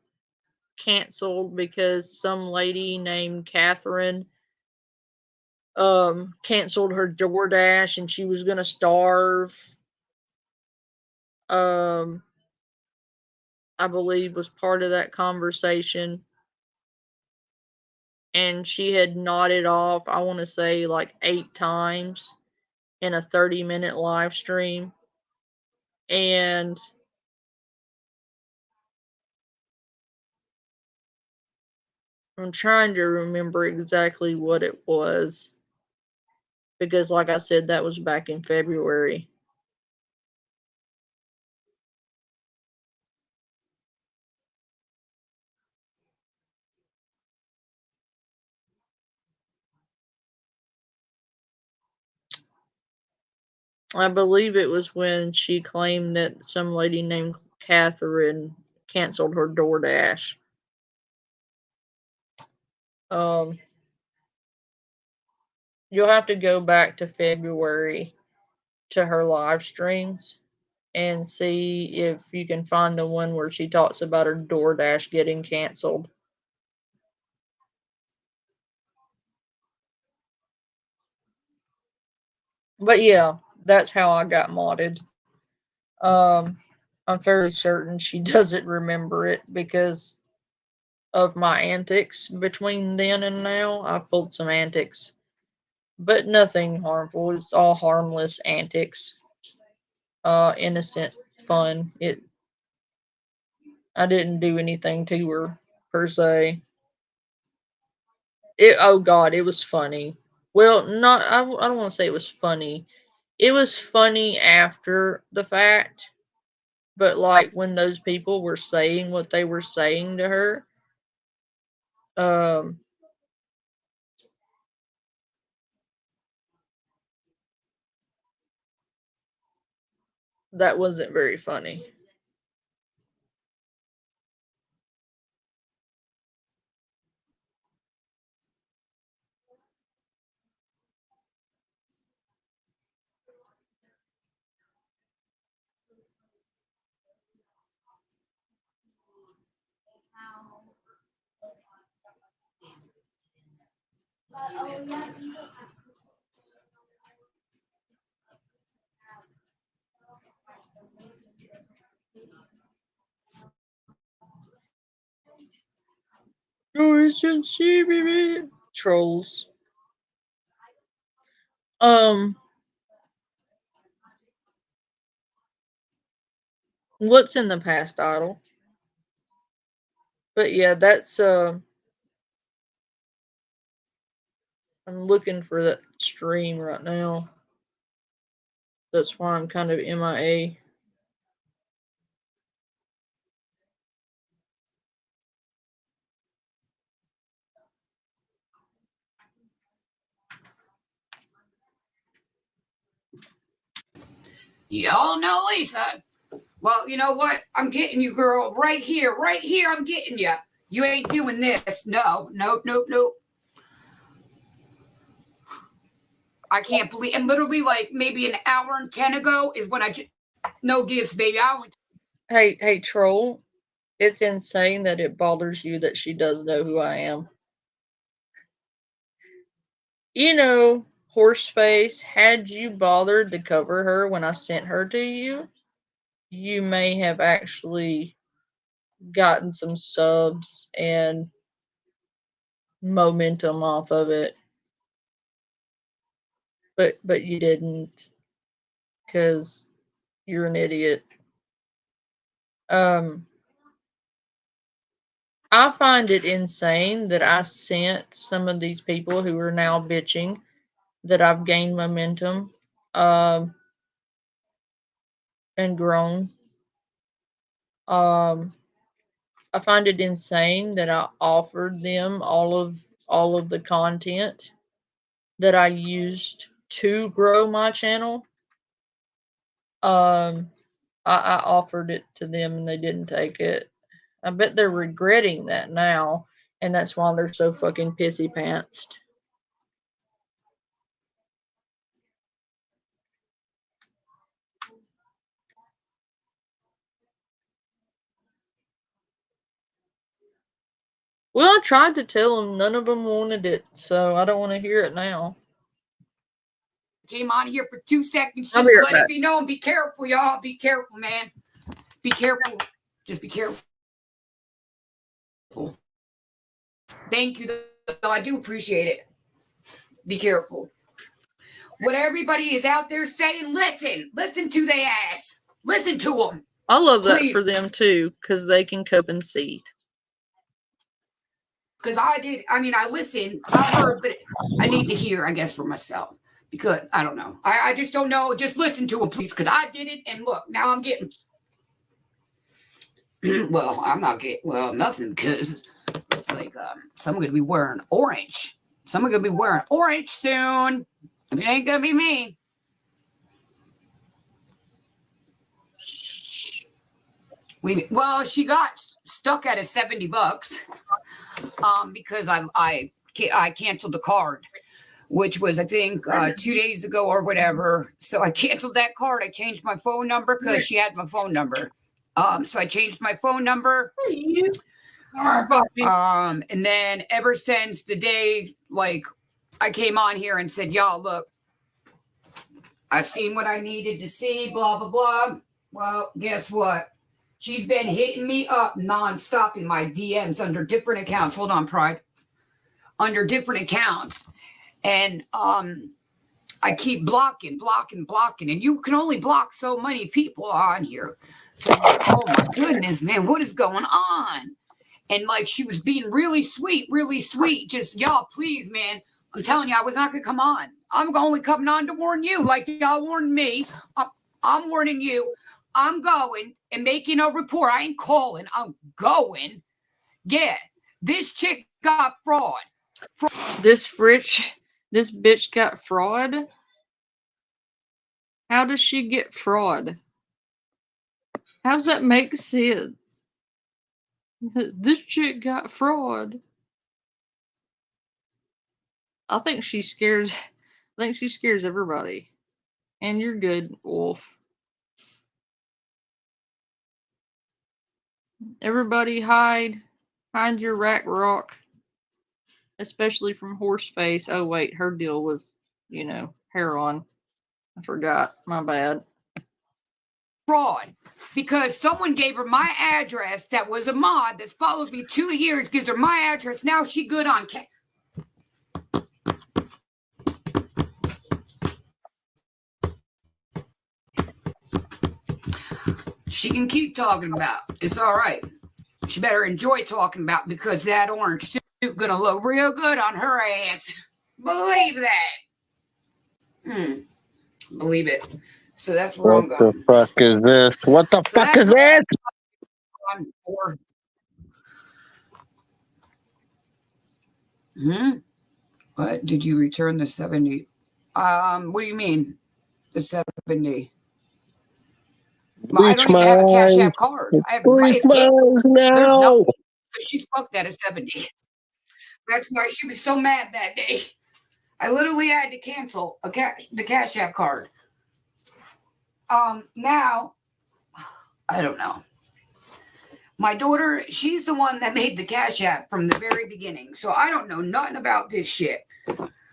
canceled because some lady named Catherine canceled her DoorDash and she was gonna starve. I believe was part of that conversation. And she had nodded off, I want to say, like 8 times in a 30-minute live stream. And I'm trying to remember exactly what it was. Because, like I said, that was back in February. I believe it was when she claimed that some lady named Catherine canceled her DoorDash. You'll have to go back to February to her live streams and see if you can find the one where she talks about her DoorDash getting canceled. But yeah, that's how I got modded. I'm fairly certain she doesn't remember it because of my antics between then and now. I pulled some antics, but nothing harmful. It's all harmless antics. Innocent fun. I didn't do anything to her per se. Oh God, it was funny. Well, not I don't want to say it was funny. It was funny after the fact, but like when those people were saying what they were saying to her, um, that wasn't very funny. Trolls. What's in the past idol? But yeah, that's I'm looking for that stream right now. That's why I'm kind of MIA. Y'all know Lisa. Well, you know what? I'm getting you, girl. Right here. I'm getting you. You ain't doing this. No. Nope. I can't believe. And literally, like maybe an hour and 10 ago is when no gifts, baby. I only. Hey, troll. It's insane that it bothers you that she does know who I am. You know, Horseface, had you bothered to cover her when I sent her to you, you may have actually gotten some subs and momentum off of it. But you didn't, because you're an idiot. I find it insane that I sent some of these people who are now bitching that I've gained momentum and grown. I find it insane that I offered them all of the content that I used to grow my channel. I offered it to them and they didn't take it. I bet they're regretting that now, and that's why they're so fucking pissy pantsed. Well, I tried to tell them, none of them wanted it, so I don't want to hear it now. Came on here for 2 seconds. I'll Just be right let back. it be known. Be careful, y'all. Be careful, man. Be careful. Just be careful. Thank you, though. I do appreciate it. Be careful. What everybody is out there saying, listen to their ass. Listen to them. I love that Please. for them too, because they can cope and see. Because I listened, I heard, but I need to hear, I guess, for myself. Because I don't know. I just don't know. Just listen to them, please, because I did it, and look, now I'm getting. Well, I'm not getting, nothing, because it's like someone going to be wearing orange. Someone going to be wearing orange soon. It ain't going to be me. She got stuck at $70 because I canceled the card, which was I think 2 days ago or whatever. So I canceled that card. I changed my phone number because she had my phone number. So I changed my phone number. And then ever since the day I came on here and said, y'all, look, I've seen what I needed to see, blah, blah, blah. Well, guess what? She's been hitting me up nonstop in my DMs under different accounts. Hold on, Pride. Under different accounts. And I keep blocking. And you can only block so many people on here. So I'm like, oh my goodness, man, what is going on? And she was being really sweet. Just, y'all, please, man. I'm telling you, I was not going to come on. I'm only coming on to warn you like y'all warned me. I'm warning you. I'm going and making a report. I ain't calling. I'm going. Yeah, this chick got fraud. This bitch got fraud? How does she get fraud? How does that make sense? This chick got fraud. I think she scares everybody. And you're good, Wolf. Everybody hide your rack rock. Especially from Horseface. Oh wait, her deal was, hair on. I forgot. My bad. Fraud. Because someone gave her my address that was a mod that's followed me 2 years, gives her my address. Now she good on She can keep talking about. It's all right. She better enjoy talking about, because that orange suit gonna look real good on her ass. Believe that. Believe it. So that's where I'm going. What the fuck is this? What the fuck is this? What did you return the 70? What do you mean? The 70? I Bleach don't even my have a Cash eyes. App card. I have Bleach it's my canceled. eyes There's now. nothing. So she's fucked at a 70. That's why she was so mad that day. I literally had to cancel the Cash App card. Now, I don't know. My daughter, she's the one that made the Cash App from the very beginning. So I don't know nothing about this shit.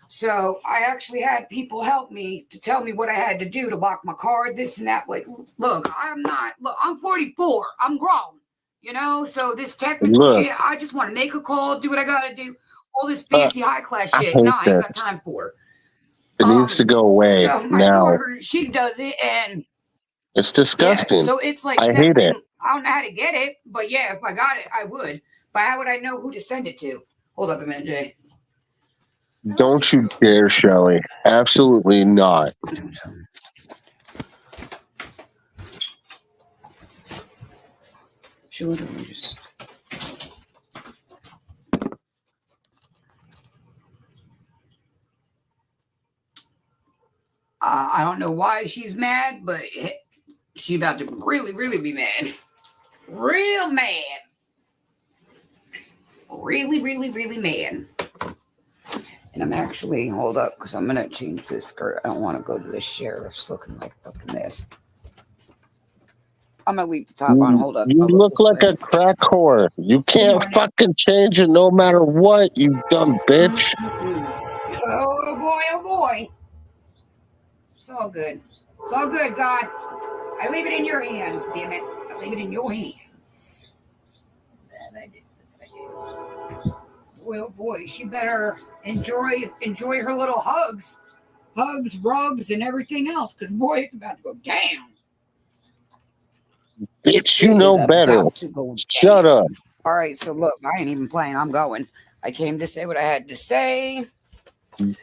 So I actually had people help me to tell me what I had to do to lock my card, this and that. Like, look, I'm 44. I'm grown. You know, so this technical Look, shit, I just want to make a call, do what I got to do. All this fancy high class I shit, hate no, I ain't got this. time for. It needs to go away So my now. daughter, she does it, and It's yeah, disgusting. so it's like I hate it. I don't know how to get it, but yeah, if I got it, I would. But how would I know who to send it to? Hold up a minute, Jay. Don't you dare, Shelley. Absolutely not. She literally just. I don't know why she's mad, but she about to really, really be mad. Real mad. Really, really, really mad. And I'm actually, hold up, because I'm going to change this skirt. I don't want to go to the sheriff's looking like fucking this. I'm going to leave the top on. Hold up. You I'll look like way. a crack whore. You can't fucking change it no matter what, you dumb bitch. Oh boy, oh boy. It's all good. It's all good, God. I leave it in your hands, damn it. I leave it in your hands. That I did. Boy, oh boy, she better enjoy her little hugs, rubs, and everything else, because boy, it's about to go down. Bitch, you know better. Shut up. All right, so look, I ain't even playing. I'm going. I came to say what I had to say.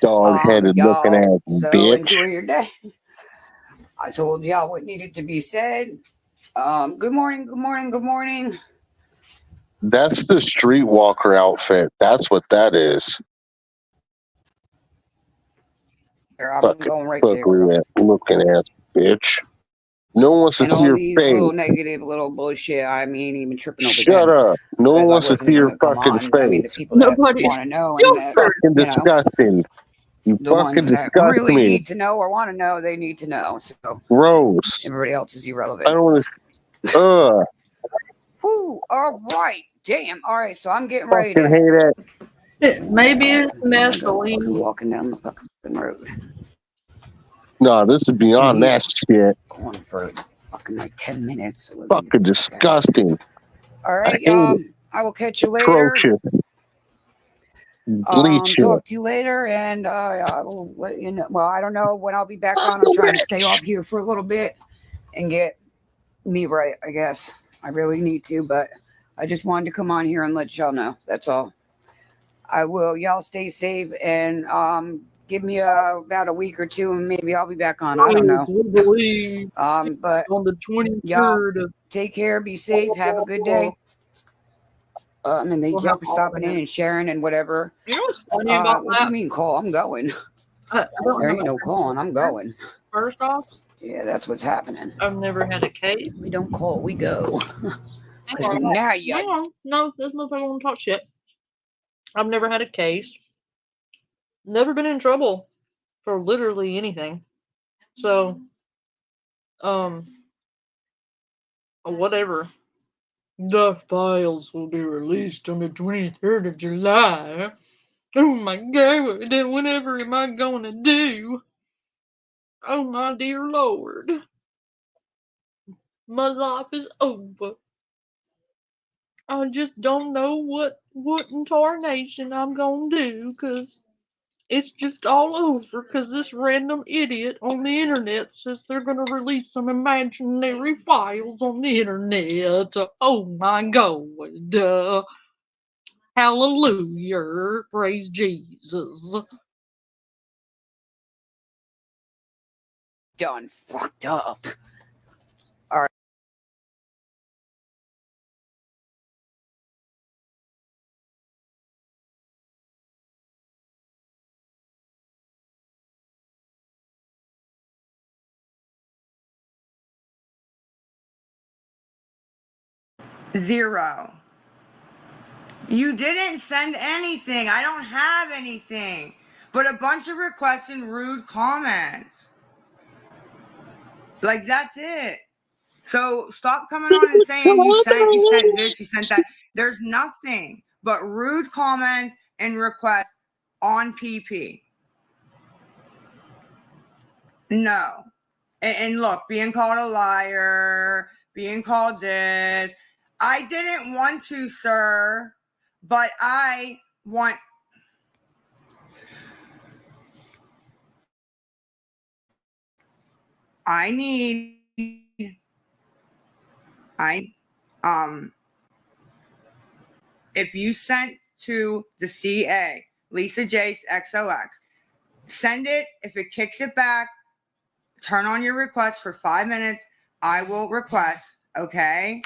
Dog-headed looking ass So bitch. enjoy your day. I told y'all what needed to be said. Good morning, good morning, good morning. That's the streetwalker outfit. That's what that is. Here, I'm Fucking going right there. looking ass bitch. No one wants to And see all your these face. little negative little bullshit, I mean, even tripping over Shut them. up. No one Because I wants to wasn't see even your going to come fucking on. I mean, the face. people that want to know and that, Fucking you know, disgusting. You the fucking ones that disgust really me. need to know or want to know, they need to know. So Gross. everybody else is irrelevant. I don't want to. Whew, all right. Damn. All right, so I'm getting ready Fucking to. hate it. Maybe it's mescaline. Walking down the fucking road. No, this is beyond that shit. Going for fucking like 10 minutes. So Fucking disgusting. all right, I hate it. I will catch you later. Atrocious. Bleach it. Talk to you later, and I will let you know. Well, I don't know when I'll be back on. I'm trying to stay off here for a little bit and get me right, I guess. I really need to, but I just wanted to come on here and let y'all know. That's all. I will. Y'all stay safe and give me about a week or two, and maybe I'll be back on. I don't know. But on the 23rd y'all take care, be safe, have a good day. And thank y'all for stopping in and sharing and whatever. You know what's funny about what that? do you mean call? I'm going. I don't There know ain't no calling. I'm going. First off, yeah, that's what's happening. I've never had a case. We don't call, we go. Because now you. Hang on. No, this motherfucker won't talk shit. I've never had a case. Never been in trouble for literally anything. So, whatever. The files will be released on the 23rd of July. Oh my God, then whatever am I gonna do? Oh my dear Lord. My life is over. I just don't know what in tarnation I'm gonna do, 'cause it's just all over, 'cause this random idiot on the internet says they're gonna release some imaginary files on the internet. Oh my God. Hallelujah. Praise Jesus. Done fucked up. 0. You didn't send anything. I don't have anything but a bunch of requests and rude comments. Like, that's it. So stop coming on and saying you sent this, you sent that. There's nothing but rude comments and requests on PP. No. And look, being called a liar, being called this. I didn't want to, sir, but I want. If you sent to the CA, Lisa Jace XOX, send it. If it kicks it back, turn on your request for 5 minutes. I will request, okay?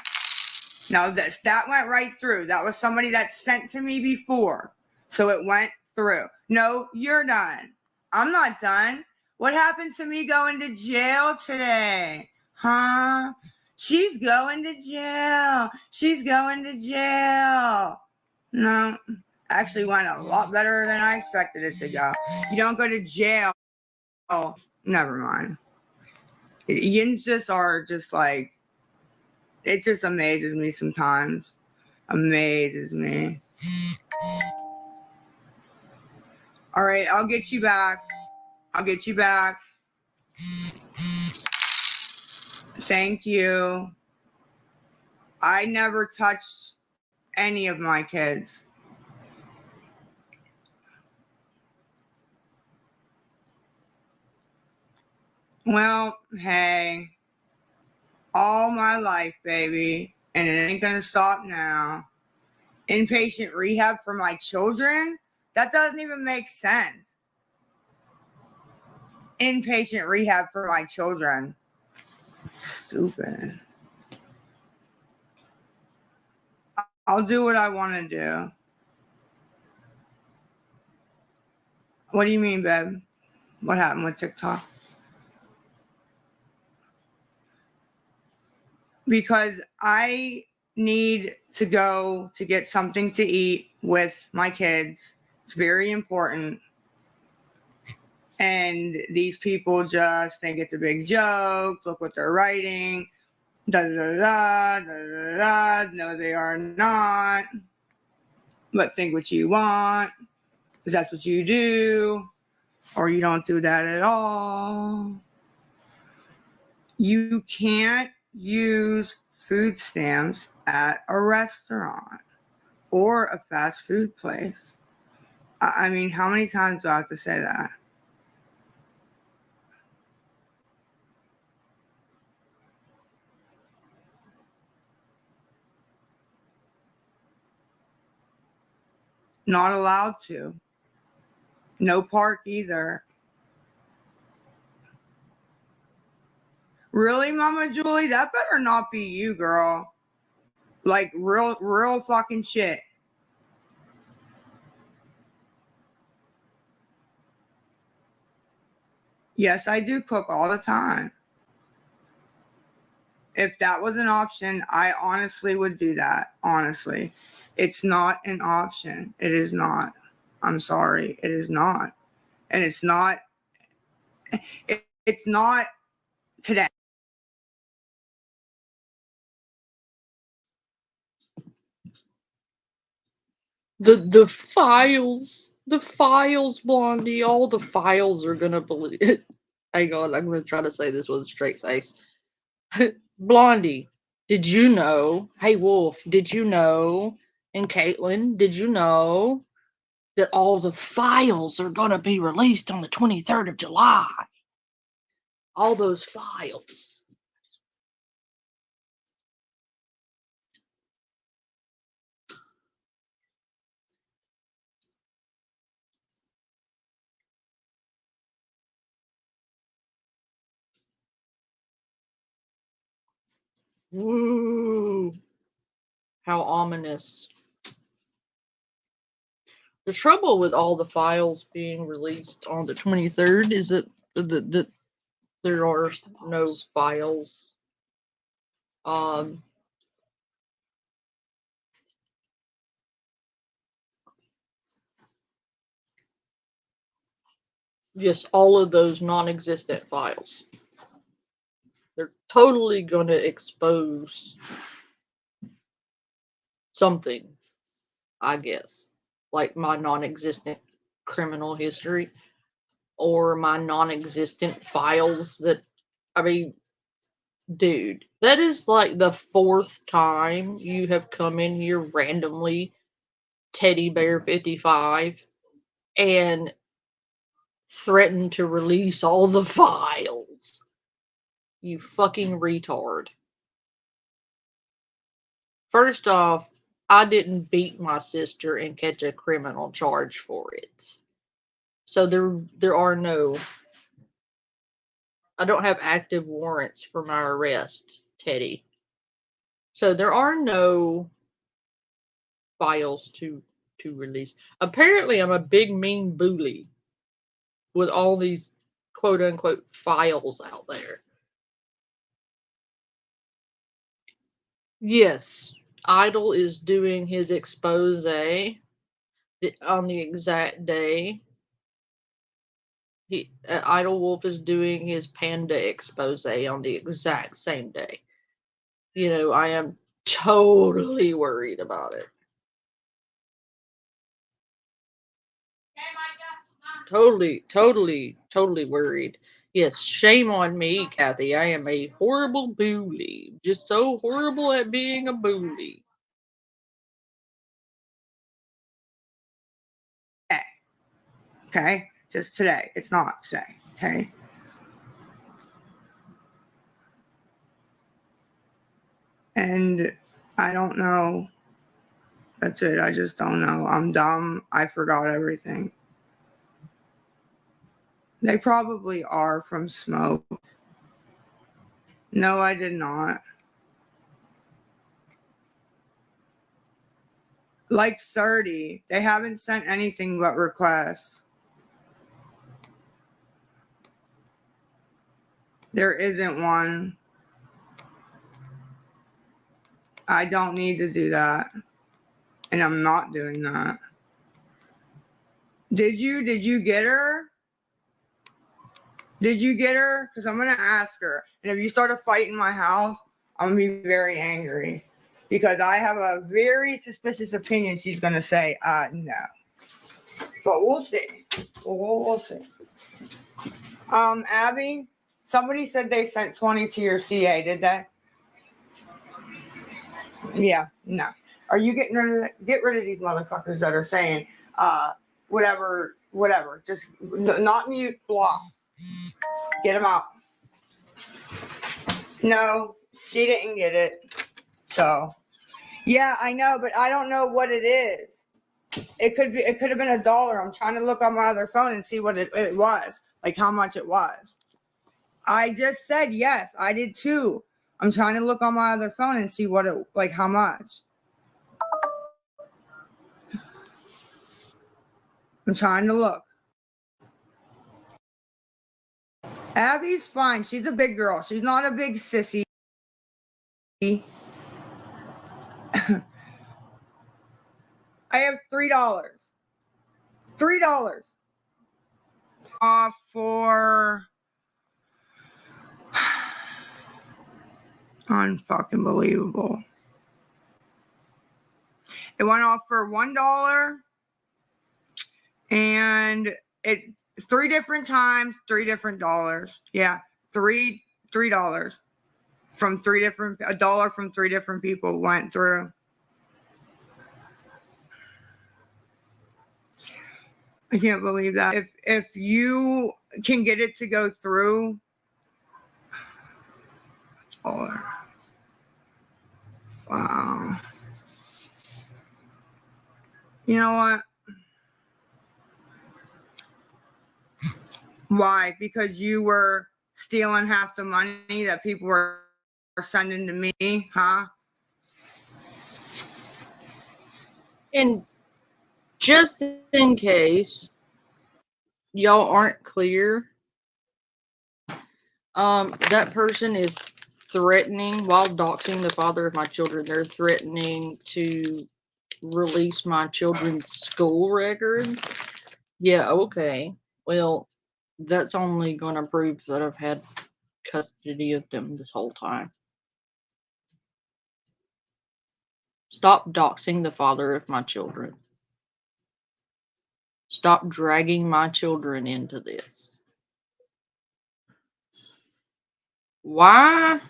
Now, that went right through. That was somebody that sent to me before. So it went through. No, you're done. I'm not done. What happened to me going to jail today? Huh? She's going to jail. She's going to jail. No, actually went a lot better than I expected it to go. You don't go to jail. Oh, never mind. Yins just are just like, it just amazes me sometimes. Amazes me. All right, I'll get you back. I'll get you back. Thank you. I never touched any of my kids. Well, hey, all my life, baby, and it ain't gonna stop now. Inpatient rehab for my children? That doesn't even make sense. Inpatient rehab for my children. Stupid. I'll do what I want to do. What do you mean, babe? What happened with TikTok? Because I need to go to get something to eat with my kids. It's very important. And these people just think it's a big joke. Look what they're writing. Da da da da da da. No, they are not. But think what you want, because that's what you do, or you don't do that at all. You can't use food stamps at a restaurant or a fast food place. I mean, how many times do I have to say that? Not allowed to. No park either. Really, Mama Julie? That better not be you, girl. Like, real fucking shit. Yes, I do cook all the time. If that was an option, I honestly would do that. Honestly. It's not an option. It is not. I'm sorry. It is not. And it's not today. The files, Blondie, all the files are gonna believe it. Hang on, I'm gonna try to say this with a straight face. Blondie, did you know? Hey Wolf, did you know? And Caitlin, did you know that all the files are gonna be released on the 23rd of July? All those files. Woo! How ominous. The trouble with all the files being released on the 23rd is that there are no files Yes, all of those non-existent files. They're totally going to expose something, I guess. Like my non-existent criminal history or my non-existent files that, I mean, dude, that is like the 4th time you have come in here randomly, Teddy Bear 55, and threatened to release all the files. You fucking retard. First off, I didn't beat my sister and catch a criminal charge for it. So there are no, I don't have active warrants for my arrest, Teddy. So there are no files to release. Apparently I'm a big mean bully with all these quote unquote files out there. Yes, Idol is doing his expose on the exact day. Idle Wolf is doing his panda expose on the exact same day. You know, I am totally worried about it. Totally worried. Yes, shame on me, Kathy. I am a horrible bully. Just so horrible at being a bully. Okay? Just today. It's not today. Okay? And I don't know. That's it. I just don't know. I'm dumb. I forgot everything. They probably are from smoke. No, I did not. Like 30. They haven't sent anything but requests. There isn't one. I don't need to do that. And I'm not doing that. Did you get her? Did you get her? Because I'm going to ask her. And if you start a fight in my house, I'm going to be very angry. Because I have a very suspicious opinion she's going to say, no. But we'll see. We'll see. Abby, somebody said they sent 20 to your CA, did they? Yeah, no. Are you get rid of these motherfuckers that are saying, whatever. Just not mute, block. Get them out. No, she didn't get it. So, yeah, I know, but I don't know what it is. It could have been $1. I'm trying to look on my other phone and see what it was, like how much it was. I just said yes, I did too. I'm trying to look on my other phone and see what it, like how much. I'm trying to look. Abby's fine. She's a big girl. She's not a big sissy. I have $3. $3. For unfucking believable. It went off for $1 and it 3 different times, $3 different dollars. Yeah, $3 from $1 from 3 different people went through. I can't believe that. If you can get it to go through, wow. You know what? Why? Because you were stealing half the money that people were sending to me, huh? And just in case y'all aren't clear, that person is threatening, while doxing the father of my children, they're threatening to release my children's school records. Yeah, okay. Well, That's only going to prove that I've had custody of them this whole time. Stop doxing the father of my children. Stop dragging my children into this. Why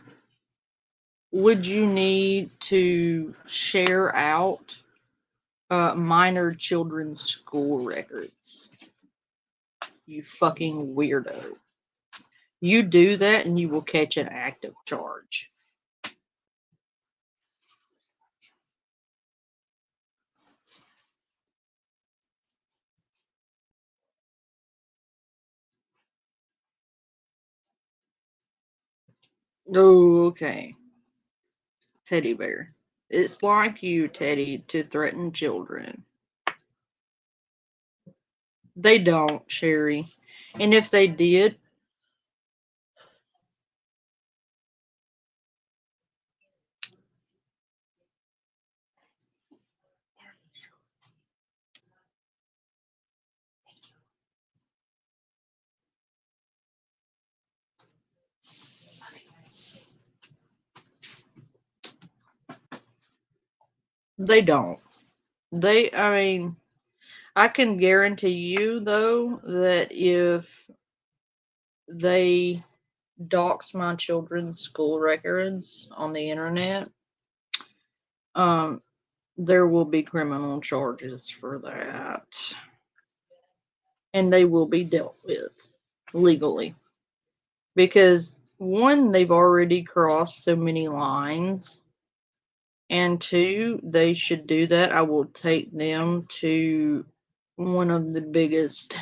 would you need to share out minor children's school records? You fucking weirdo. You do that and you will catch an active charge. Okay. Teddy bear. It's like you, Teddy, to threaten children. They don't, Sherry. And if they did, they don't. I mean, I can guarantee you, though, that if they dox my children's school records on the internet, there will be criminal charges for that. And they will be dealt with legally. Because, one, they've already crossed so many lines. And two, they should do that. I will take them to one of the biggest,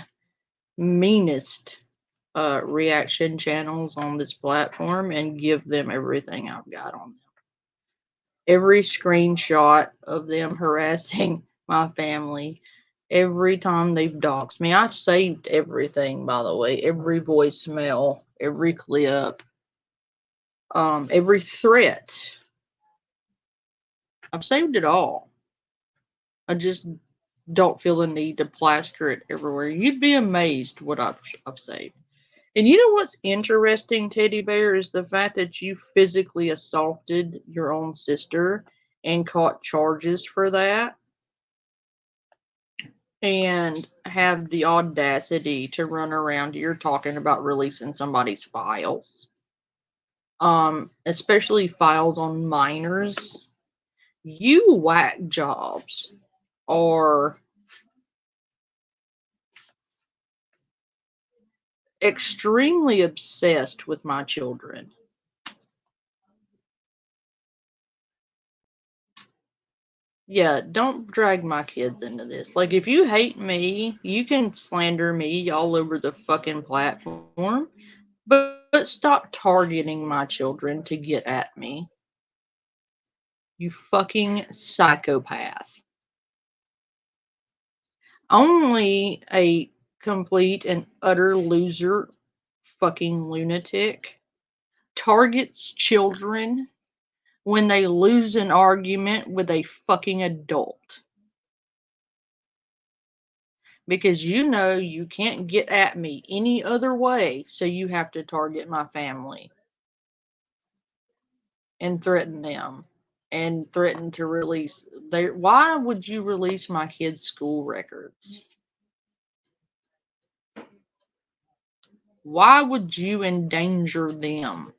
meanest reaction channels on this platform and give them everything I've got on them. Every screenshot of them harassing my family, every time they've doxed me. I saved everything, by the way, every voicemail, every clip, every threat. I've saved it all. I just don't feel the need to plaster it everywhere. You'd be amazed what I've saved. And you know what's interesting, Teddy Bear, is the fact that you physically assaulted your own sister and caught charges for that, and have the audacity to run around here talking about releasing somebody's files, especially files on minors. You whack jobs are extremely obsessed with my children. Yeah, don't drag my kids into this. Like, if you hate me, you can slander me all over the fucking platform, but stop targeting my children to get at me. You fucking psychopath. Only a complete and utter loser, fucking lunatic, targets children when they lose an argument with a fucking adult. Because you know you can't get at me any other way, so you have to target my family and threaten them and threaten to release their. Why would you release my kids' school records? Why would you endanger them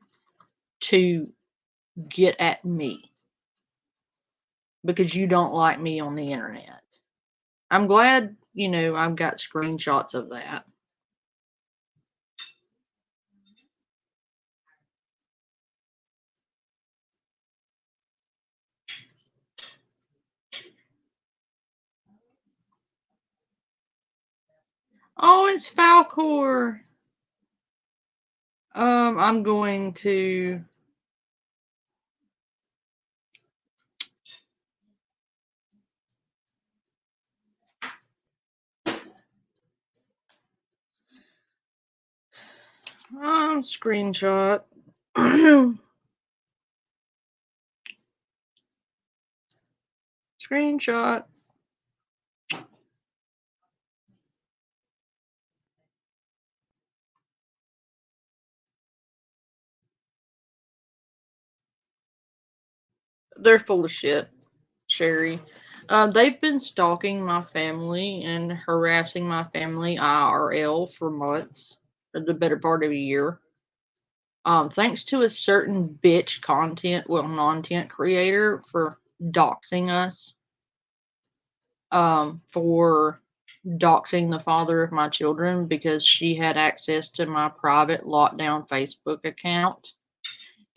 to get at me? Because you don't like me on the internet. I'm glad, I've got screenshots of that. Oh, it's Falcor. I'm going to. Screenshot. Screenshot. They're full of shit, Sherry. They've been stalking my family and harassing my family IRL for months, for the better part of a year. Thanks to a certain bitch content creator for doxing us, for doxing the father of my children because she had access to my private lockdown Facebook account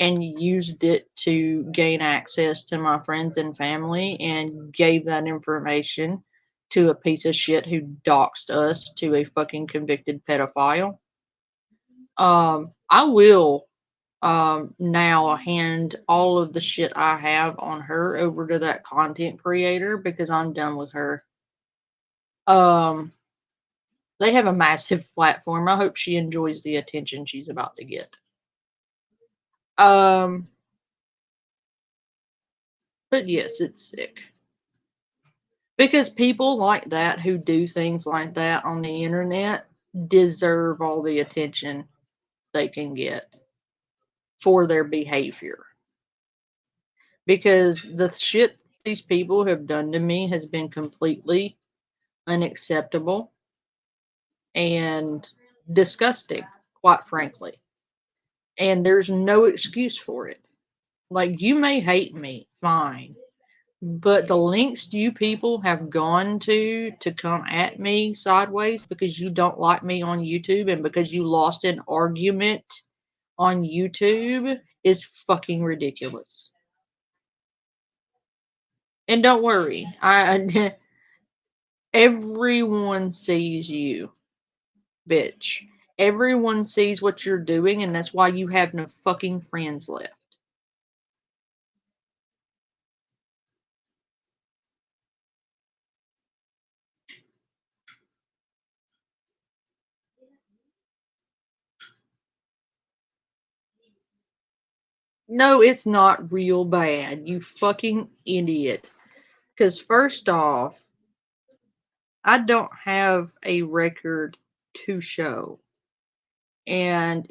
and used it to gain access to my friends and family and gave that information to a piece of shit who doxed us to a fucking convicted pedophile. I will now hand all of the shit I have on her over to that content creator because I'm done with her. They have a massive platform. I hope she enjoys the attention she's about to get. But yes, it's sick. Because people like that who do things like that on the internet deserve all the attention they can get for their behavior. Because the shit these people have done to me has been completely unacceptable and disgusting, quite frankly. And there's no excuse for it. Like, you may hate me, fine. But the lengths you people have gone to come at me sideways because you don't like me on YouTube and because you lost an argument on YouTube is fucking ridiculous. And don't worry, I everyone sees you, bitch. Everyone sees what you're doing, and that's why you have no fucking friends left. No, it's not real bad, you fucking idiot. Because first off, I don't have a record to show. And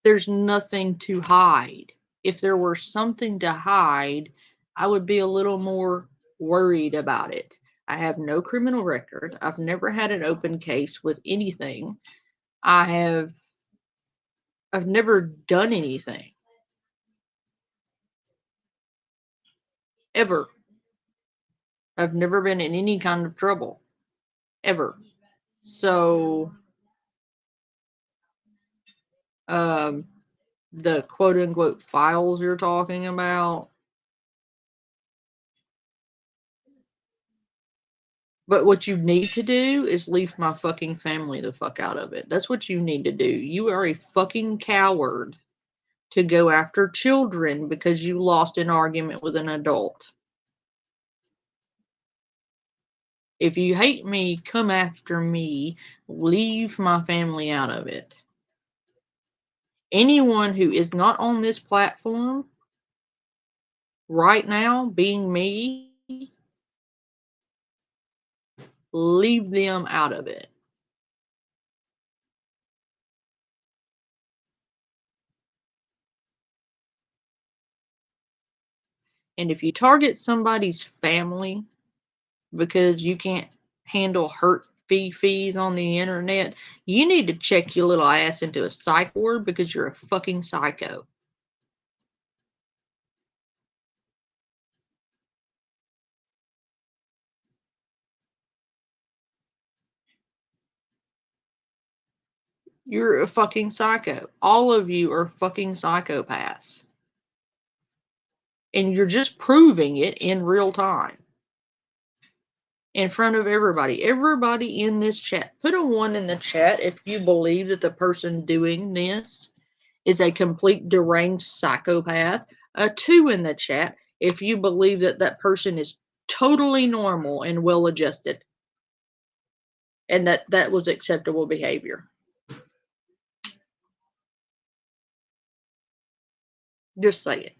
there's nothing to hide. If there were something to hide, I would be a little more worried about it. I have no criminal record. I've never had an open case with anything. I've never done anything. Ever. I've never been in any kind of trouble. Ever. So, the quote unquote files you're talking about. But what you need to do is leave my fucking family the fuck out of it. That's what you need to do. You are a fucking coward to go after children because you lost an argument with an adult. If you hate me, come after me. Leave my family out of it. Anyone who is not on this platform right now, being me, leave them out of it. And if you target somebody's family because you can't handle hurt fees on the internet, you need to check your little ass into a psych ward because you're a fucking psycho. You're a fucking psycho. All of you are fucking psychopaths. And you're just proving it in real time. In front of everybody. Everybody in this chat. Put a 1 in the chat if you believe that the person doing this is a complete deranged psychopath. A 2 in the chat if you believe that that person is totally normal and well adjusted. And that was acceptable behavior. Just say it.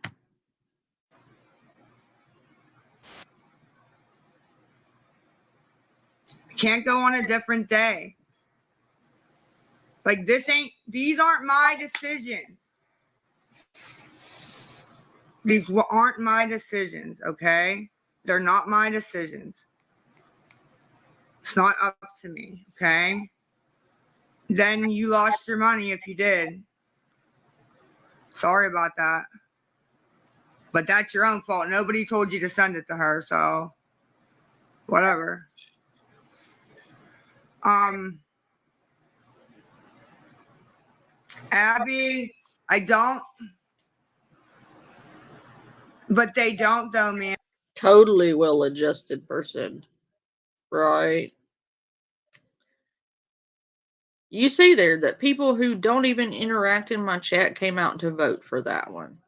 Can't go on a different day. Like, these aren't my decisions. These aren't my decisions, okay? They're not my decisions. It's not up to me, okay? Then you lost your money if you did. Sorry about that. But that's your own fault. Nobody told you to send it to her, so whatever. Abby, I don't. But they don't though, man. Totally well-adjusted person, right? You see there that people who don't even interact in my chat came out to vote for that one.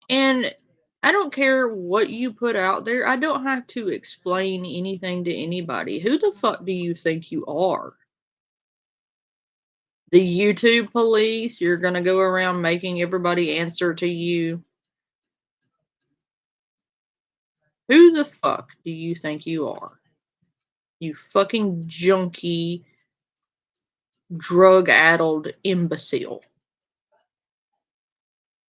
And I don't care what you put out there. I don't have to explain anything to anybody. Who the fuck do you think you are? The YouTube police? You're going to go around making everybody answer to you? Who the fuck do you think you are? You fucking junkie, drug-addled imbecile.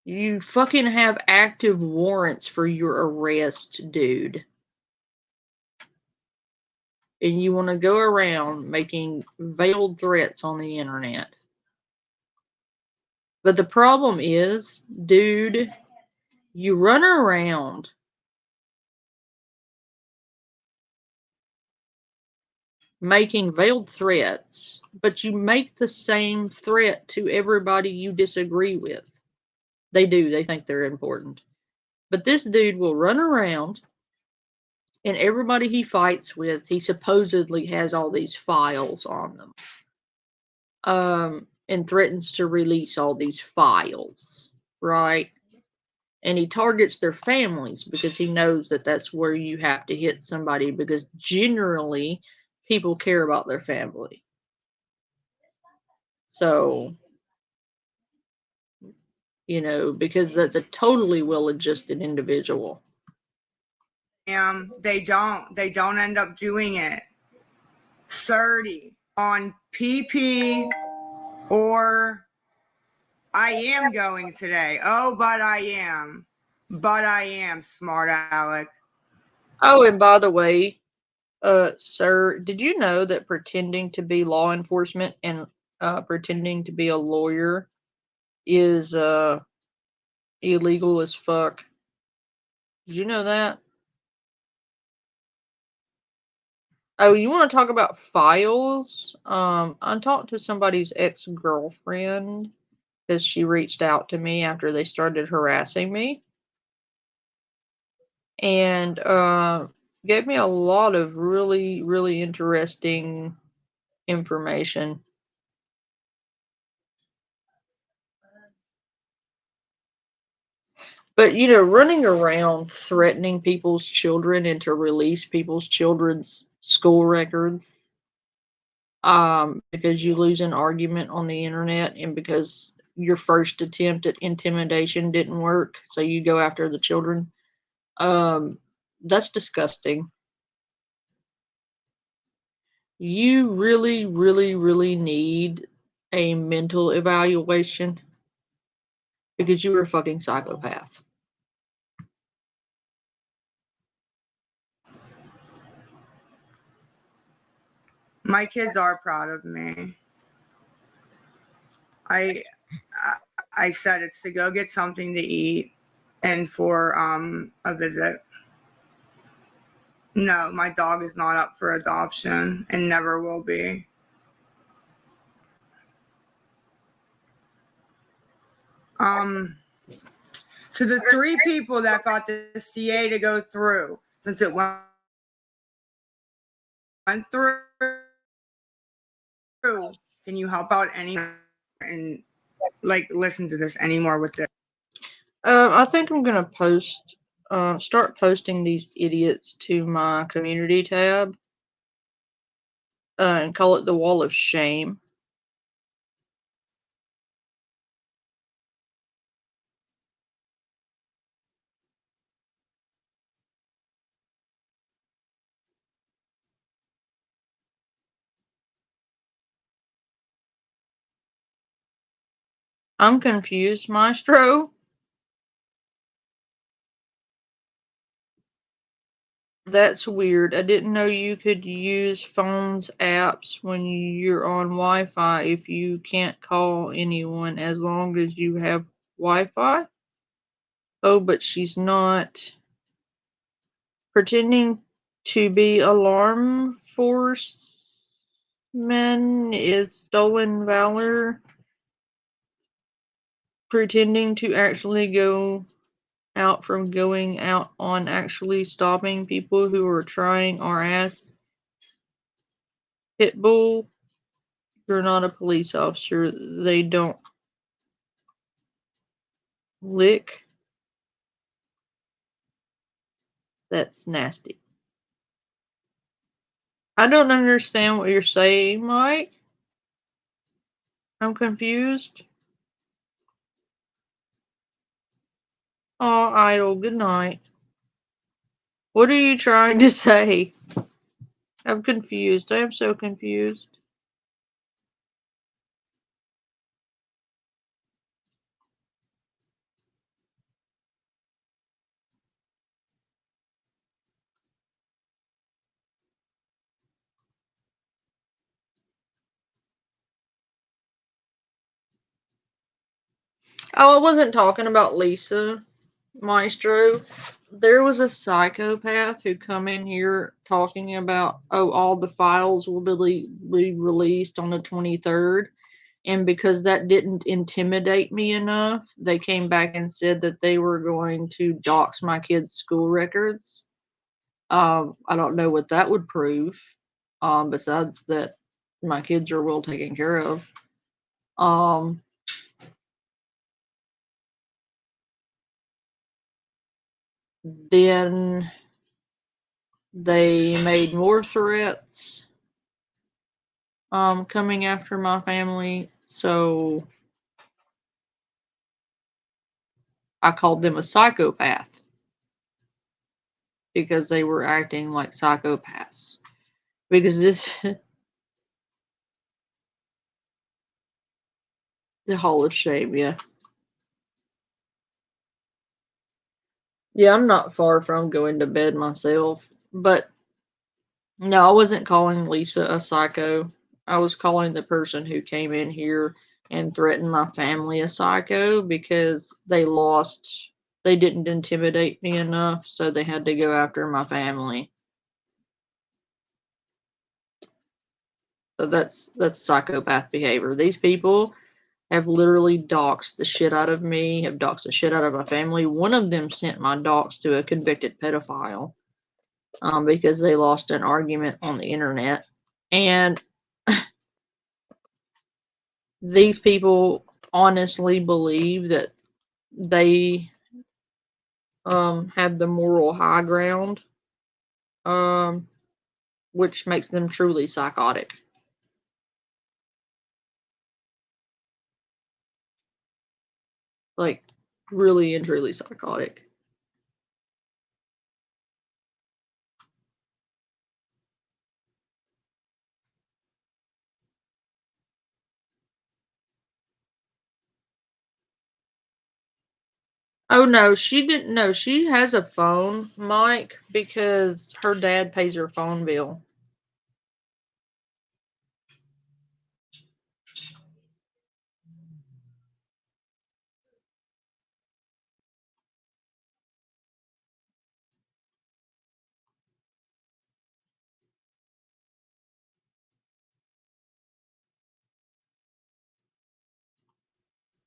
You fucking have active warrants for your arrest, dude. And you want to go around making veiled threats on the internet. But the problem is, dude, you run around making veiled threats, but you make the same threat to everybody you disagree with. They do. They think they're important. But this dude will run around, and everybody he fights with, he supposedly has all these files on them. And threatens to release all these files, right? And he targets their families because he knows that that's where you have to hit somebody, because generally people care about their family. So, you know, because that's a totally well-adjusted individual. They don't end up doing it. 30 on PP, or I am going today. Oh, but I am. Smart Alec. Oh, and by the way, sir, did you know that pretending to be law enforcement and pretending to be a lawyer is illegal as fuck? Did you know that? Oh, you want to talk about files? I talked to somebody's ex-girlfriend because she reached out to me after they started harassing me, and gave me a lot of really, really interesting information. But, you know, running around threatening people's children and to release people's children's school records, because you lose an argument on the internet and because your first attempt at intimidation didn't work, so you go after the children. That's disgusting. You really, really, really need a mental evaluation because you are a fucking psychopath. My kids are proud of me. I said it's to go get something to eat and for a visit. No, my dog is not up for adoption and never will be. So the 3 people that got the CA to go through, since it went through, can you help out any and like listen to this anymore with this? I think I'm gonna start posting these idiots to my community tab, and call it the Wall of Shame. I'm confused, Maestro. That's weird. I didn't know you could use phones apps when you're on Wi-Fi if you can't call anyone as long as you have Wi-Fi. Oh, but she's not pretending to be alarm forceman is stolen valor. Pretending to actually go out from going out on actually stopping people who are trying our ass. Pitbull, you're not a police officer. They don't lick. That's nasty. I don't understand what you're saying, Mike. I'm confused. Oh, Idol, good night. What are you trying to say? I'm confused. I am so confused. Oh, I wasn't talking about Lisa, Maestro. There was a psychopath who come in here talking about, oh, all the files will be released on the 23rd. And because that didn't intimidate me enough, they came back and said that they were going to dox my kids' school records. I don't know what that would prove. Besides that my kids are well taken care of. Then they made more threats coming after my family, so I called them a psychopath because they were acting like psychopaths. Because this the Hall of Shame, yeah. Yeah, I'm not far from going to bed myself, but no, I wasn't calling Lisa a psycho. I was calling the person who came in here and threatened my family a psycho because they didn't intimidate me enough, so they had to go after my family. So that's psychopath behavior. These people have literally doxed the shit out of me, have doxed the shit out of my family. One of them sent my docs to a convicted pedophile because they lost an argument on the internet. And these people honestly believe that they have the moral high ground, um, which makes them truly psychotic. Like, really and truly psychotic. Oh no, she didn't know. She has a phone, Mike, because her dad pays her phone bill.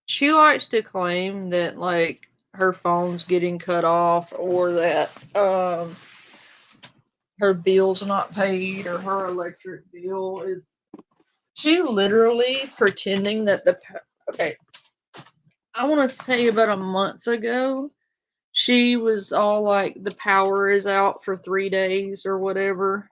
She likes to claim that like her phone's getting cut off or that her bill's not paid or her electric bill is she literally pretending that okay, I want to say about a month ago she was all like the power is out for 3 days or whatever.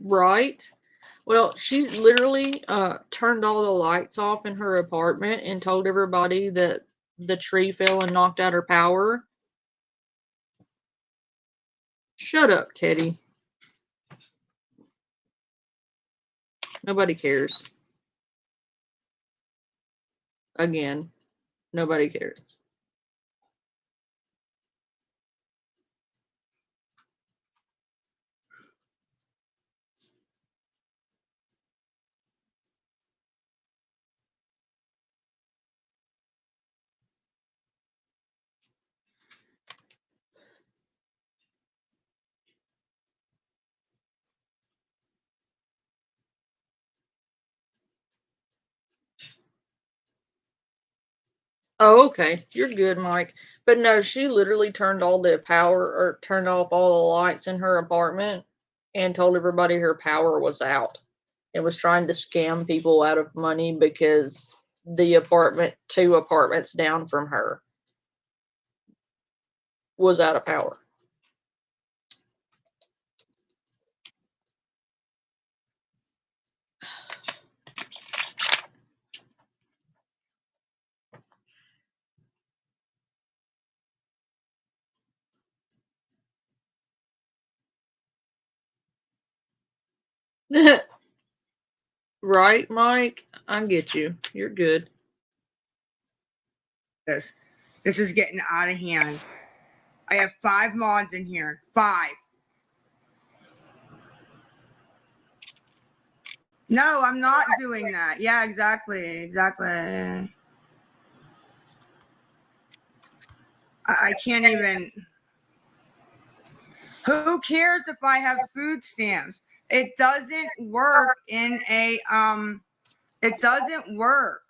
Right? Well, she literally turned all the lights off in her apartment and told everybody that the tree fell and knocked out her power. Shut up, Teddy. Nobody cares. Again, nobody cares. Oh, okay. You're good, Mike. But no, she literally turned all the power or turned off all the lights in her apartment and told everybody her power was out and was trying to scam people out of money because the apartment, 2 apartments down from her, was out of power. Right, Mike? I get you. You're good. This is getting out of hand. I have 5 mods in here. 5. No, I'm not doing that. Yeah, exactly. I can't even. Who cares if I have food stamps? It doesn't work in a it doesn't work.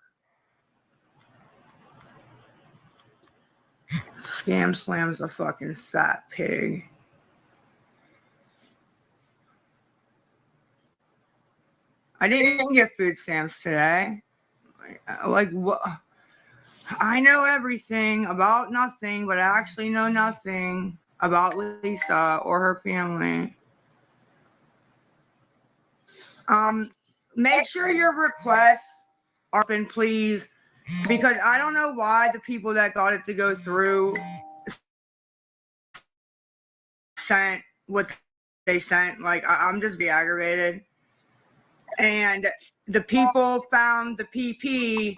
Scam slams a fucking fat pig. I didn't get food stamps today. Like what? I know everything about nothing, but I actually know nothing about Lisa or her family. Make sure your requests are open, please, because I don't know why the people that got it to go through sent what they sent. Like, I'm just be aggravated. And the people found the PP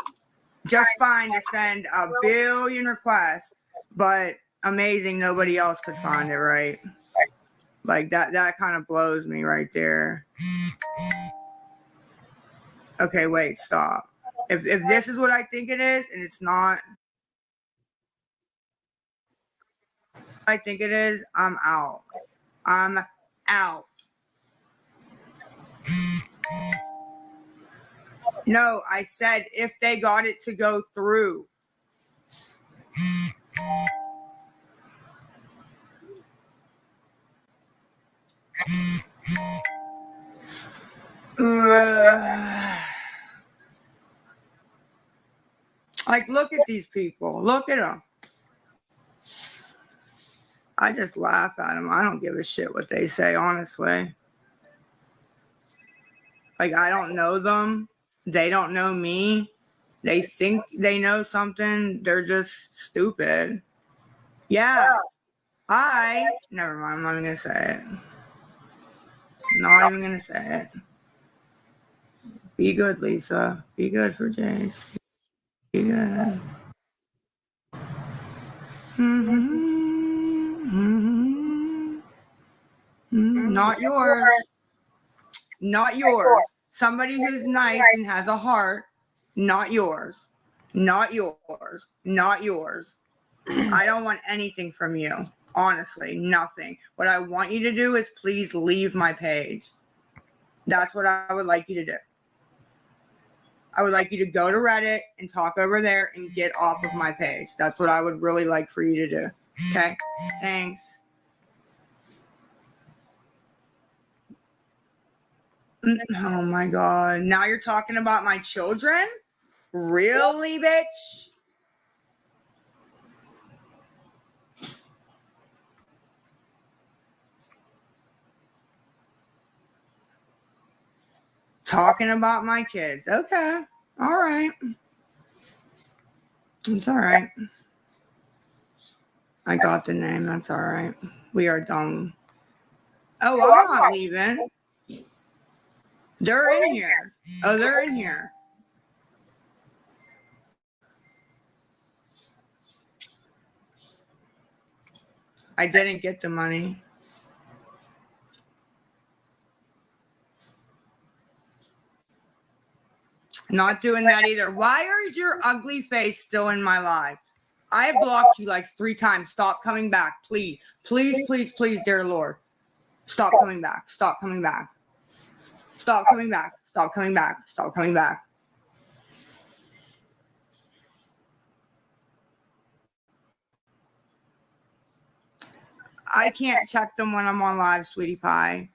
just fine to send a billion requests, but amazing, nobody else could find it, right? Like that kind of blows me right there. Okay, wait, stop. If this is what I think it is, and it's not I think it is, I'm out. I'm out. No, I said if they got it to go through. Like, look at these people. Look at them. I just laugh at them. I don't give a shit what they say, honestly. Like, I don't know them. They don't know me. They think they know something. They're just stupid. Yeah. Never mind. I'm not even going to say it. Not even going to say it. Be good, Lisa. Be good for Jace. Be good. Not yours. Not yours. Somebody who's nice and has a heart. Not yours. Not yours. Not yours. I don't want anything from you. Honestly, nothing. What I want you to do is please leave my page. That's what I would like you to do. I would like you to go to Reddit and talk over there and get off of my page. That's what I would really like for you to do. Okay? Thanks. Oh my God. Now you're talking about my children? Really, bitch? Talking about my kids. Okay. All right. It's all right. I got the name. That's all right. We are done. Oh, I'm not leaving. They're in here. Oh, they're in here. I didn't get the money. Not doing that either. Why is your ugly face still in my live? I blocked you like 3 times. Stop coming back, please. Please, please, please, dear Lord. Stop coming back. Stop coming back. Stop coming back. Stop coming back. Stop coming back. I can't check them when I'm on live, sweetie pie.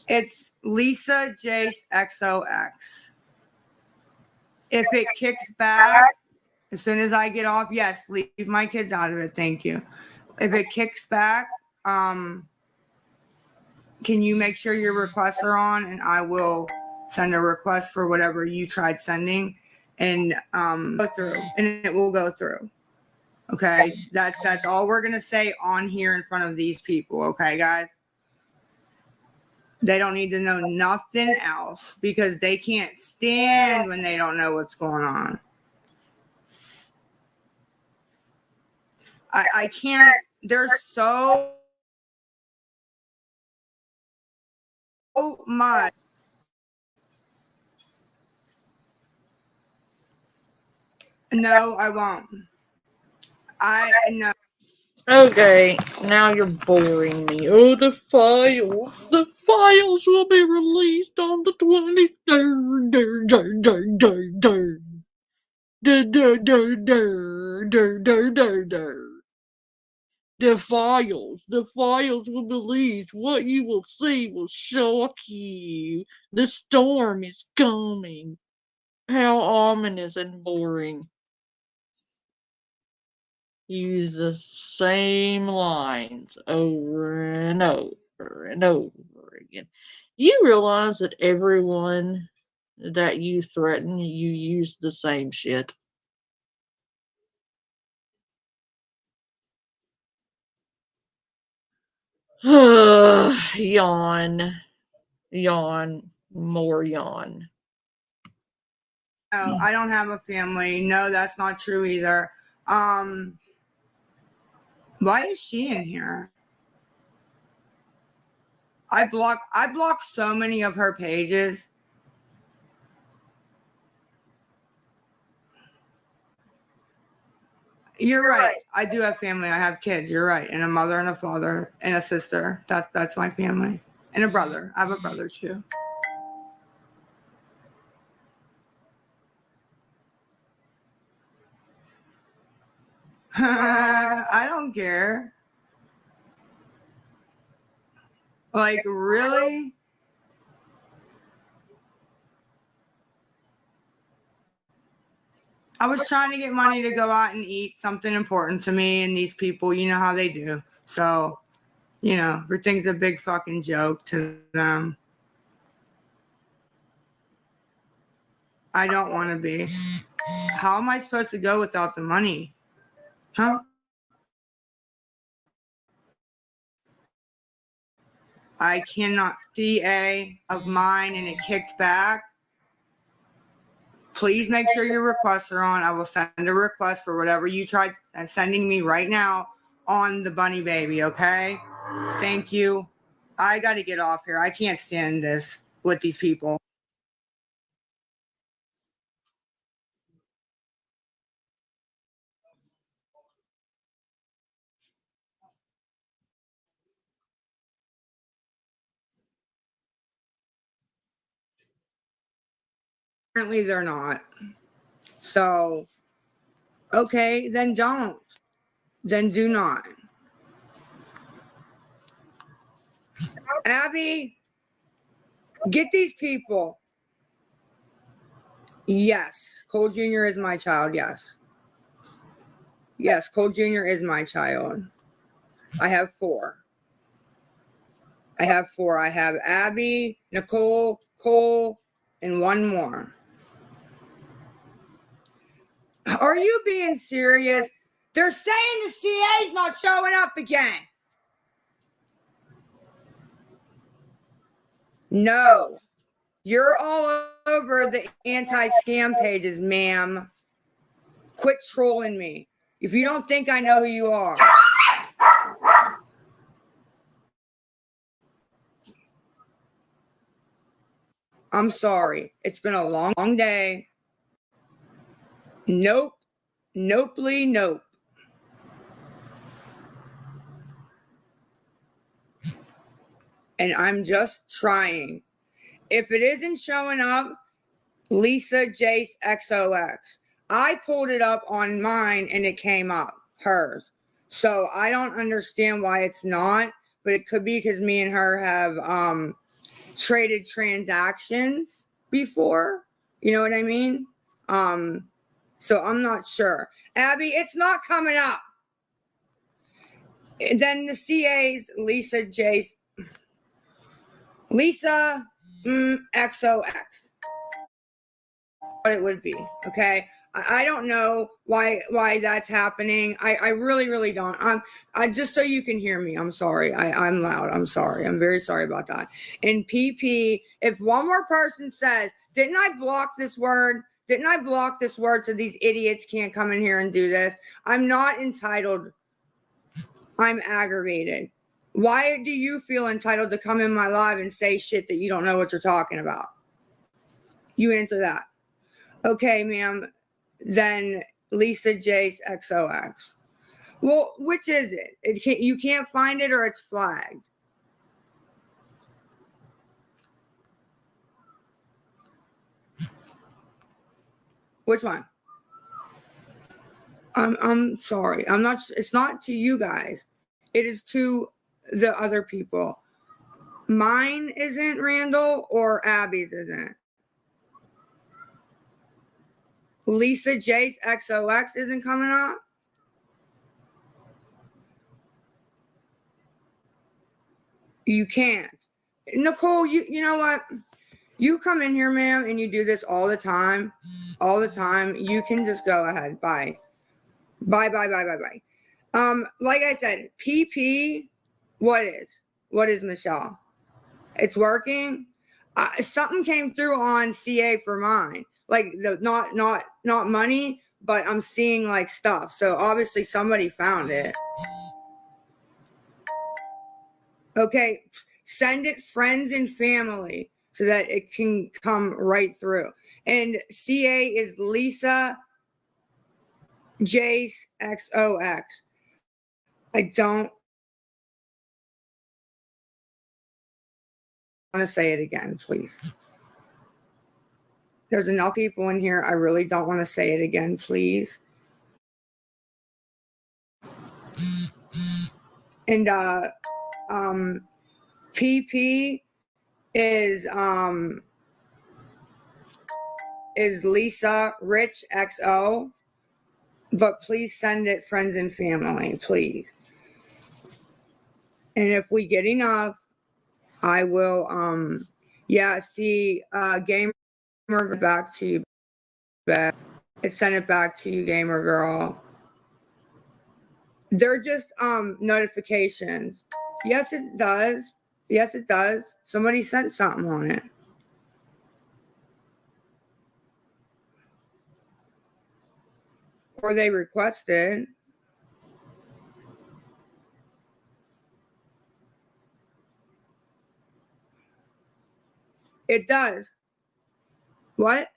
It's Lisa Jace XOX. If it kicks back, as soon as I get off, yes, leave my kids out of it. Thank you. If it kicks back, can you make sure your requests are on, and I will send a request for whatever you tried sending, and go through, and it will go through. Okay, that's all we're gonna say on here in front of these people. Okay, guys. They don't need to know nothing else because they can't stand when they don't know what's going on. I can't. There's so much. No, I won't. No. Okay, now you're boring me. Oh, the files. The files will be released on the 23rd. The files will be released. What you will see will shock you. The storm is coming. How ominous and boring. Use the same lines over and over and over again. You realize that everyone that you threaten, you use the same shit. Yawn. Yawn. More yawn. No, I don't have a family. No, that's not true either. Why is she in here? I blocked so many of her pages. You're right. I do have family. I have kids. You're right. And a mother and a father and a sister. That's my family. And a brother. I have a brother too. I don't care. Like, really? I was trying to get money to go out and eat something important to me, and these people, you know how they do. So, you know, everything's a big fucking joke to them. I don't want to be. How am I supposed to go without the money? Huh? I cannot see a of mine and it kicked back. Please make sure your requests are on. I will send a request for whatever you tried sending me right now on the bunny baby, okay? Thank you. I got to get off here. I can't stand this with these people. Apparently they're not. So, okay, then don't. Then do not. Abby, get these people. Yes, Cole Jr. is my child. Yes. Yes, Cole Jr. is my child. I have 4. I have 4. I have Abby, Nicole, Cole, and one more. Are you being serious? They're saying the CA's not showing up again. No. You're all over the anti-scam pages, ma'am. Quit trolling me. If you don't think I know who you are. I'm sorry. It's been a long day. Nope. Nopely nope. And I'm just trying. If it isn't showing up, Lisa Jace XOX. I pulled it up on mine and it came up, hers. So I don't understand why it's not, but it could be because me and her have traded transactions before. You know what I mean? So I'm not sure. Abby, it's not coming up. And then the CA's Lisa Jace. Lisa XOX. What it would be, okay? I don't know why that's happening. I really don't. I just so you can hear me. I'm sorry. I'm loud. I'm sorry. I'm very sorry about that. And PP, if one more person says, didn't I block this word? Didn't I block this word so these idiots can't come in here and do this? I'm not entitled. I'm aggravated. Why do you feel entitled to come in my live and say shit that you don't know what you're talking about? You answer that. Okay, ma'am. Then Lisa Jace XOX. Well, which is it? You can't find it or it's flagged. Which one? I'm sorry. I'm not. It's not to you guys. It is to the other people. Mine isn't Randall or Abby's isn't. Lisa Jace XOX isn't coming up. You can't. Nicole, you know what? You come in here, ma'am, and you do this all the time. All the time. You can just go ahead. Bye. Bye. Like I said, PP, what is Michelle? It's working. Something came through on CA for mine. Like the not money, but I'm seeing like stuff. So obviously somebody found it. Okay, send it friends and family so that it can come right through. And CA is Lisa Jace XOX. I don't want to say it again, please. There's enough people in here. I really don't want to say it again, please. And PP is Lisa Rich XO. But please send it friends and family, please. And if we get enough, I will gamer back to you. Send it back to you, gamer girl. They're just notifications. Yes, it does. Yes, it does. Somebody sent something on it. Or they requested. It does. What?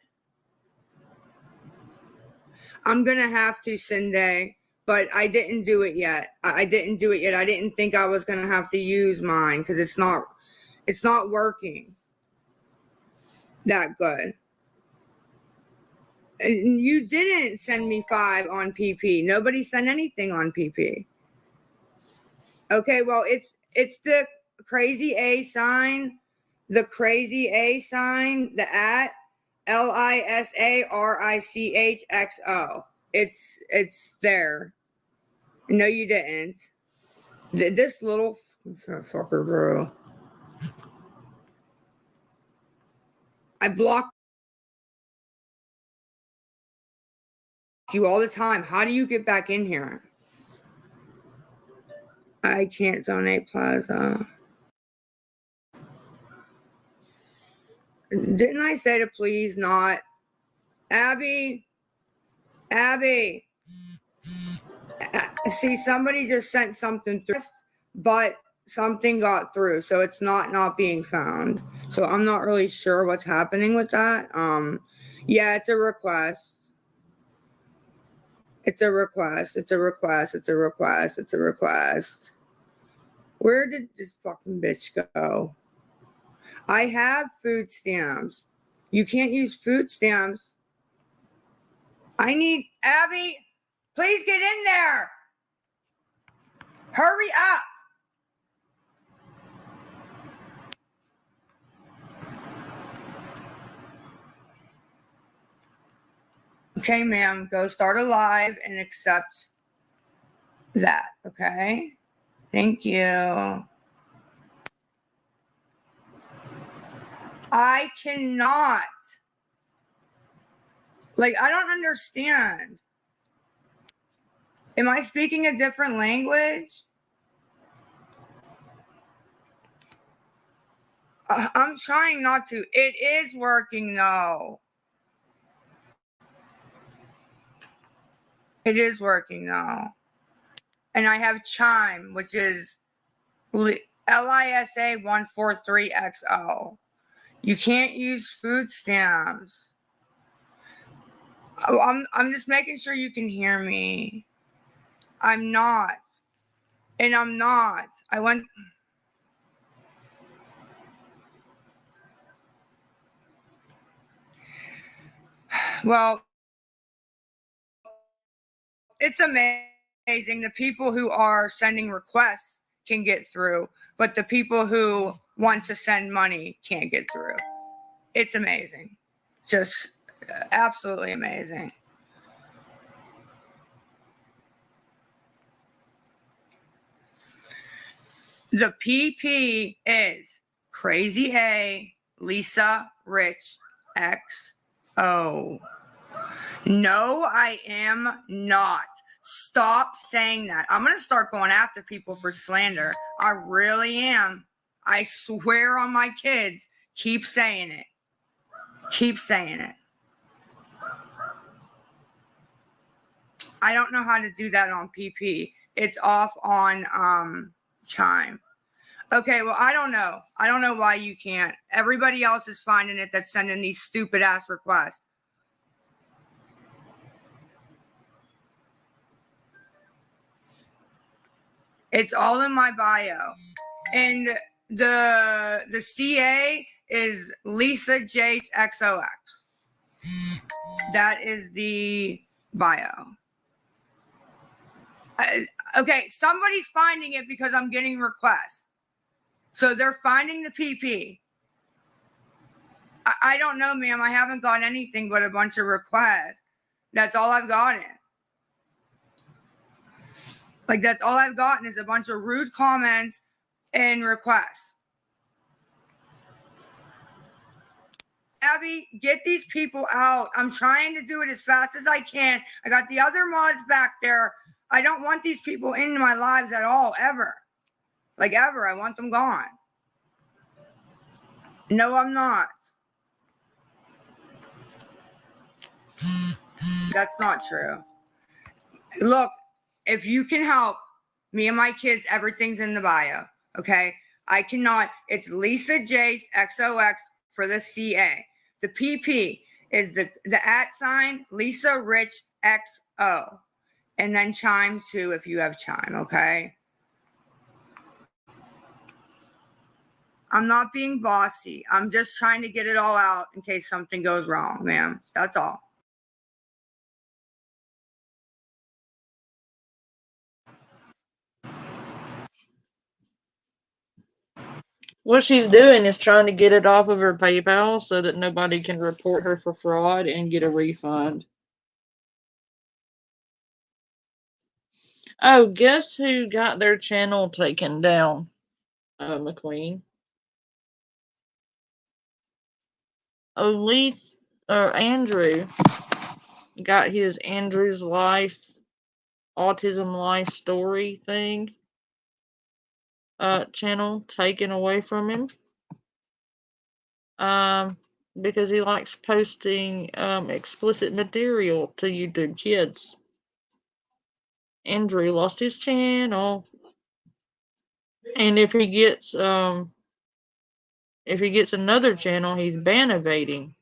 I'm going to have to, Cindy, but I didn't do it yet. I didn't do it yet. I didn't think I was going to have to use mine because it's not working that good. And you didn't send me 5 on PP. Nobody sent anything on PP. Okay, well, it's the crazy A sign, the at LISARICHXO. It's there. No, you didn't. This little fucker, bro. I blocked you all the time. How do you get back in here? I can't donate Plaza. Didn't I say to please not? Abby? See, somebody just sent something through, but something got through, so it's not being found. So I'm not really sure what's happening with that. Yeah, it's a request. It's a request. Where did this fucking bitch go? I have food stamps. You can't use food stamps. I need Abby. Please get in there. Hurry up. Okay, ma'am, go start a live and accept that, okay? Thank you. I cannot. Like, I don't understand. Am I speaking a different language? I'm trying not to. It is working, though. It is working, though. And I have Chime, which is LISA 143XO. You can't use food stamps. Oh, I'm just making sure you can hear me. I'm not. And I'm not. I went. Well, it's amazing. The people who are sending requests can get through, but the people who want to send money can't get through. It's amazing. Just absolutely amazing. The PP is Crazy A, Lisa Rich XO. No, I am not. Stop saying that. I'm going to start going after people for slander. I really am. I swear on my kids. Keep saying it. Keep saying it. I don't know how to do that on PP. It's off on Chime. Okay, well, I don't know. I don't know why you can't. Everybody else is finding it that's sending these stupid ass requests. It's all in my bio. And the CA is Lisa Jace XOX. That is the bio. Okay, somebody's finding it because I'm getting requests. So they're finding the PP. I don't know, ma'am. I haven't got anything but a bunch of requests. That's all I've gotten. Like, that's all I've gotten is a bunch of rude comments and requests. Abby, get these people out. I'm trying to do it as fast as I can. I got the other mods back there. I don't want these people in my lives at all, ever. Like, ever. I want them gone. No, I'm not. That's not true. Look, if you can help me and my kids, everything's in the bio, okay? I cannot. It's Lisa Jace XOX for the CA. The PP is the @ Lisa Rich XO. And then Chime too if you have Chime, okay? I'm not being bossy. I'm just trying to get it all out in case something goes wrong, ma'am. That's all. What she's doing is trying to get it off of her PayPal so that nobody can report her for fraud and get a refund. Oh, guess who got their channel taken down? McQueen. Elise or Andrew. got his Andrew's Life, Autism Life Story thing channel taken away from him. Because he likes posting explicit material to YouTube Kids. Andrew lost his channel. And if he gets another channel, he's ban evading.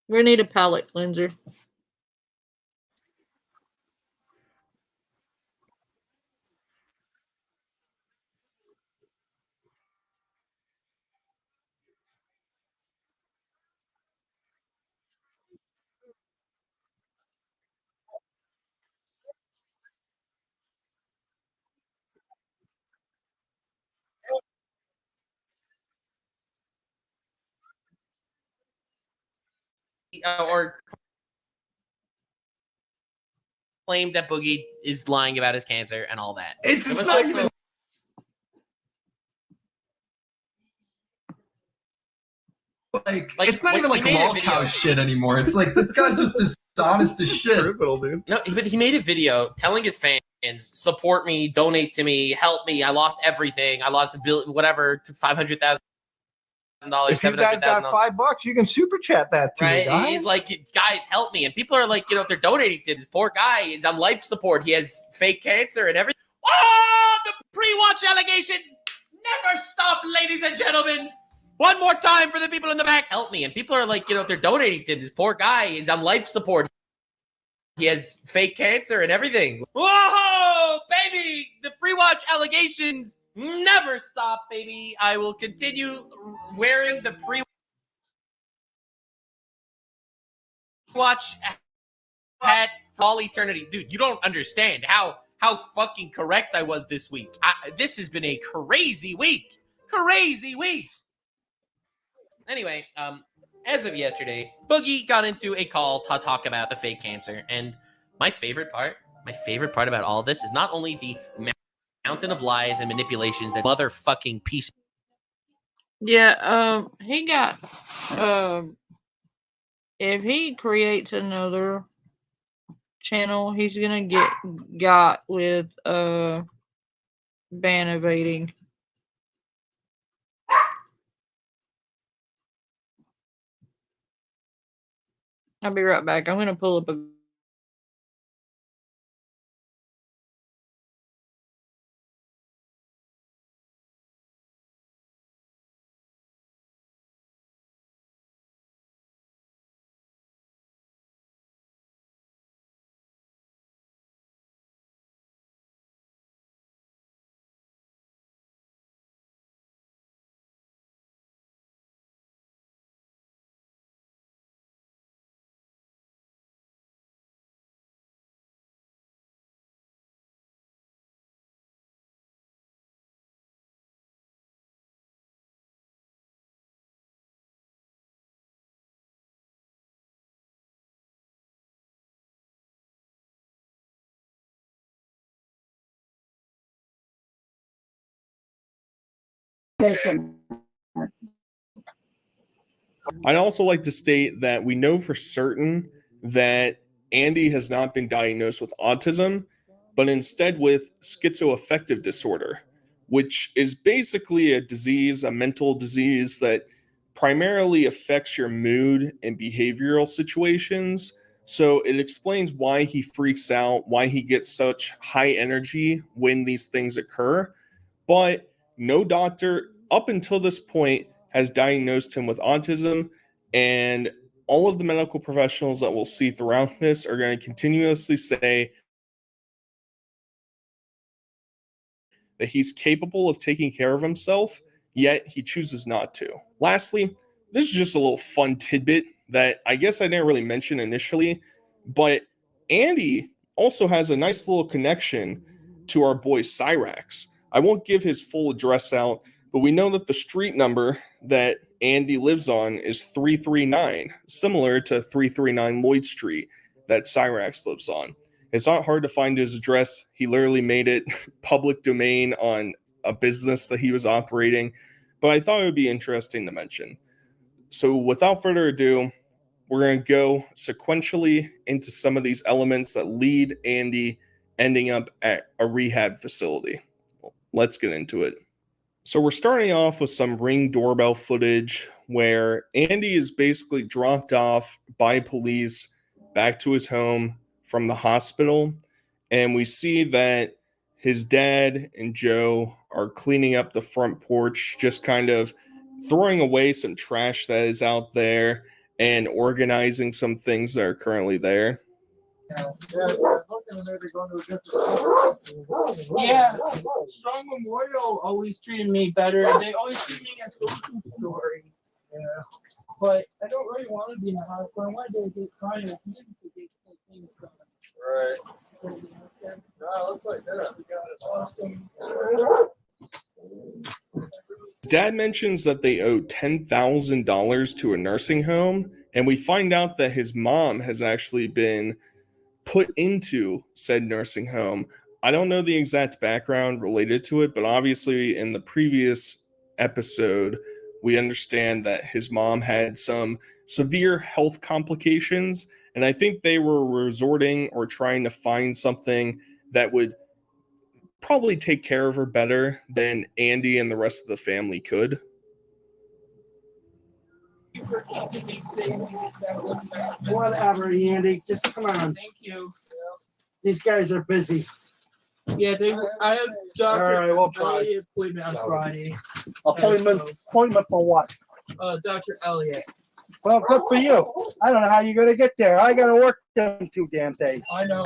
We need a palate cleanser. Or claim that Boogie is lying about his cancer and all that. It's not even. Like it's not even like lol cow shit anymore. It's like this guy's just as honest as shit. Dude. No, but he made a video telling his fans, support me, donate to me, help me. I lost everything. I lost whatever, $500,000. If you guys got $5, you can super chat that to me, guys. He's like, guys, help me. And people are like, they're donating to this poor guy. He's on life support. He has fake cancer and everything. Oh, the pre-watch allegations never stop, ladies and gentlemen. One more time for the people in the back. Help me. And people are like, they're donating to this poor guy. He's on life support. He has fake cancer and everything. Whoa, baby. The pre-watch allegations never stop, baby. I will continue wearing the pre-watch hat for all eternity. Dude, you don't understand how fucking correct I was this week. This has been a crazy week. Crazy week. Anyway, as of yesterday, Boogie got into a call to talk about the fake cancer. And my favorite part about all this is not only the mountain of lies and manipulations that motherfucking piece. Yeah, he got, if he creates another channel, he's gonna got with, ban evading. I'll be right back. I'm gonna pull up a I'd also like to state that we know for certain that Andy has not been diagnosed with autism, but instead with schizoaffective disorder, which is basically a disease, a mental disease that primarily affects your mood and behavioral situations. So it explains why he freaks out, why he gets such high energy when these things occur. But no doctor up until this point has diagnosed him with autism, and all of the medical professionals that we'll see throughout this are going to continuously say that he's capable of taking care of himself, yet he chooses not to. Lastly, this is just a little fun tidbit that I guess I didn't really mention initially, but Andy also has a nice little connection to our boy Cyrax. I won't give his full address out, but we know that the street number that Andy lives on is 339, similar to 339 Lloyd Street that Cyrax lives on. It's not hard to find his address. He literally made it public domain on a business that he was operating, but I thought it would be interesting to mention. So without further ado, we're going to go sequentially into some of these elements that lead Andy ending up at a rehab facility. Let's get into it. So we're starting off with some Ring doorbell footage where Andy is basically dropped off by police back to his home from the hospital. And we see that his dad and Joe are cleaning up the front porch, just kind of throwing away some trash that is out there and organizing some things that are currently there. Yeah, Strong Memorial always treated me better. They always treat me as a true story. Yeah. But I don't really want to be in the hospital. I want to get crying to get things done. Right. Looks like that. Awesome. Dad mentions that they owe $10,000 to a nursing home, and we find out that his mom has actually been put into said nursing home. I don't know the exact background related to it, but obviously in the previous episode, we understand that his mom had some severe health complications, and I think they were resorting or trying to find something that would probably take care of her better than Andy and the rest of the family could. Whatever, Andy. Just come on. Thank you. These guys are busy. Yeah, I have Dr. All right, we'll try. Elliott appointment on Friday. Appointment for what? Dr. Elliott. Well, good for you. I don't know how you're going to get there. I got to work them 2 damn days. I know.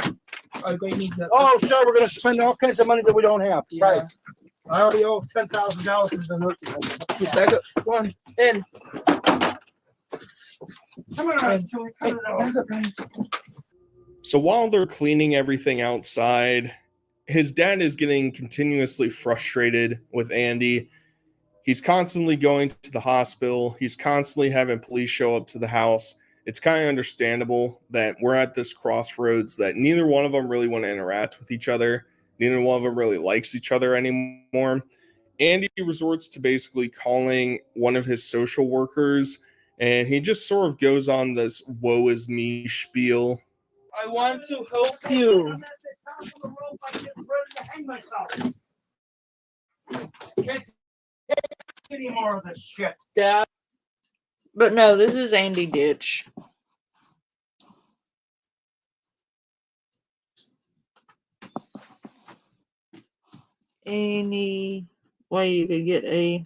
Oh, sure, we're going to spend all kinds of money that we don't have. Yeah. Right. I already owe $10,000 to the nursing home. Back up. One in. Come on. So while they're cleaning everything outside, his dad is getting continuously frustrated with Andy. He's constantly going to the hospital. He's constantly having police show up to the house. It's kind of understandable that we're at this crossroads that neither one of them really want to interact with each other. Neither one of them really likes each other anymore. Andy resorts to basically calling one of his social workers, and he just sort of goes on this woe is me spiel. I want to help you. Can't take any more of this shit. Dad. But no, this is Andy Ditch. Any way you could get a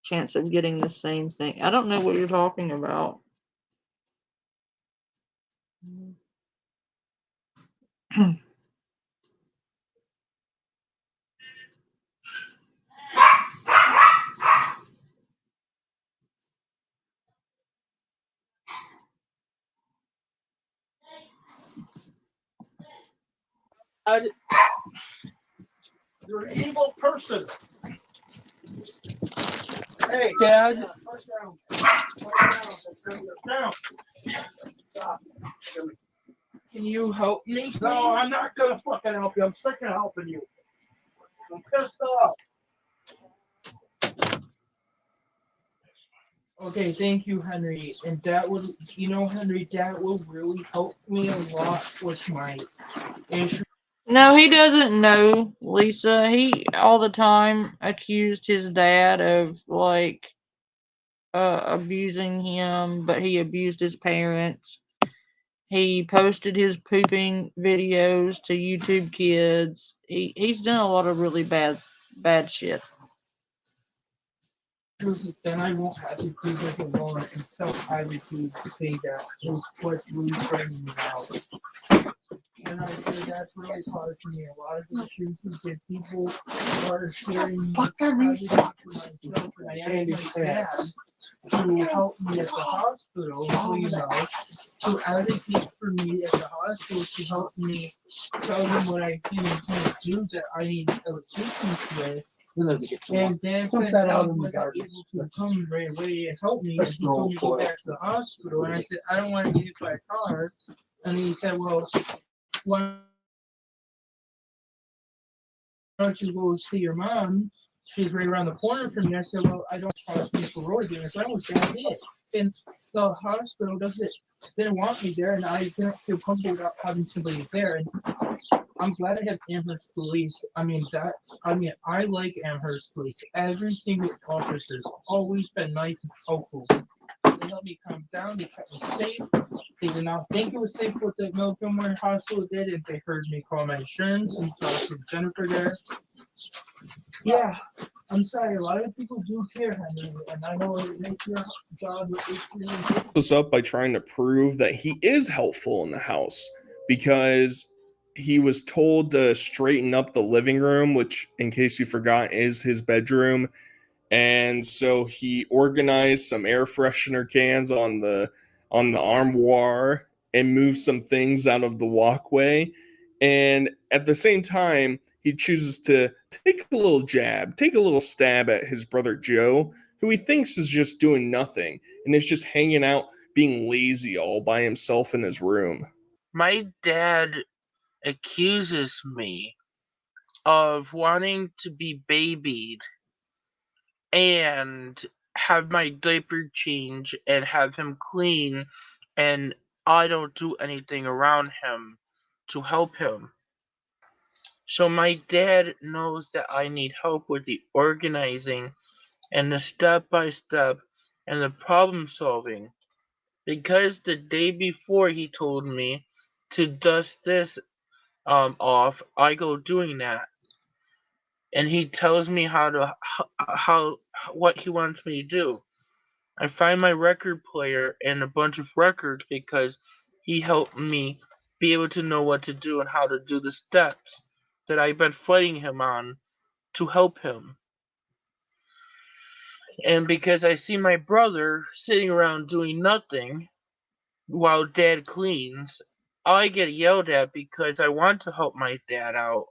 chance of getting the same thing? I don't know what you're talking about. You're an evil person. Hey, Dad. Can you help me? No, I'm not gonna fucking help you. I'm sick of helping you. I'm pissed off. Okay, thank you, Henry. And that would, Henry, that will really help me a lot with my issue. No, he doesn't know, Lisa. He all the time accused his dad of abusing him, but he abused his parents. He posted his pooping videos to YouTube Kids. He's done a lot of really bad shit. Then I won't have to do this alone until I receive the pay that was what's really draining me out. And I say that's really hard for me. A lot of issues is that people are sharing everything for myself, and I asked my dad to help me at the hospital, to advocate for me at the hospital, to help me tell them what I can and can't do that I need assistance with. And Dad said I wasn't able to come right away and help me, and he told me to go back to the hospital, and I said, I don't want to get hit by a car, and he said, well, why don't you go see your mom? She's right around the corner from me. I said, well, I don't trust me for Lori doing this. I was down it. And the hospital didn't want me there, and I didn't feel comfortable without having somebody there. And I'm glad I have Amherst Police. I like Amherst Police. Every single officer's always been nice and helpful. They helped me calm down. They kept me safe. They did not think it was safe what the Milton Hospital did, and they heard me call my insurance and talk to Jennifer there. Yeah, I'm sorry. A lot of people do care, Henry, and I know it makes your job this up by trying to prove that he is helpful in the house because he was told to straighten up the living room, which, in case you forgot, is his bedroom. And so he organized some air freshener cans on the armoire and moved some things out of the walkway. And at the same time, he chooses to take a little stab at his brother Joe, who he thinks is just doing nothing and is just hanging out, being lazy all by himself in his room. My dad accuses me of wanting to be babied and have my diaper change and have him clean, and I don't do anything around him to help him. So my dad knows that I need help with the organizing and the step-by-step and the problem solving. Because the day before he told me to dust this off, I go doing that. And he tells me what he wants me to do. I find my record player and a bunch of records because he helped me be able to know what to do and how to do the steps that I've been fighting him on to help him. And because I see my brother sitting around doing nothing while dad cleans, I get yelled at because I want to help my dad out,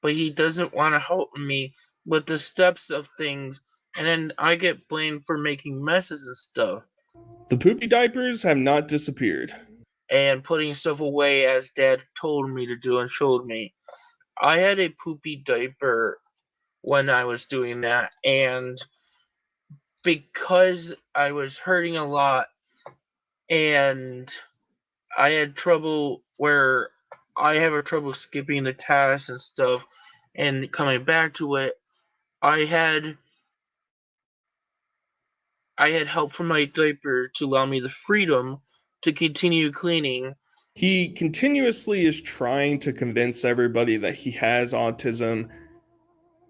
but he doesn't want to help me with the steps of things, and then I get blamed for making messes and stuff. The poopy diapers have not disappeared. And putting stuff away as dad told me to do and showed me. I had a poopy diaper when I was doing that, and because I was hurting a lot and I had trouble where I have a trouble skipping the tasks and stuff and coming back to it, I had help from my diaper to allow me the freedom to continue cleaning. He continuously is trying to convince everybody that he has autism.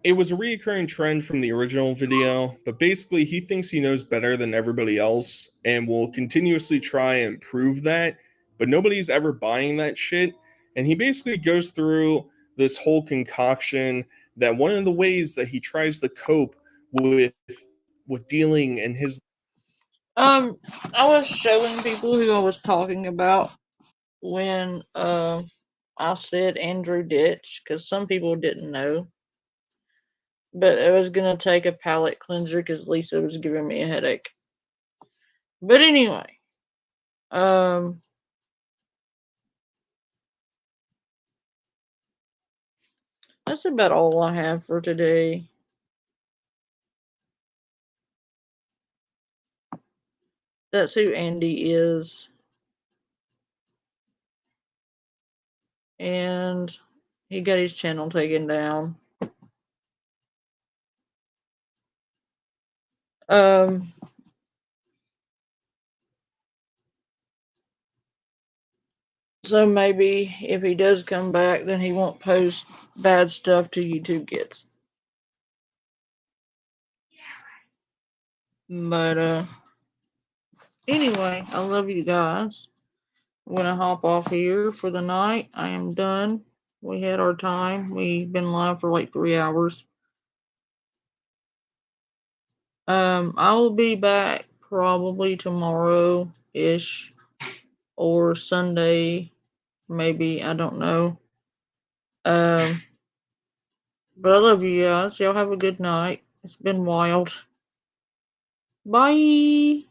It was a reoccurring trend from the original video, but basically he thinks he knows better than everybody else and will continuously try and prove that, but nobody's ever buying that shit. And he basically goes through this whole concoction that one of the ways that he tries to cope with dealing in his I was showing people who I was talking about when I said Andrew Ditch, because some people didn't know. But I was gonna take a palate cleanser because Lisa was giving me a headache. But anyway, that's about all I have for today. That's who Andy is. And he got his channel taken down. So maybe if he does come back, then he won't post bad stuff to YouTube Kids. But anyway, I love you guys. I'm gonna hop off here for the night. I am done. We had our time. We've been live for like 3 hours. I will be back probably tomorrow-ish or Sunday, maybe. I don't know. But I love you guys. Y'all have a good night. It's been wild. Bye.